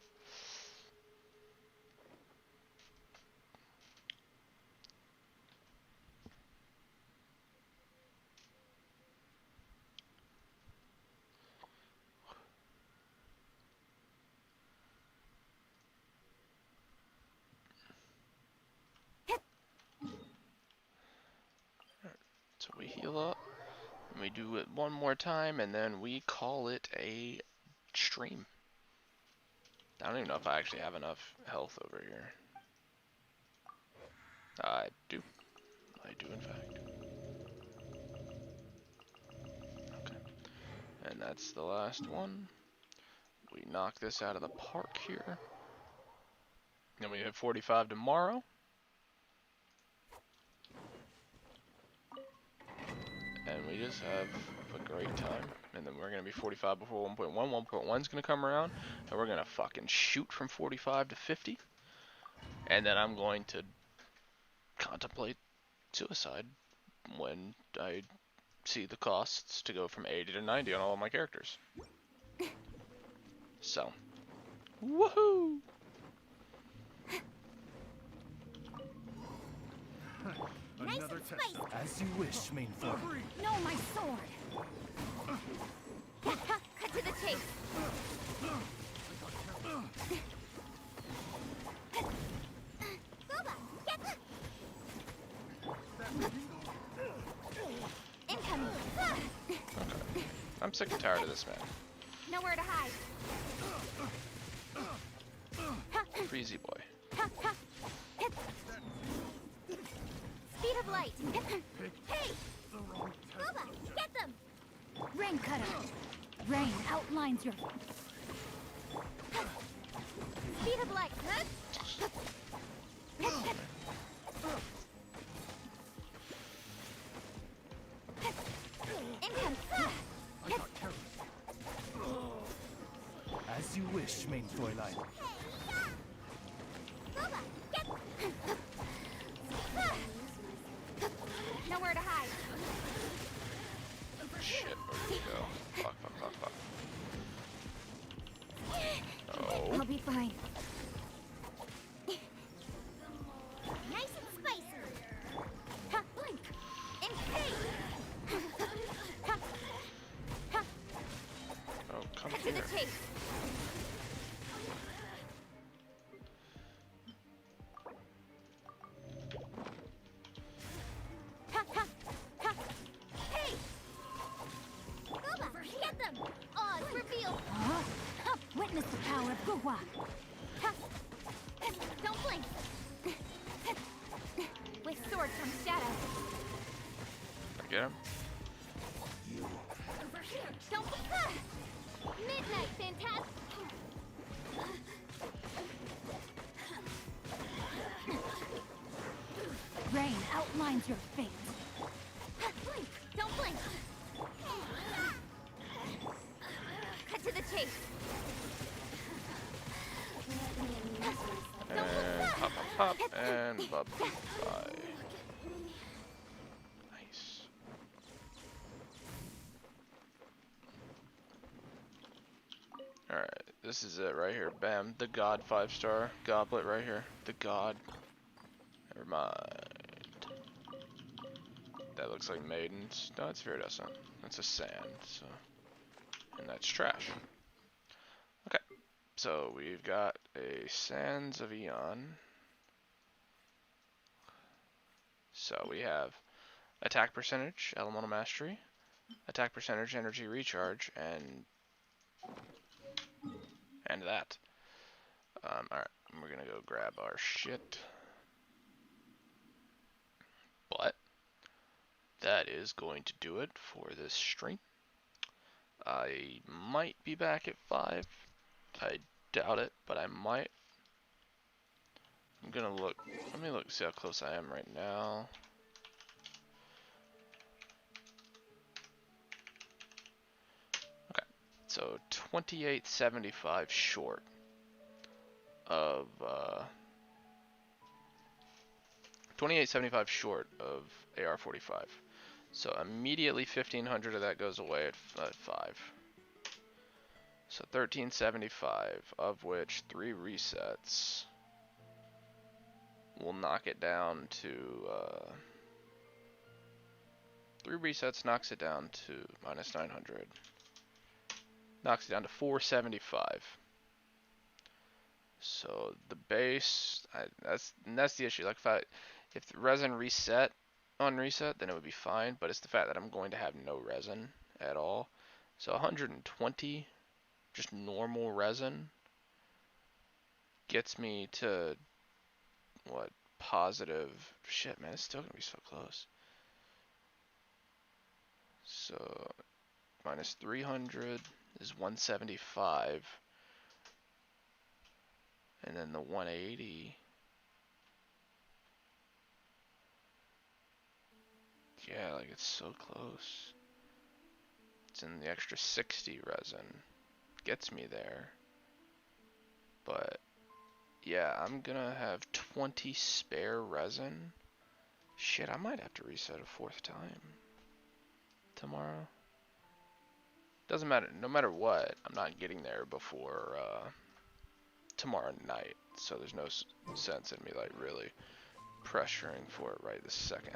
heal up. And we do it one more time, and then we call it a stream. I don't even know if I actually have enough health over here. I do. I do, in fact. Okay. And that's the last one. We knock this out of the park here. Then we hit 45 tomorrow. And we just have a great time. And then we're going to be 45 before 1.1. 1.1's going to come around. And we're going to fucking shoot from 45 to 50. And then I'm going to contemplate suicide when I see the costs to go from 80 to 90 on all of my characters. So, woohoo! Nice Another and test. spicy. As you wish, main form. No, my sword. Cut to the chase. Boba, get incoming. Okay. I'm sick and tired of this man. Nowhere to hide. Freezy boy. Speed of light. Hey! Boba, get them! Rain cutter. Rain outlines your... Speed of light. Income. I got careless. As you wish, main Fräulein. Boba, get... Nowhere to hide. Shit, where did he go? Fuck, fuck, fuck, fuck. Oh. I'll be fine. Nice and spicy. Ha, blink. And hey. Ha. Ha. Oh, come Cut to here. the chase. Ha, ha, ha. Hey. Boba, get them. Oz reveal. Witness the power of Gugwa. Don't blink. With sword from shadow. I get him? Don't Midnight Phantasm. Rain outlines your fate. Blink. Don't blink. Cut to the chase. And pop, pop, pop, and bye-bye. Nice. Alright, this is it right here. Bam, the God 5-star goblet right here. The God. Never mind. That looks like maidens. No, it's viridescent. That's a sand, so. And that's trash. Okay, so we've got a Sands of Eon. So we have attack percentage, elemental mastery, attack percentage, energy recharge, and that. Alright, we're gonna go grab our shit. But that is going to do it for this stream. I might be back at 5. I doubt it, but I might. I'm gonna look. Let me look, see how close I am right now. Okay, so 2875 short of 2875 short of AR-45. So immediately 1500 of that goes away at 5. So 1375, of which 3 resets will knock it down to 3 resets knocks it down to minus 900. Knocks it down to 475. So the base, that's the issue. Like if the resin reset, on reset, then it would be fine, but it's the fact that I'm going to have no resin at all. So 120, just normal resin, gets me to, what, positive, shit man, it's still gonna be so close. So, minus 300 is 175, and then the 180, yeah, like it's so close. It's in the extra 60 resin, gets me there, but yeah, I'm gonna have 20 spare resin. Shit, I might have to reset a fourth time tomorrow. Doesn't matter, no matter what, I'm not getting there before tomorrow night, so there's no sense in me like really pressuring for it right this second.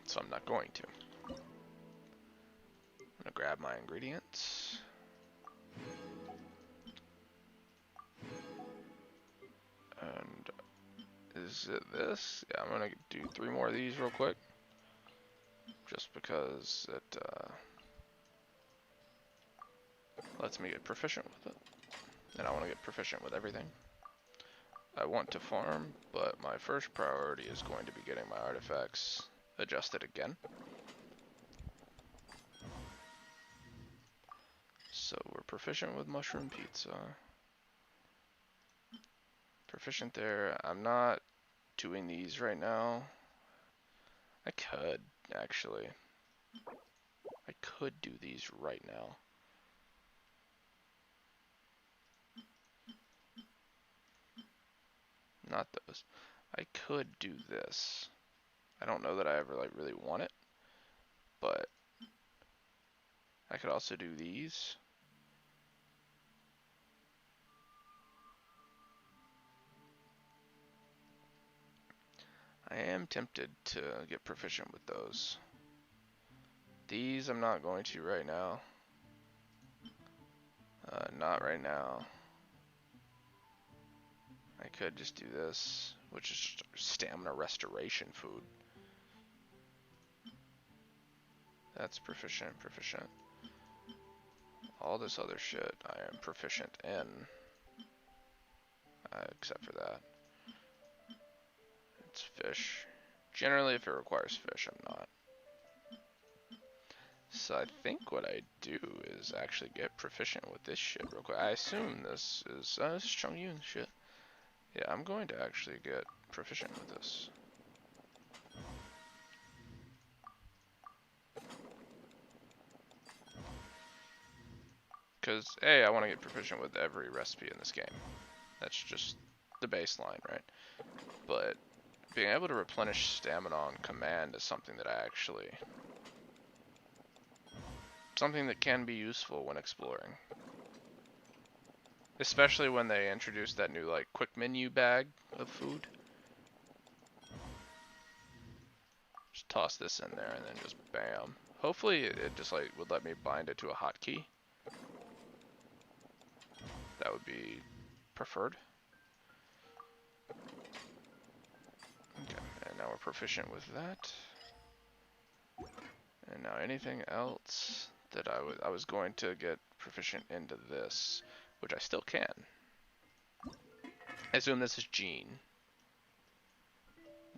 So I'm not going to. I'm gonna grab my ingredients. And is it this? Yeah, I'm gonna do 3 more of these real quick. Just because it lets me get proficient with it. And I want to get proficient with everything. I want to farm, but my first priority is going to be getting my artifacts adjusted again. So we're proficient with mushroom pizza. Proficient there. I'm not doing these right now. I could, actually. I could do these right now. Not those. I could do this. I don't know that I ever like really want it, but I could also do these. I am tempted to get proficient with those. These I'm not going to right now. Not right now. I could just do this, which is stamina restoration food. That's proficient. All this other shit I am proficient in, except for that. It's fish. Generally, if it requires fish, I'm not. So I think what I do is actually get proficient with this shit real quick. I assume this is Chongyun shit. Yeah, I'm going to actually get proficient with this. Because, A, I want to get proficient with every recipe in this game. That's just the baseline, right? But being able to replenish stamina on command is something that I actually... something that can be useful when exploring. Especially when they introduce that new, like, quick menu bag of food. Just toss this in there and then just bam. Hopefully it just, like, would let me bind it to a hotkey. That would be preferred. Okay, and now we're proficient with that. And now anything else that I was going to get proficient into this, which I still can. I assume this is Jean.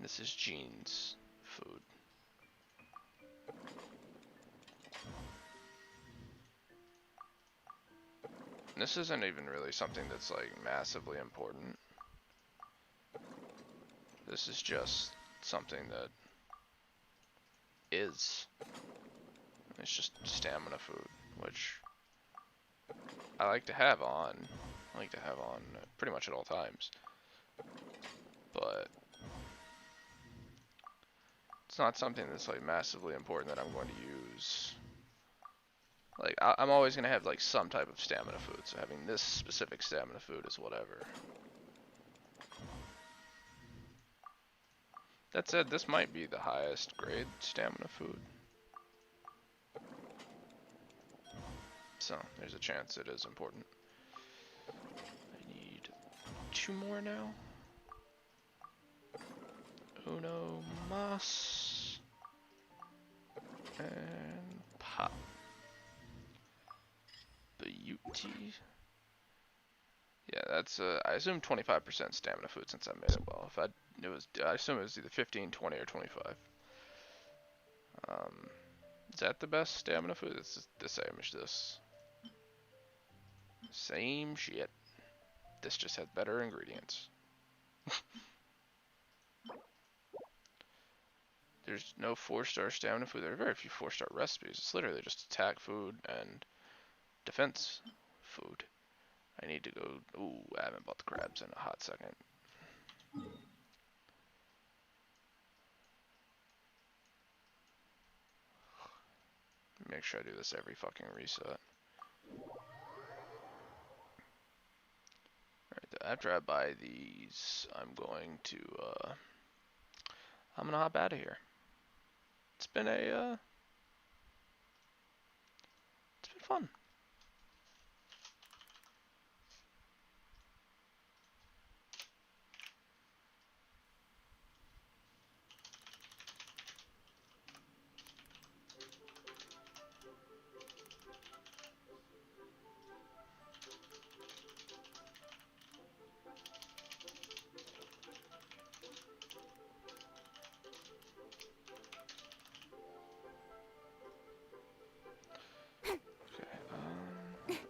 This is Jean's food. This isn't even really something that's like massively important. This is just something that is. It's just stamina food, which I like to have on. I like to have on pretty much at all times. But it's not something that's like massively important that I'm going to use. Like, I'm always going to have like some type of stamina food, so having this specific stamina food is whatever. That said, this might be the highest grade stamina food. So, there's a chance it is important. I need 2 more now. Uno Mas. And Pop. Beauty. Yeah, that's I assume 25% stamina food since I made it well. If I assume it was either 15, 20, or 25. Is that the best stamina food? It's the same as this. Same shit. This just had better ingredients. There's no 4-star stamina food. There are very few 4-star recipes. It's literally just attack food and defense food. I need to go. Ooh, I haven't bought the crabs in a hot second. Make sure I do this every fucking reset. Alright, after I buy these, I'm gonna hop out of here. It's been fun.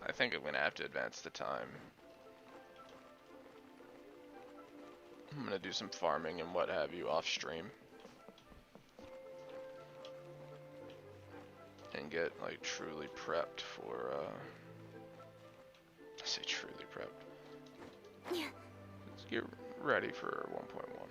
I think I'm gonna have to advance the time. I'm gonna do some farming and what have you off stream. And get like truly prepped for I say truly prepped. Yeah. Let's get ready for 1.1.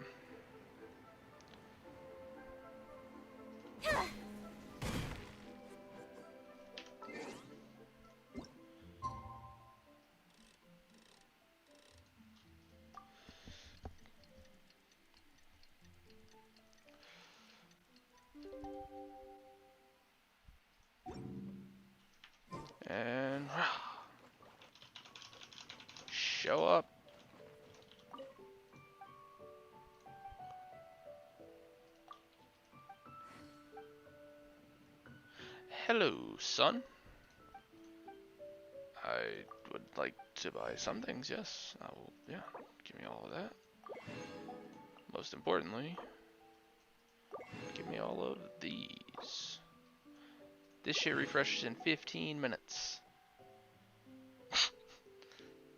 And show up. Hello, son. I would like to buy some things, yes. I will, yeah, give me all of that. Most importantly, give me all of these. This shit refreshes in 15 minutes.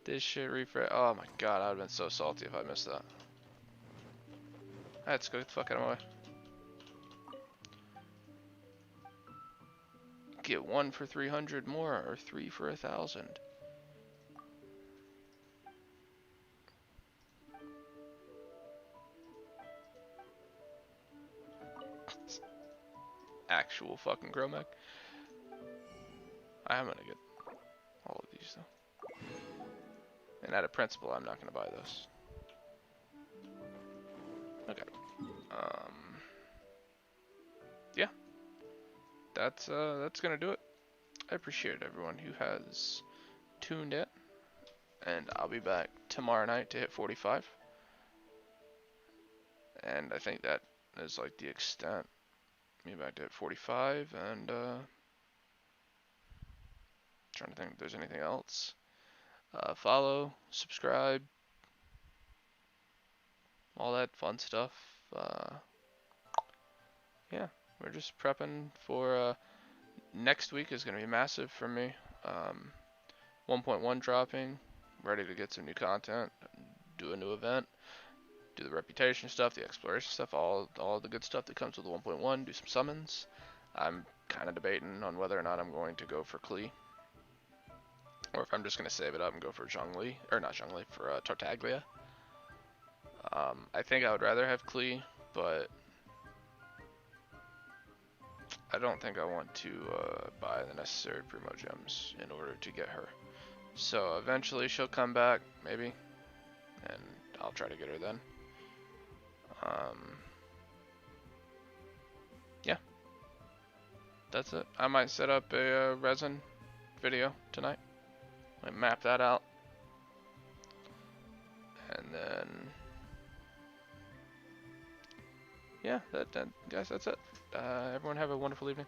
This shit refresh. Oh my god, I would have been so salty if I missed that. Let's go get the fuck out of my way. Get 1 for 300 more, or 3 for 1,000. Actual fucking Gromag. I am gonna get all of these though. And out of principle, I'm not gonna buy this. Okay. Yeah. That's gonna do it. I appreciate everyone who has tuned in, and I'll be back tomorrow night to hit 45. And I think that is like the extent. Me back to hit 45, and trying to think if there's anything else. Follow, subscribe, all that fun stuff. Yeah, we're just prepping for next week is going to be massive for me. 1.1 dropping, ready to get some new content, do a new event, do the reputation stuff, the exploration stuff, all the good stuff that comes with the 1.1, do some summons. I'm kind of debating on whether or not I'm going to go for Klee, or if I'm just going to save it up and go for Zhongli, or not Zhongli, for Tartaglia. I think I would rather have Klee, but I don't think I want to buy the necessary Primo Gems in order to get her. So eventually she'll come back, maybe, and I'll try to get her then. Yeah, that's it. I might set up a resin video tonight. I map that out, and then yeah, guys, that's it. Everyone have a wonderful evening.